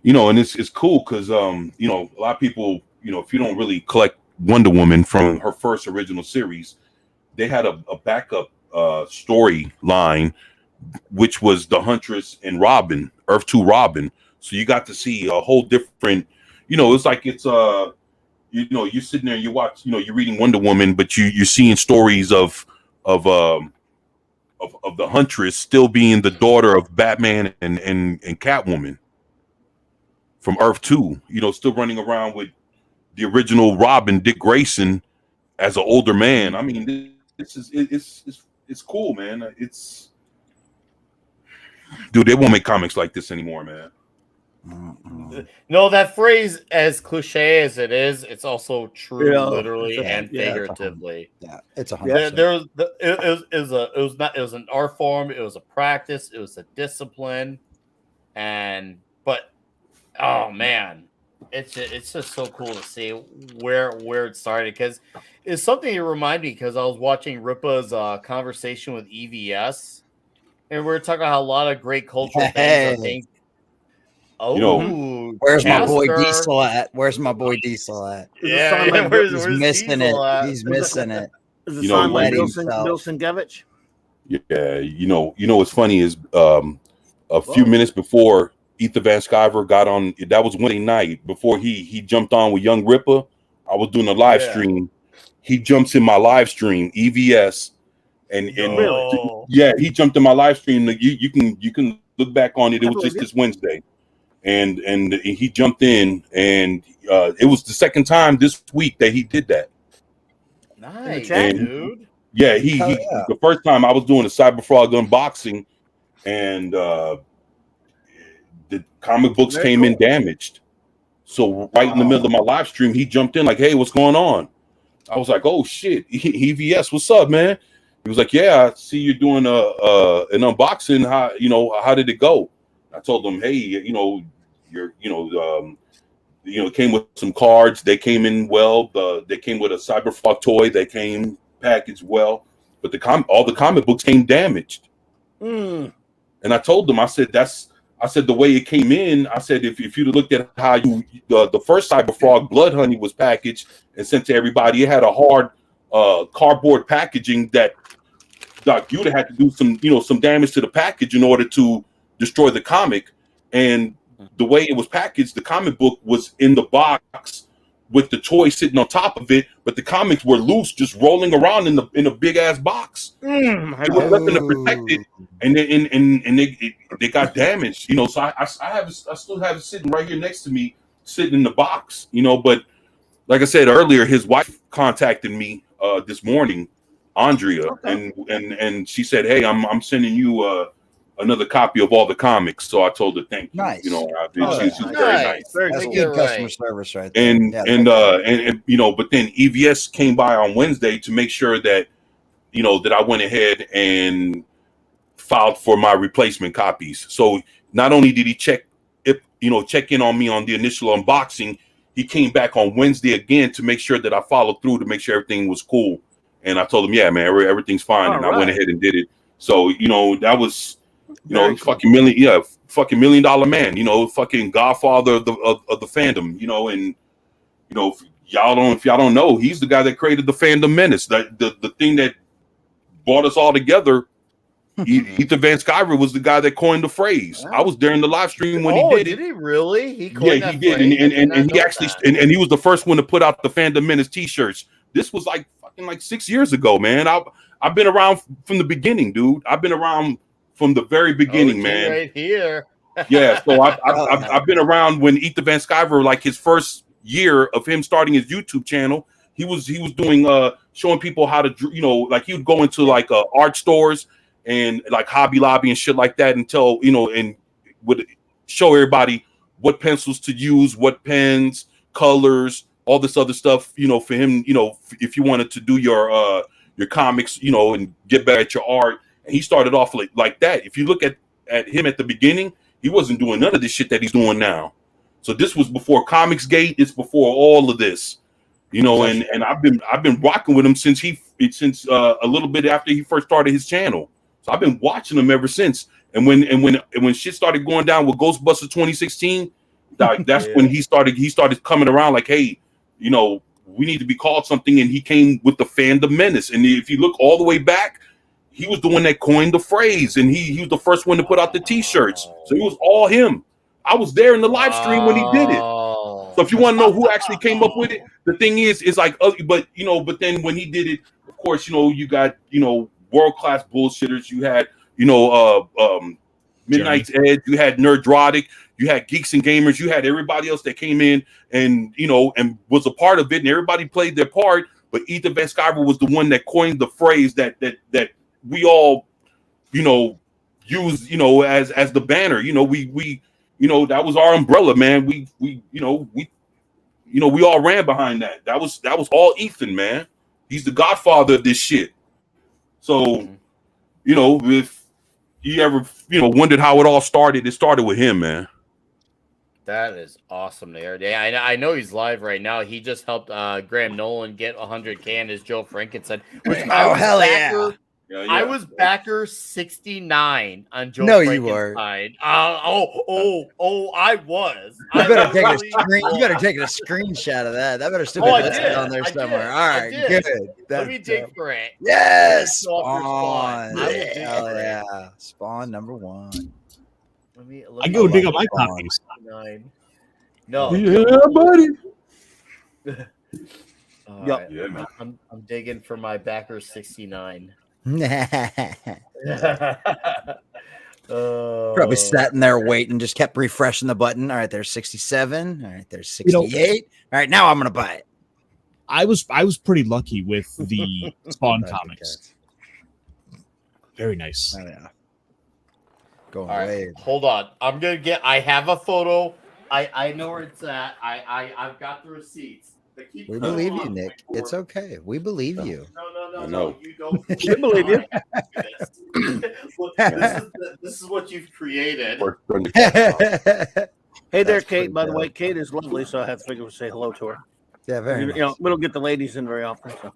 and it's cool because a lot of people, if you don't really collect Wonder Woman from her first original series, they had a backup storyline, which was the Huntress and Robin, Earth 2 Robin. So you got to see a whole different, it's like you're sitting there and you watch, you're reading Wonder Woman, but you're seeing stories of the Huntress still being the daughter of Batman and Catwoman from Earth 2, still running around with the original Robin, Dick Grayson, as an older man. I mean, it's cool, man. Dude, they won't make comics like this anymore, man. No, that phrase, as cliche as it is, it's also true, literally and figuratively. It's 100%. It was an art form. It was a practice. It was a discipline, but oh man, it's just so cool to see where it started, because it's something that reminded me, because I was watching Ripa's conversation with EVS, and we were talking about a lot of great cultural things. Things. Oh, where's my boy Diesel at? Where's my boy Diesel at? Yeah, he's missing it. He's missing it. Is it sound like Bill Sienkiewicz? Yeah, what's funny is a few minutes before Ethan Van Sciver got on, that was Wednesday night, before he jumped on with Young Ripper. I was doing a live stream. He jumps in my live stream, EVS, and he jumped in my live stream. You can look back on it. It was just this Wednesday. And he jumped in, and it was the second time this week that he did that. Nice, dude. Yeah, he the first time I was doing a Cyberfrog unboxing, and the comic books came in damaged. So right in the middle of my live stream, he jumped in like, "Hey, what's going on?" I was like, "Oh shit, EVS, what's up, man?" He was like, "Yeah, I see you're doing an unboxing. How did it go?" I told him, "Hey, came with some cards. They came in well. They came with a Cyberfrog toy. They came packaged well, but all the comic books came damaged." And I told them, I said the way it came in. I said if you'd looked at how the first Cyberfrog Blood Honey was packaged and sent to everybody, it had a hard cardboard packaging that you'd have had to do some damage to the package in order to destroy the comic. And the way it was packaged, the comic book was in the box with the toy sitting on top of it, but the comics were loose, just rolling around in a big ass box. There was nothing to protect it, and they got damaged. So I still have it sitting right here next to me, sitting in the box. But like I said earlier, his wife contacted me this morning, Andrea, and she said, "Hey, I'm sending you another copy of all the comics." So I told her thank you. Nice. She was very nice. That's good customer service right there. And but then EVS came by on Wednesday to make sure that that I went ahead and filed for my replacement copies. So not only did he check in on me on the initial unboxing, he came back on Wednesday again to make sure that I followed through to make sure everything was cool. And I told him, "Yeah, man, everything's fine." I went ahead and did it. So that was cool. fucking $1 million man, fucking godfather of the fandom, and if y'all don't know, he's the guy that created the fandom menace, that the thing that brought us all together. Ethan Van Sciver was the guy that coined the phrase. I was there in the live stream when he did it. Did he really? He coined he did, and he actually and he was the first one to put out the Fandom Menace t-shirts. This was like 6 years ago, man. I've been around from the beginning, dude. I've been around from the very beginning, man. Right here. Yeah, so I've been around when Ethan Van Sciver, like his first year of him starting his YouTube channel, he was doing showing people how to like he would go into like art stores and like Hobby Lobby and shit like that and tell and would show everybody what pencils to use, what pens, colors, all this other stuff, for him, if you wanted to do your comics, and get better at your art. And he started off like that. If you look at him at the beginning, he wasn't doing none of this shit that he's doing now. So this was before Comicsgate. It's before all of this, and I've been rocking with him since a little bit after he first started his channel. So I've been watching him ever since. And when shit started going down with Ghostbusters 2016, Like that's when he started coming around like, hey, you know, we need to be called something, and he came with the fandom menace. And if you look all the way back, he was the one that coined the phrase, and he was the first one to put out the t-shirts. So it was all him. I was there in the live stream when he did it. So if you want to know who actually came up with it, the thing is like, but then when he did it, of course, you know, you got, you know, world-class bullshitters. You had, you know, Midnight's Edge, you had Nerdrotic, you had Geeks and Gamers, you had everybody else that came in and, you know, and was a part of it, and everybody played their part. But Ethan Van Sciver was the one that coined the phrase that we all, you know, use, you know, as the banner. You know, we you know, that was our umbrella, man. We all ran behind that. That was all Ethan, man. He's the godfather of this shit. So, you know, if you ever, you know, wondered how it all started, it started with him, man. That is awesome there. Yeah, I know he's live right now. He just helped Graham Nolan get 100K and his Joe Frankenstein. Oh, hell yeah. I was backer 69 on Joe No, Frankenstein. you were. I was. You better take a screen. You better take a screenshot of that. That better still be listed on there somewhere. All right, good. Let me dig for it. Yes, Spawn. Hell yeah, Spawn number 1. I go dig up my copies. No, yeah, buddy. Right. Yeah, man. I'm digging for my backer 69. Probably sat in there waiting, just kept refreshing the button. All right, there's 67. All right, there's 68. All right, now I'm gonna buy it. I was pretty lucky with the Spawn comics. Very nice. Oh, yeah. Going all right, away. Hold on. I have a photo. I know where it's at. I've got the receipts. We believe you, Nick. It's okay. We believe you. No. You don't. We believe you. Look, this is what you've created. Hey there, Kate. By the way, Kate is lovely, so I have to figure to say hello to her. Yeah, very nice. You know, we don't get the ladies in very often. So.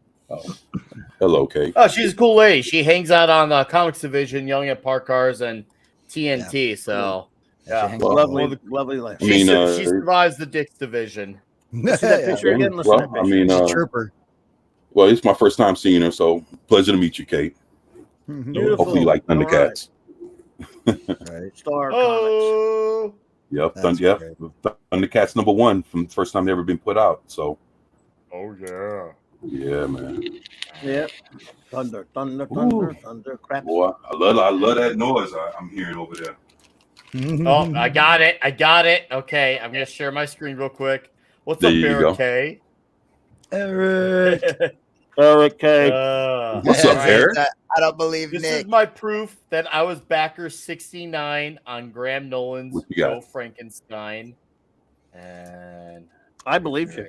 Hello, Kate. Oh, she's a cool lady. She hangs out on the comics division, yelling at park cars and TNT. Yeah. So, yeah, lovely life. She survives the Dicks division. See that picture again? Well, I mean, she's a trooper. Well, it's my first time seeing her, so pleasure to meet you, Kate. Beautiful. Hopefully, you like Thundercats. Right. Star Comics. Yep, Thundercats #1 from the first time they ever been put out. So. Oh yeah. Yeah, man. Yep. Thunder, crap. Boy, I love that noise I'm hearing over there. Oh, I got it. Okay, I'm gonna share my screen real quick. What's up, Eric K? Eric K. What's up, Eric? I don't believe this Nick. is my proof that I was backer 69 on Graham Nolan's Joe Frankenstein. And I believe you.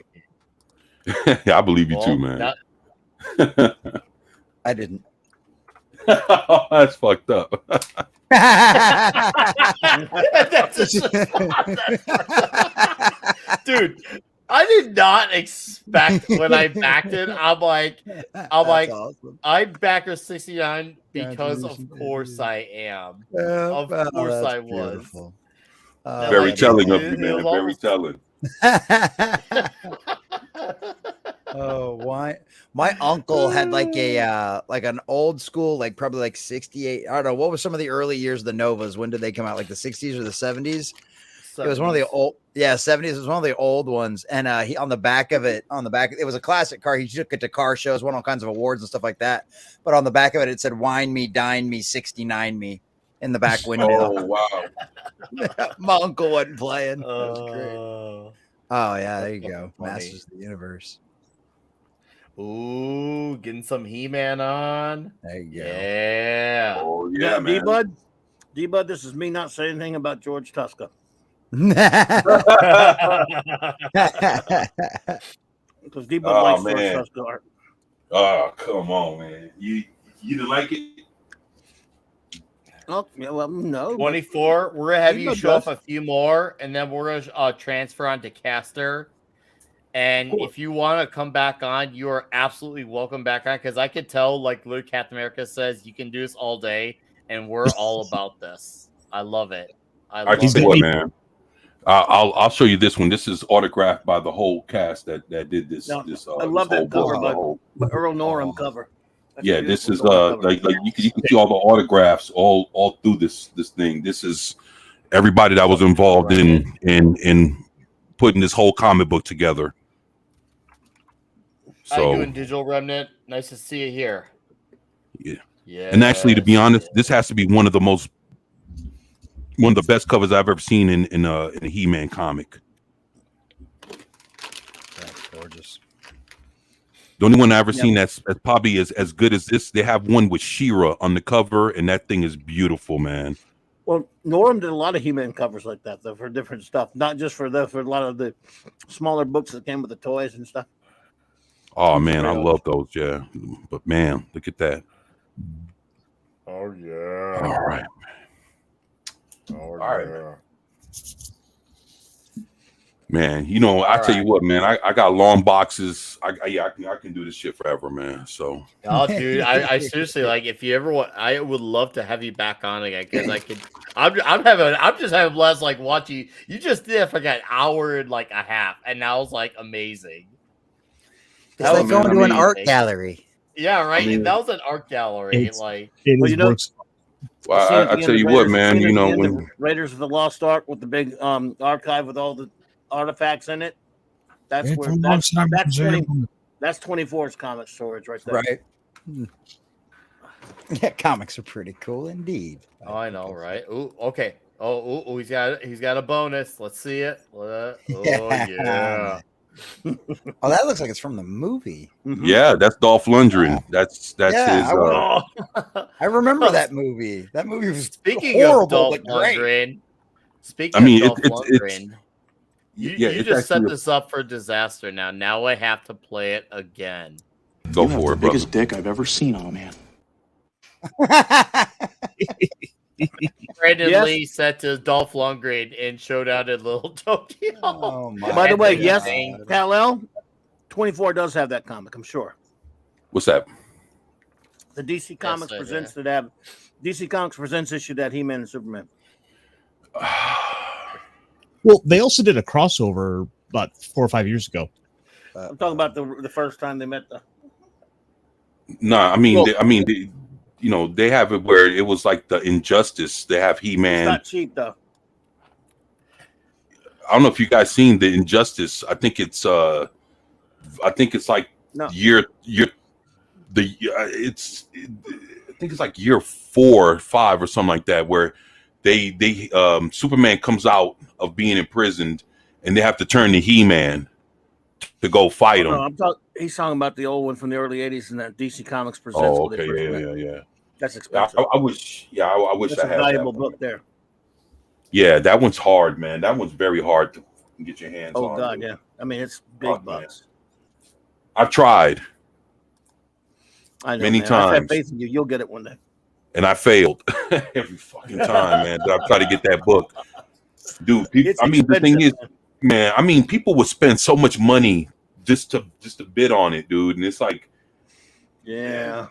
Yeah, I believe you too, man. I didn't. That's fucked up. Dude, I did not expect when I backed it. I'm like, awesome. I backer 69 because of course I am. Of course I was. Very telling of you, man. Very telling. Oh, why? My uncle had like an old school, like probably like 68. I don't know. What was some of the early years of the Novas? When did they come out? Like the 60s or the 70s? It was one of the old, 70s. It was one of the old ones. And he on the back, it was a classic car. He took it to car shows, won all kinds of awards and stuff like that. But on the back of it, it said "Wine me, dine me, 69 me" in the back window. Oh wow! My uncle wasn't playing. That was great. Oh yeah, there you go. Masters of the Universe. Ooh, getting some He-Man on. There you go. Yeah. Oh yeah, man. D-Bud, this is me not saying anything about George Tuska. Because D-Bud likes George Tuska art. Oh, come on, man. You didn't like it? Oh, yeah, well, no. 24. We're gonna have you show off a few more, and then we're gonna transfer on to Caster. And if you want to come back on, you are absolutely welcome back on, because I could tell, like Luke Captain America says, you can do this all day, and we're all about this. I love it. I tell you what, man. I'll show you this one. This is autographed by the whole cast that did this. No, this I love this that cover, whole but Earl Norham cover. That's yeah, a this is beautiful cover. like you can see all the autographs all through this thing. This is everybody that was involved in putting this whole comic book together. How you So doing, Digital Remnant? Nice to see you here. yeah. And actually, to be honest, this has to be one of the best covers I've ever seen in a He-Man comic. That's gorgeous. The only one I've ever seen that's probably as good as this. They have one with She-Ra on the cover, and that thing is beautiful, man. Well, Norm did a lot of He-Man covers like that, though, for different stuff. Not just for a lot of the smaller books that came with the toys and stuff. Oh man, I love those. Yeah, but man, look at that. Oh yeah. All right. All right. Man, you know, I tell you what, man, I got long boxes. I can do this shit forever, man. So, oh, dude, I seriously like. If you ever want, I would love to have you back on again because I could. I'm just having blessed like watching. You just did it for like an hour and like a half, and that was like amazing. It's like going to an art gallery. Yeah, right. I mean, that was an art gallery. Well, I tell you what, man. You know when Raiders of the Lost Ark with the big archive with all the artifacts in it. That's where that's 24's comic storage right there. Right. Yeah, comics are pretty cool indeed. Oh, I know, right? Ooh, okay. Oh, he's got a bonus. Let's see it. Oh yeah. Oh, that looks like it's from the movie. Yeah, that's Dolph Lundgren. That's his. I remember that movie. That movie was speaking horrible, of Dolph but great. Lundgren. Speaking of Dolph Lundgren, you just set this up for disaster. Now I have to play it again. Go for it, biggest dick I've ever seen on a man. Brandon Lee set to Dolph Lundgren in Showdown in Little Tokyo. Oh my! By the way, yes, Kal-El, 24 does have that comic. I'm sure. What's that? The DC Comics presents that. DC Comics presents issue that He-Man and Superman. Well, they also did a crossover about 4 or 5 years ago. I'm talking about the first time they met. No, I mean, you know, they have it where it was like the Injustice. They have He-Man. It's not cheap though. I don't know if you guys seen the Injustice. I think it's like year I think it's like year 4 or 5 or something like that, where they Superman comes out of being imprisoned and they have to turn to He-Man to go fight him. He's talking about the old one from the early 80s and that DC Comics presents. Oh, okay, yeah. That's expensive. I wish That's I had a valuable that book there. Yeah, that one's hard, man. That one's very hard to get your hands on. Oh God, yeah. I mean, it's big bucks. I've tried. I know, many man. times. I have faith in you. You'll get it one day. And I failed every fucking time, man. I've tried to get that book, dude. People, the thing is, man. I mean, people would spend so much money just to bid on it, dude. And it's like, ain't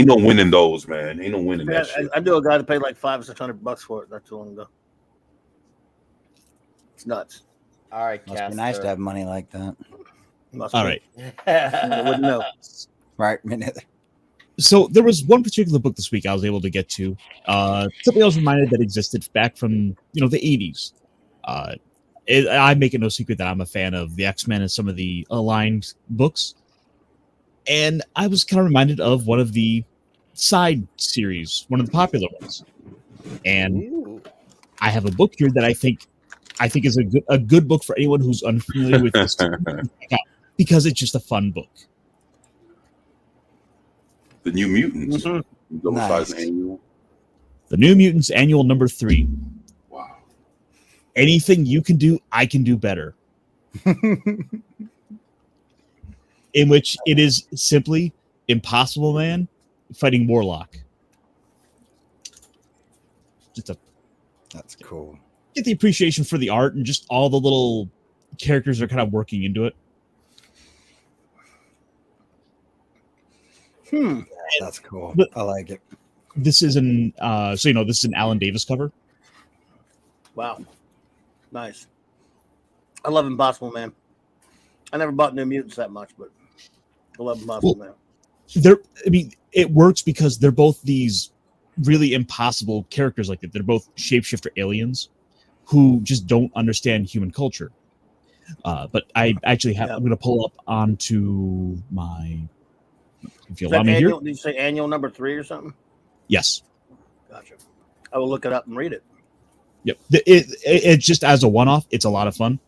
no winning those, man. Ain't no winning that shit. I knew a guy that paid like $500 or $600 for it not too long ago. It's nuts. All right, must be nice to have money like that. All right. I wouldn't know. Right, me neither. So there was one particular book this week I was able to get to. Something I was reminded that existed back from the 80s. I make it no secret that I'm a fan of the X-Men and some of the aligned books. And I was kind of reminded of one of the side series, one of the popular ones. And I have a book here that I think is a good book for anyone who's unfamiliar with this because it's just a fun book. The New Mutants. Nice. Annual. The New Mutants Annual number 3. Wow. Anything you can do, I can do better. In which it is simply Impossible Man fighting Warlock. That's cool. Get the appreciation for the art and just all the little characters are kind of working into it. That's cool. But I like it. This is this is an Alan Davis cover. Wow. Nice. I love Impossible Man. I never bought New Mutants that much, but I love Impossible Man. It works because they're both these really impossible characters like that. They're both shapeshifter aliens who just don't understand human culture. But I actually have. I'm going to pull up onto my. If you allow me here. Did you say annual number 3 or something? Yes. Gotcha. I will look it up and read it. Yep. It just as a one-off, it's a lot of fun.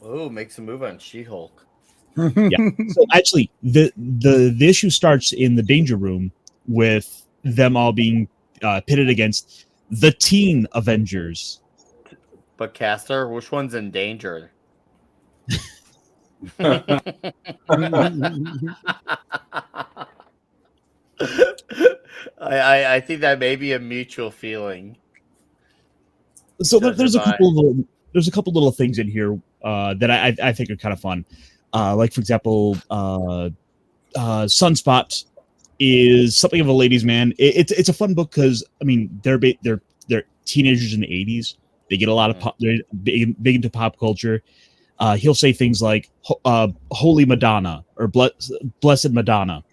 Oh, makes a move on She-Hulk. Yeah. So actually, the issue starts in the Danger Room with them all being pitted against the Teen Avengers. But Caster, which one's in danger? I think that may be a mutual feeling. So there's a couple little things in here that I think are kind of fun. Like for example, Sunspot is something of a ladies' man. It's a fun book because I mean they're teenagers in the 80s. They get a lot of they're big into pop culture. He'll say things like "Holy Madonna" or "Blessed Madonna,"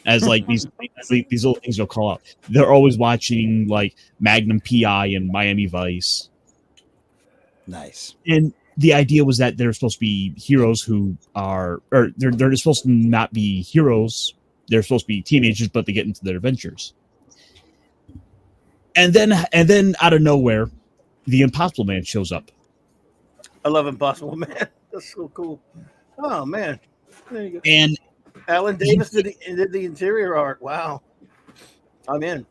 as like these little things they'll call out. They're always watching like Magnum PI and Miami Vice. Nice. And the idea was that they're supposed to be heroes who are, or they're supposed to not be heroes. They're supposed to be teenagers, but they get into their adventures. And then out of nowhere, the Impossible Man shows up. I love Impossible Man. That's so cool. Oh man, there you go. And Alan Davis did the interior art. Wow, I'm in.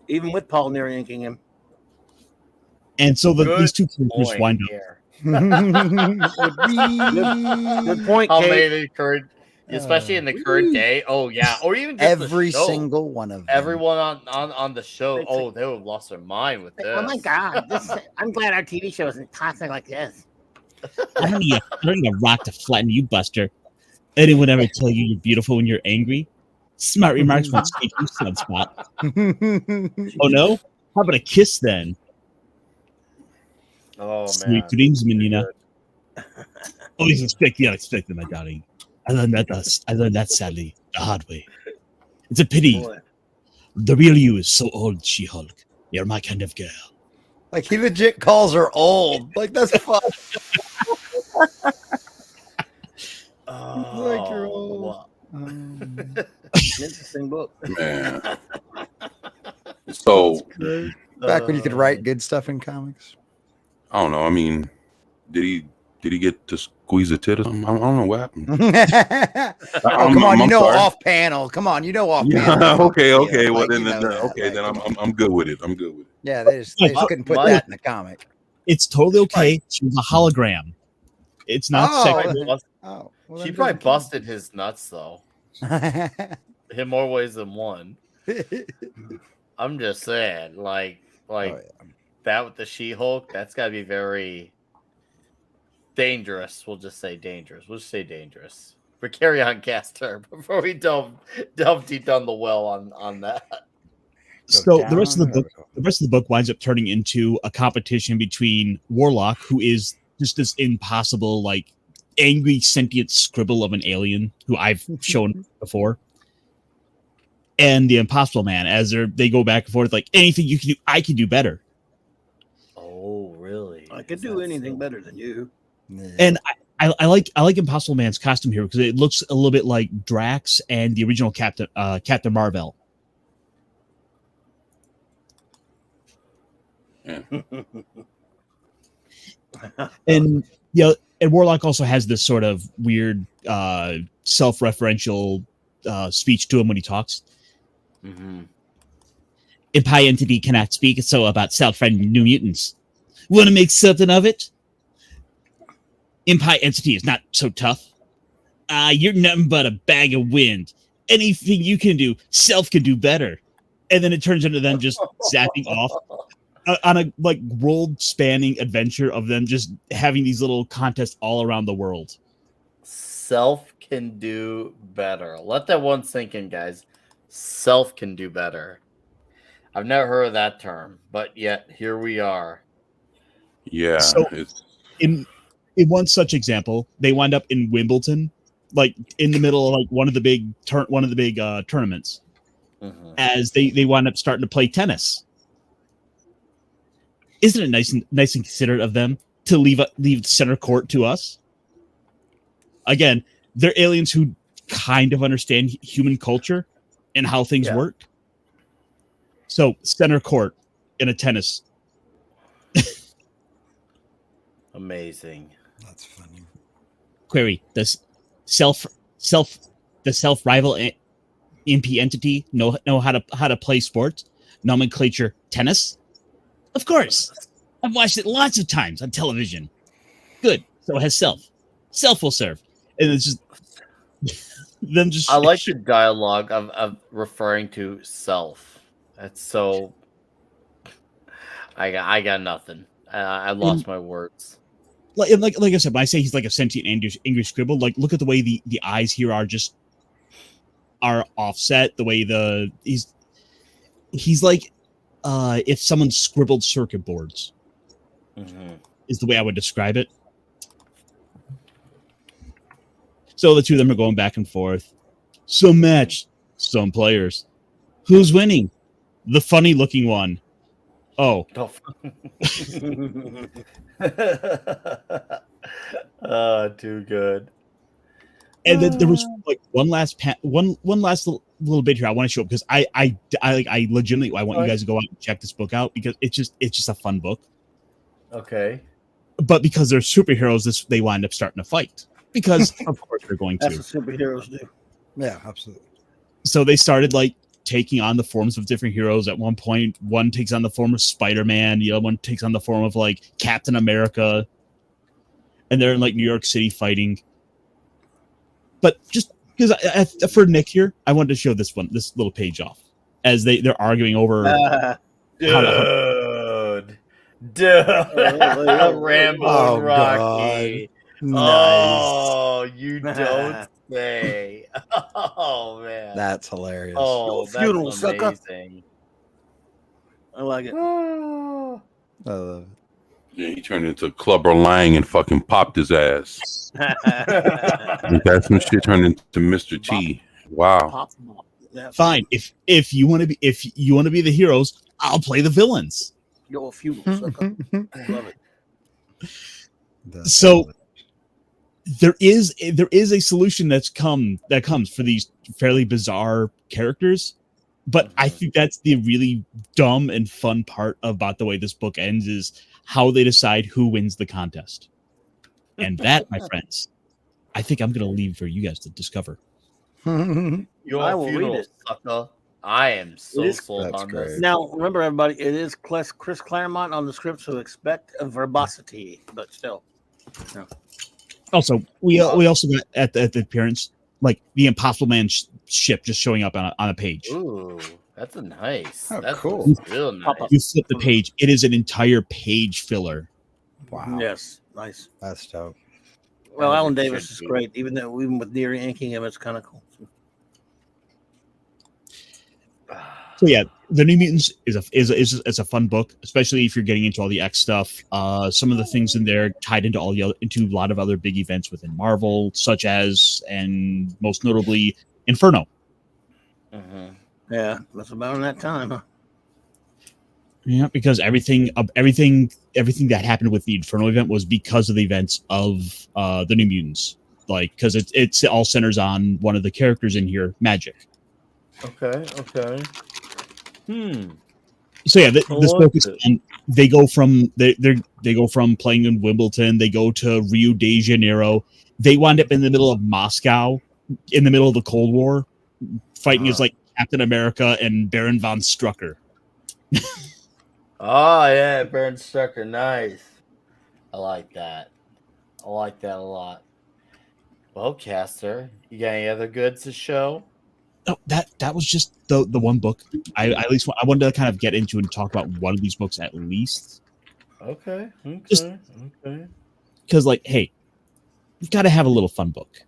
Even with Paul Neary inking him. And so these two characters wind up. Good point, How Kate. many the current, especially in the current day? Oh yeah, or even just every the show. single one of them. Everyone on the show. Oh, they would have lost their mind with this. Oh my god! I'm glad our TV show isn't toxic like this. I don't need a rock to flatten you, Buster. Anyone ever tell you you're beautiful when you're angry? Smart remarks won't sneak you, Sunspot. Oh no? How about a kiss then? Oh Sweet man, dreams, Menina. Always expect the unexpected, my darling. I learned that sadly the hard way. It's a pity. Boy. The real you is so old, She-Hulk. You're my kind of girl. Like he legit calls her old. Like that's fun. Like you're old. Interesting book. Man. So Back when you could write good stuff in comics. I don't know. I mean, did he get to squeeze a tit or something? I don't know what happened. Come on, you know off panel. Come on, you know off panel. Okay. Well, like, then, you know then I'm good with it. I'm good with it. Yeah, they just couldn't put that in the comic. It's totally okay. She was a hologram. It's not sexual. Well, she probably busted his nuts though. In more ways than one. I'm just saying, like that with the She-Hulk, that's got to be very dangerous. We'll just say dangerous. We'll just say dangerous. But carry on, Caster, before we delve deep down the well on that. So the rest of the book winds up turning into a competition between Warlock, who is just this impossible, like angry sentient scribble of an alien who I've shown before, and the Impossible Man, as they go back and forth, like anything you can do, I can do better. Oh, really? I could do anything better than you. And I like Impossible Man's costume here because it looks a little bit like Drax and the original Captain Marvel. Yeah. And and Warlock also has this sort of weird self-referential speech to him when he talks. Mm-hmm. Empire entity cannot speak, so about self-friend New Mutants. Want to make something of it? Empire entity is not so tough. You're nothing but a bag of wind. Anything you can do, Self can do better. And then it turns into them just zapping off on a like world-spanning adventure of them just having these little contests all around the world. Self can do better. Let that one sink in, guys. Self can do better. I've never heard of that term, but yet here we are. Yeah. So in one such example, they wind up in Wimbledon, like in the middle of like one of the big tournaments, as they wind up starting to play tennis. Isn't it nice and considerate of them to leave center court to us? Again, they're aliens who kind of understand human culture and how things work. So center court in a tennis. Amazing. That's funny. Query: Does the self rival imp entity know how to play sports? Nomenclature: tennis. Of course, I've watched it lots of times on television. Good. So it has self. Self will serve, and it's just them just. I like the dialogue of referring to self. That's so. I got nothing. I lost my words. Like I said, when I say he's like a sentient English scribble, like look at the way the eyes here are offset. The way he's like if someone scribbled circuit boards is the way I would describe it. So the two of them are going back and forth. Some match, some players. Who's winning? The funny looking one. Oh. Too good. And then there was like one last little bit here I want to show up because I legitimately I want you guys to go out and check this book out because it's just a fun book. Okay. But because they're superheroes, they wind up starting to fight because of course they're going to. That's what superheroes do. Yeah, absolutely. So they started like taking on the forms of different heroes. At one point, one takes on the form of Spider-Man, the other one takes on the form of like Captain America, and they're in like New York City fighting. But just because for Nick here, I wanted to show this little page off as they're arguing over dude, Rambo and Rocky. Nice. Oh, you don't say. Oh man, That's hilarious. Oh, funeral that's sucker. amazing. I like it. I love it. Yeah, he turned into Clubber Lang and fucking popped his ass. That's some shit turned into Mr. T. Wow. Fine. If you want to be the heroes, I'll play the villains. Yo, a funeral sucker. Love it. So there is a solution that comes for these fairly bizarre characters, but I think that's the really dumb and fun part about the way this book ends is how they decide who wins the contest. And that, my friends, I think I'm going to leave for you guys to discover. You're I a will funeral read it. sucker. I am so sold That's on great. this. Now, remember, everybody, it is Chris Claremont on the script, so expect a verbosity, but still. No. Also, we also got at the appearance like the Impossible Man ship just showing up on a page. Ooh, that's a nice. Oh, That's cool. real nice. You flip the page; it is an entire page filler. Wow. Yes, nice. That's dope. Well, As Alan it Davis should is be. great, even with Deere inking him, it's kind of cool. So yeah, The New Mutants is a fun book, especially if you're getting into all the X stuff. Some of the things in there tied into into a lot of other big events within Marvel, such as and most notably Inferno. Yeah, that's about in that time, huh? Yeah, because everything that happened with the Inferno event was because of the events of the New Mutants. Like, because it's all centers on one of the characters in here, Magic. Okay. So yeah, this book is it. and they go from they go from playing in Wimbledon, they go to Rio de Janeiro, they wind up in the middle of Moscow, in the middle of the Cold War, fighting as like Captain America and Baron von Strucker. Oh yeah, Baron Strucker, nice. I like that. I like that a lot. Well, Caster, you got any other goods to show? No, that was just the one book. I at least I wanted to kind of get into and talk about one of these books at least. Okay. Just- Because like, hey, you've got to have a little fun book.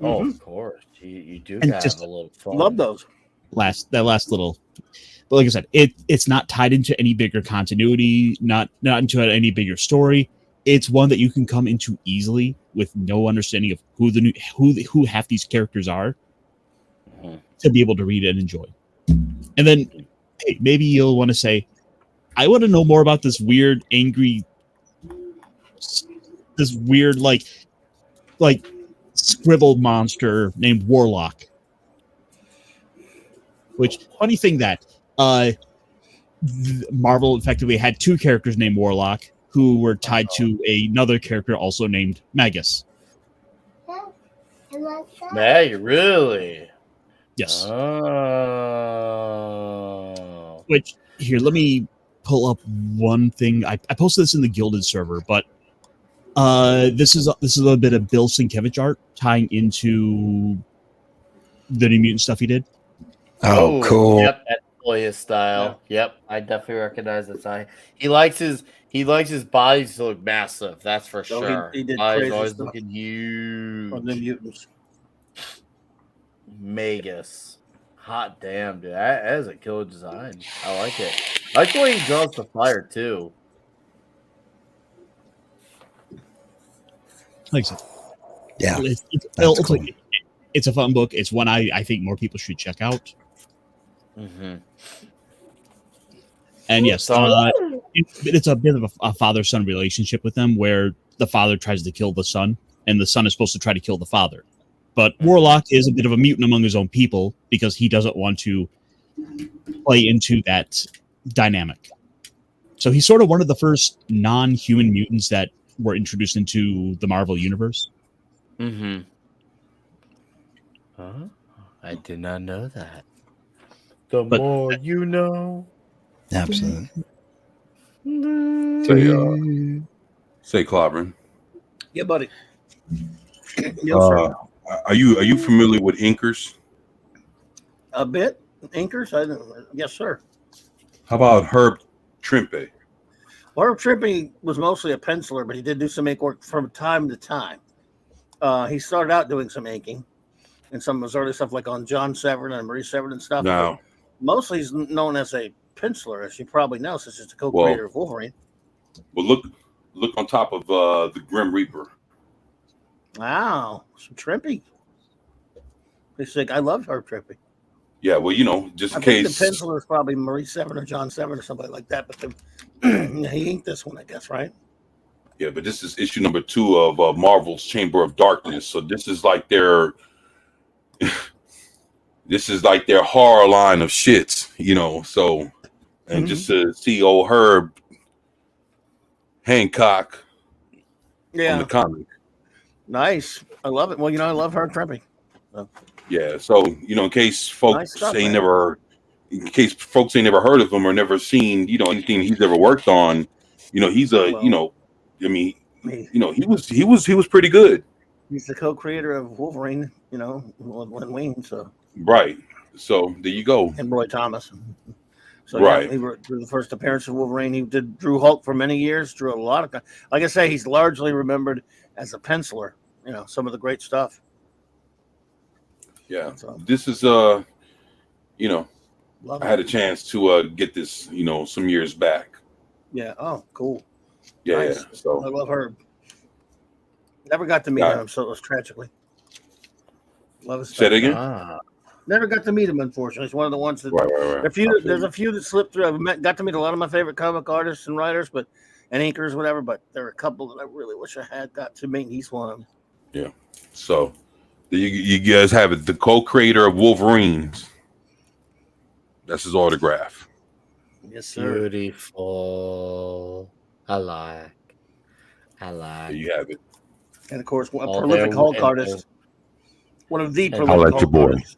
Oh, of course. You do And got just a little fun. Love those. last little. But like I said, it's not tied into any bigger continuity, not into any bigger story. It's one that you can come into easily with no understanding of who half these characters are, to be able to read and enjoy. And then, hey, maybe you'll want to say, I want to know more about this weird, angry, like scribble monster named Warlock. Which, funny thing that Marvel effectively had two characters named Warlock who were tied to another character also named Magus. Hey, really? Yes. Oh. Which, here, let me pull up one thing. I posted this in the Gilded server, but this is a bit of Bill Sienkiewicz art tying into the New Mutant stuff he did. Oh, cool. Yep, that's totally his style. Yeah. Yep, I definitely recognize that style. He likes his bodies to look massive. That's for sure. He did Body's crazy always stuff looking huge. on the mutants. Magus. Hot damn, dude. That is a killer design. I like it. I like the way he draws the fire too. Like I said, Yeah, it's a fun book. It's one I think more people should check out. Mm-hmm. And yes, it's a bit of a father-son relationship with them, where the father tries to kill the son, and the son is supposed to try to kill the father. But Warlock is a bit of a mutant among his own people because he doesn't want to play into that dynamic. So he's sort of one of the first non-human mutants that were introduced into the Marvel universe. Mm-hmm. Huh? I did not know that. But more you know. Absolutely. Say, Clobberin. Yeah, buddy. Yes, Are you familiar with inkers? a bit. Inkers? Yes, sir. How about Herb Trimpe? Herb Trimpe was mostly a penciler, but he did do some ink work from time to time. He started out doing some inking and some of his early stuff, like on John Severin and Marie Severin and stuff. Now, mostly he's known as a penciler, as you probably know, since he's the co-creator of Wolverine. Well, look on top of the Grim Reaper. Wow, some Trimpe. He's like, I love Herb Trimpe. Yeah, well, just in I think case. the penciler is probably Marie Severin or John Severin or somebody like that. But he inked this one, I guess, right? Yeah, but this is issue number 2 of Marvel's Chamber of Darkness. So this is like their horror line of shits, So, and just to see old Herb Hancock on the comic. Nice. I love it. Well, I love Herb Trimpe. So. Yeah, so in case folks Nice stuff, ain't man. never heard of him or never seen anything he's ever worked on, he's a he was pretty good. He's the co-creator of Wolverine, Len Wein, so Right. So there you go. and Roy Thomas. So Right. yeah, he wrote through the first appearance of Wolverine. He drew Hulk for many years. Drew a lot of, like I say, he's largely remembered as a penciler. Some of the great stuff. Yeah. So, This is I love had a it. chance to get this some years back. Yeah. Oh, cool. Yeah. Nice. Yeah. So I love Herb. Never got to meet him, so it was tragically. Love his stuff. say it again. Never got to meet him, unfortunately. He's one of the ones that. Right. There's a few that slipped through. Got to meet a lot of my favorite comic artists and writers, and inkers, whatever. But there are a couple that I really wish I had got to meet. He's one of them. Yeah. So you guys have it. The co-creator of Wolverines. That's his autograph. Yes, sir. Beautiful. I like. There you have it. And of course, a All prolific there- Hulk and- artist. One of the and- prolific Holla at your Hulk boy. artists.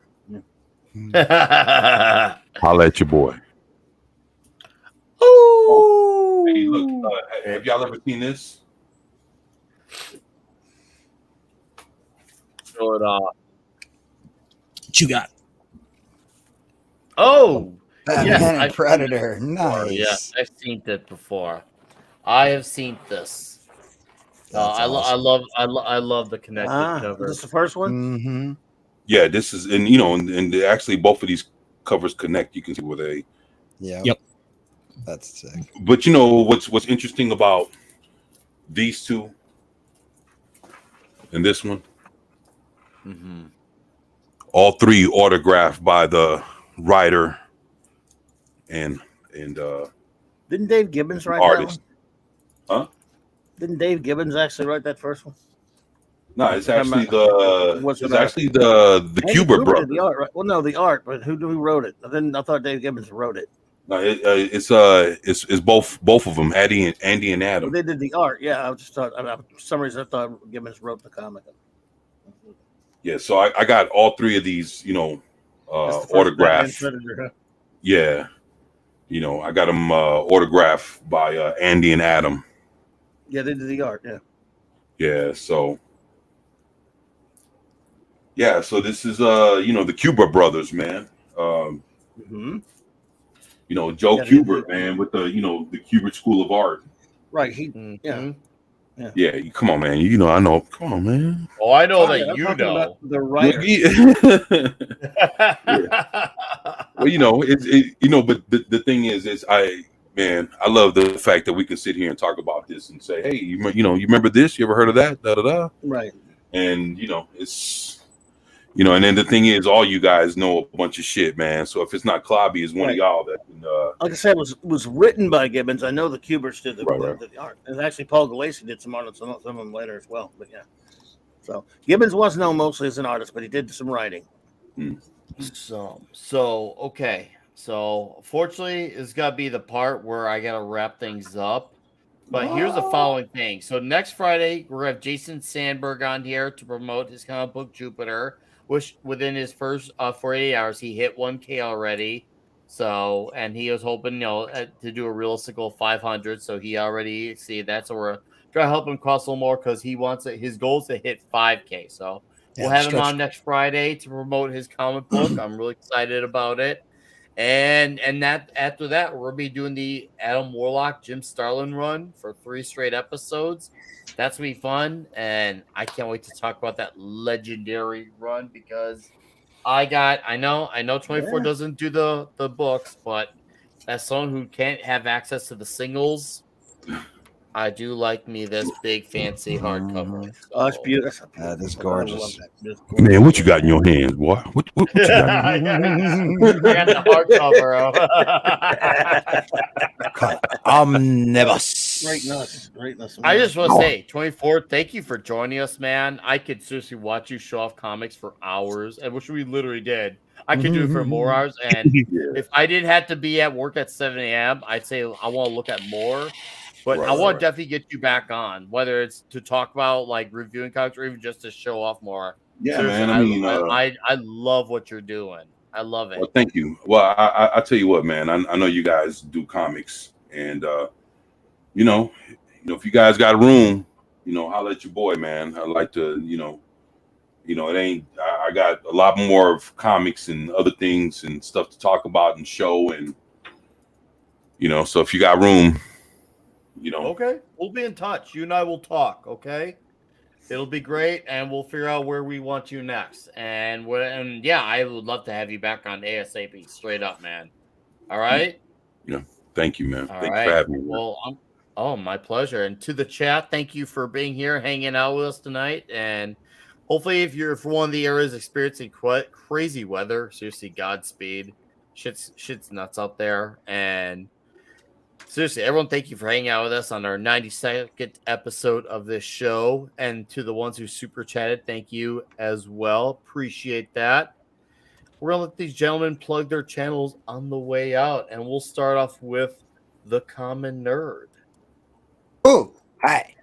Holla at your boy. Oh, Hey, look. Have y'all ever seen this? Show it off. What you got? Oh, Batman yes, and I've Predator. seen it before. Nice. Yes, I've seen that before. I have seen this. That's I awesome. love the connected Is cover. this the first one? Mm-hmm. Yeah, this is and actually both of these covers connect, you can see where they. Yep. That's sick. But you know what's interesting about these two and this one? Mm-hmm. All three autographed by the writer and Didn't Dave Gibbons write artist. that one? Huh? Didn't Dave Gibbons actually write that first one? No, it's actually the Andy Kubert Kubert brothers. did the art, right? Well, no, the art, but who wrote it? I thought Dave Gibbons wrote it. No, it's both of them, Andy and Adam. Well, they did the art. Yeah, I just thought. For some reason, I thought Gibbons wrote the comic. Yeah, so I got all three of these, autographed. Yeah, I got them autographed by Andy and Adam. Yeah, they did the art. Yeah. Yeah, so this is the Kubert brothers, man. Joe Kubert, man, with the the Kubert School of Art. Right. Yeah. Come on, man. I know. Come on, man. Oh, I know that you know the writer. Well, but the thing is I love the fact that we can sit here and talk about this and say, hey, you remember this? You ever heard of that? Da da da. Right. And it's. And then the thing is, all you guys know a bunch of shit, man. So if it's not Klobby, it's one of y'all that can. Like I said, it was written by Gibbons. I know the Kuberts did the art. And actually, Paul Galassi did some art on some of them later as well. But yeah, so Gibbons was known mostly as an artist, but he did some writing. So okay. So fortunately, it's got to be the part where I got to wrap things up. But here's the following thing. So next Friday, we're going to have Jason Sandberg on here to promote his comic book Jupiter, which within his first 48 hours, he hit 1K already. So, and he was hoping, to do a realistical 500. So he already exceeded that. So we're trying to help him cross a little more because he wants it. His goal is to hit 5K. So we'll have him on next Friday to promote his comic book. I'm really excited about it. And that after that, we'll be doing the Adam Warlock, Jim Starlin run for 3 straight episodes. That's gonna be fun, and I can't wait to talk about that legendary run because I know 24 doesn't do the books, but as someone who can't have access to the singles, I do like me this big fancy hardcover. Oh, it's beautiful. That is gorgeous. Man, what you got in your hands, boy? What you got? I got the hardcover. Omnibus. Greatness. I just want to say, 24, thank you for joining us, man. I could seriously watch you show off comics for hours, and which we literally did. I could do it for more hours, and if I didn't have to be at work at 7 a.m., I'd say I want to look at more. But I want to definitely get you back on, whether it's to talk about like reviewing comics or even just to show off more. Yeah, seriously, man. I love what you're doing. I love it. Well, thank you. Well, I tell you what, man. I know you guys do comics, and if you guys got room, holla at your boy, man. I'd like to, it ain't. I got a lot more of comics and other things and stuff to talk about and show, and so if you got room. Okay, we'll be in touch. You and I will talk. Okay, it'll be great, and we'll figure out where we want you next. And yeah, I would love to have you back on ASAP. Straight up, man. All right. Thank you, man. All Thanks right. for having me. Well, my pleasure. And to the chat, thank you for being here, hanging out with us tonight. And hopefully, if you're from one of the areas experiencing crazy weather, seriously, Godspeed. Shit's nuts out there, and. Seriously, everyone, thank you for hanging out with us on our 92nd episode of this show. And to the ones who super chatted, thank you as well. Appreciate that. We're going to let these gentlemen plug their channels on the way out. And we'll start off with The Common Nerd. Oh, hi.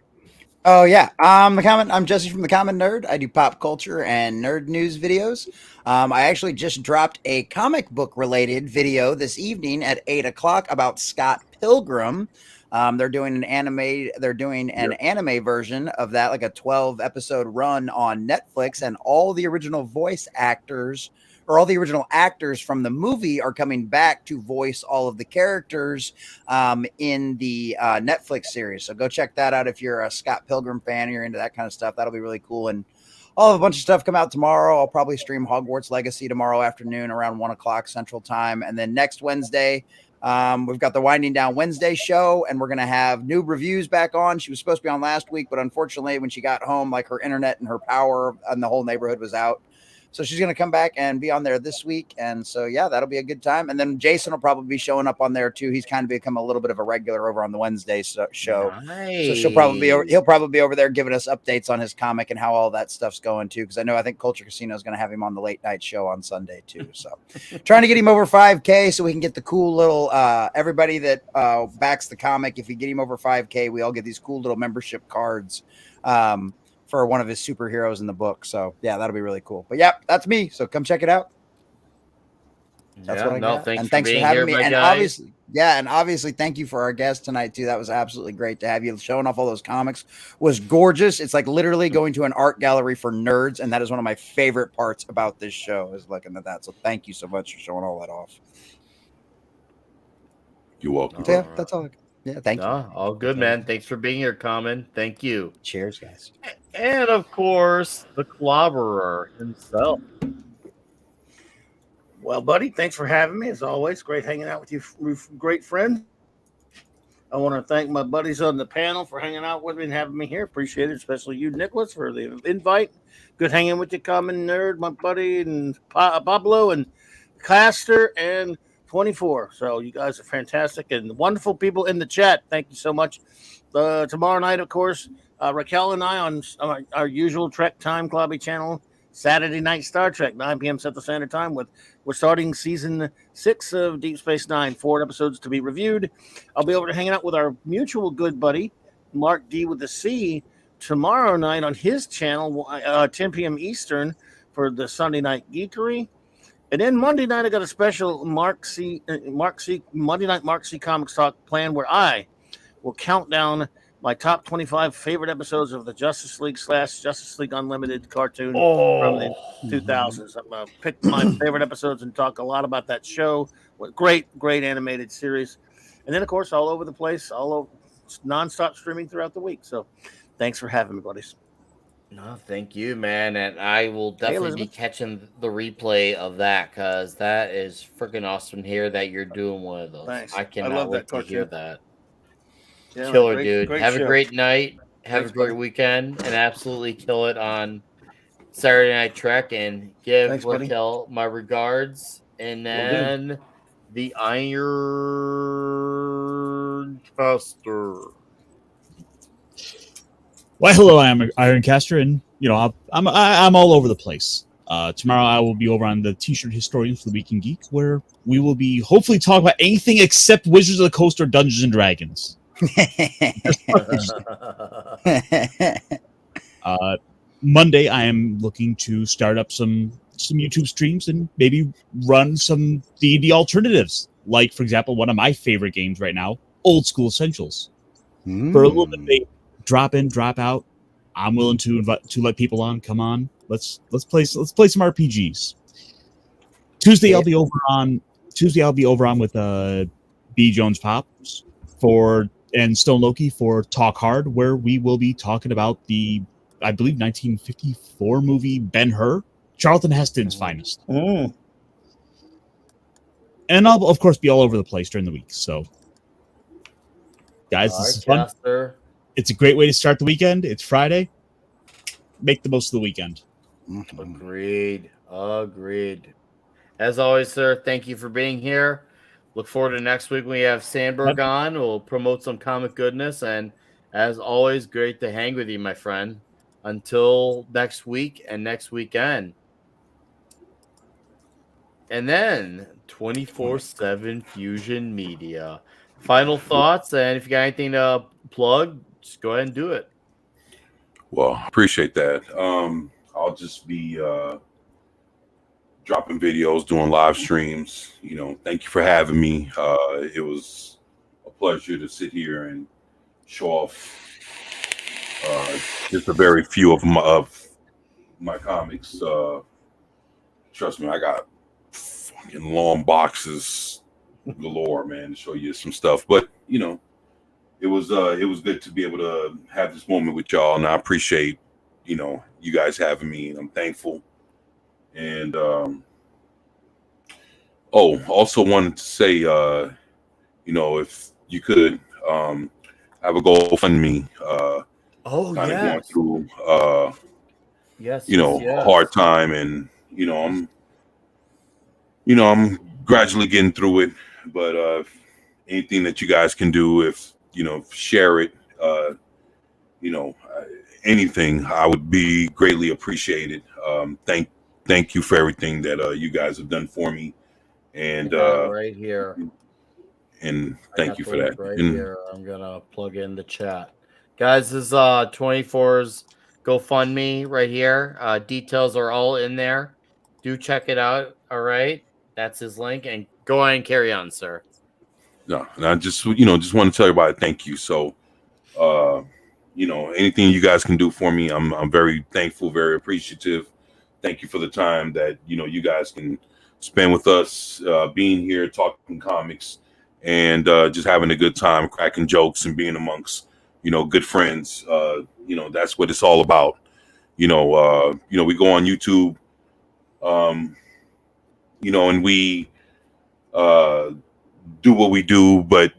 Oh, yeah. I'm Jesse from The Common Nerd. I do pop culture and nerd news videos. I actually just dropped a comic book related video this evening at 8 o'clock about Scott Pilgrim. They're doing an anime version of that, like a 12 episode run on Netflix, and all the original voice actors or all the original actors from the movie are coming back to voice all of the characters in the Netflix series. So go check that out if you're a Scott Pilgrim fan or you're into that kind of stuff. That'll be really cool. And I'll have a bunch of stuff come out tomorrow. I'll probably stream Hogwarts Legacy tomorrow afternoon around 1:00 Central Time. And then next Wednesday, we've got the Winding Down Wednesday show, and we're going to have Noob Reviews back on. She was supposed to be on last week, but unfortunately, when she got home, like her internet and her power and the whole neighborhood was out. So she's going to come back and be on there this week. And so, yeah, that'll be a good time. And then Jason will probably be showing up on there too. He's kind of become a little bit of a regular over on the Wednesday show. Nice. So he'll probably be over there giving us updates on his comic and how all that stuff's going too. Cause I think Culture Casino is going to have him on the late night show on Sunday too. So trying to get him over 5K so we can get the cool little, everybody that backs the comic. If we get him over 5K, we all get these cool little membership cards. For one of his superheroes in the book. So yeah, that'll be really cool. But yeah, that's me. So come check it out. That's what I got. Thanks and thanks for having me. And obviously, thank you for our guest tonight too. That was absolutely great to have you. Showing off all those comics was gorgeous. It's like literally going to an art gallery for nerds, and that is one of my favorite parts about this show is looking at that. So thank you so much for showing all that off. You're welcome. So, yeah, that's all. Yeah, thank you. All good, man. Thanks for being here, Common. Thank you. Cheers, guys. And of course, the clobberer himself. Well, buddy, thanks for having me. As always, great hanging out with you, great friend. I want to thank my buddies on the panel for hanging out with me and having me here. Appreciate it, especially you, Nicholas, for the invite. Good hanging with you, Common Nerd, my buddy, and Pablo, and Caster, and 24. So you guys are fantastic and wonderful people in the chat. Thank you so much. Tomorrow night, of course, Raquel and I on our usual Trek Time Clubby channel, Saturday Night Star Trek, 9 p.m. Central Standard Time. We're starting season 6 of Deep Space Nine, 4 episodes to be reviewed. I'll be over to hanging out with our mutual good buddy, Mark D with the C, tomorrow night on his channel, 10 p.m. Eastern for the Sunday Night Geekery. And then Monday night, I got a special Monday Night Mark C Comics Talk plan where I will count down my top 25 favorite episodes of the Justice League / Justice League Unlimited cartoon from the 2000s. I'm going to pick my favorite episodes and talk a lot about that show. Great animated series. And then, of course, all over the place, nonstop streaming throughout the week. So thanks for having me, buddies. No, thank you, man. And I will definitely be catching the replay of that because that is freaking awesome here that you're doing one of those. Thanks. I cannot wait to hear that. Yeah, Killer, dude. Have a great night. Have Thanks, a great buddy. weekend and absolutely kill it on Saturday Night Trek and give Raquel my regards. And then the Iron Caster. Why, hello, I'm Ironcaster, and I'm all over the place. Tomorrow I will be over on the T-shirt Historians for the Week in Geek, where we will be hopefully talking about anything except Wizards of the Coast or Dungeons and Dragons. Monday I am looking to start up some YouTube streams and maybe run some D&D alternatives, like for example one of my favorite games right now, Old School Essentials. For a little bit. Drop in, drop out. I'm willing to let people on. Come on, let's play some RPGs. Tuesday I'll be over on with B Jones Pops and Stone Loki for Talk Hard, where we will be talking about the, I believe, 1954 movie Ben-Hur, Charlton Heston's finest. And I'll of course be all over the place during the week. So, guys, this is fun. It's a great way to start the weekend. It's Friday. Make the most of the weekend. Agreed. As always, sir, thank you for being here. Look forward to next week when we have Sandberg on. We'll promote some comic goodness. And as always, great to hang with you, my friend. Until next week and next weekend. And then 24/7 Fusion Media. Final thoughts, and if you got anything to plug, just go ahead and do it. Well, appreciate that. I'll just be dropping videos, doing live streams. Thank you for having me. It was a pleasure to sit here and show off just a very few of my comics. Trust me, I got fucking long boxes galore, man, to show you some stuff. But it was good to be able to have this moment with y'all, and I appreciate you guys having me, and I'm thankful. And also wanted to say, if you could have a GoFundMe, kind of going through, a hard time, and I'm gradually getting through it. But anything that you guys can do, if share it, you know, anything, I would be greatly appreciated. Thank you for everything that you guys have done for me, and right here. And I thank got you the for link that. right And here. I'm gonna plug in the chat, guys. This is 24's GoFundMe right here. Details are all in there. Do check it out. All right, that's his link, and go ahead and carry on, sir. no, and I just just want to tell everybody thank you. So anything you guys can do for me, I'm very thankful, very appreciative. Thank you for the time that you guys can spend with us, being here, talking comics, and just having a good time, cracking jokes, and being amongst good friends. That's what it's all about. We go on YouTube, and we uh, do what we do, but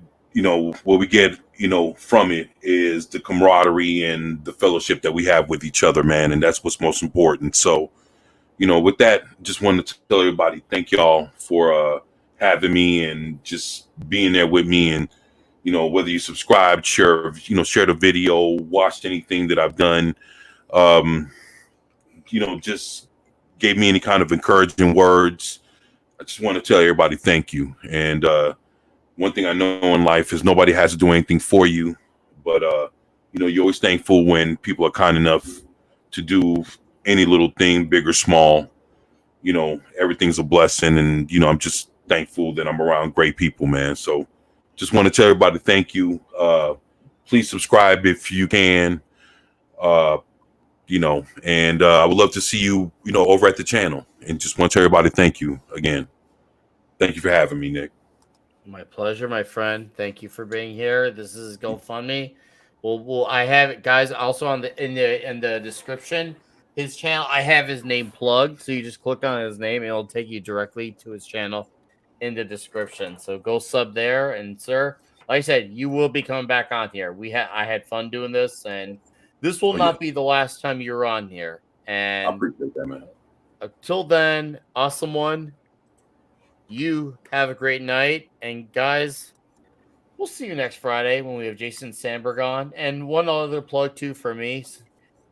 what we get from it is the camaraderie and the fellowship that we have with each other, man, and that's what's most important. So with that, just wanted to tell everybody thank y'all for having me and just being there with me. And whether you subscribed, share the video, watched anything that I've done, um just gave me any kind of encouraging words, I just want to tell everybody thank you. And one thing I know in life is nobody has to do anything for you, but you're always thankful when people are kind enough to do any little thing, big or small. Everything's a blessing, and I'm just thankful that I'm around great people, man. So just want to tell everybody thank you. Please subscribe if you can. And I would love to see you, over at the channel. And just want to tell everybody thank you again. Thank you for having me, Nick. My pleasure, my friend. Thank you for being here. This is GoFundMe. Well, I have it, guys. Also in the description, his channel. I have his name plugged, so you just click on his name, and it'll take you directly to his channel in the description. So go sub there, and sir, like I said, you will be coming back on here. I had fun doing this, and this will not be the last time you're on here. And I appreciate that, man. Until then, awesome one. You have a great night, and guys, we'll see you next Friday when we have Jason Sandberg on. And one other plug too for me,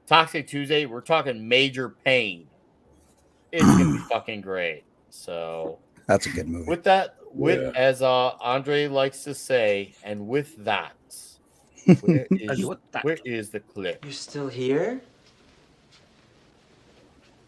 Toxic Tuesday. We're talking Major Pain. It's gonna be fucking great. So That's a good movie. with that, as Andre likes to say, and with that, where is the clip? You're still here?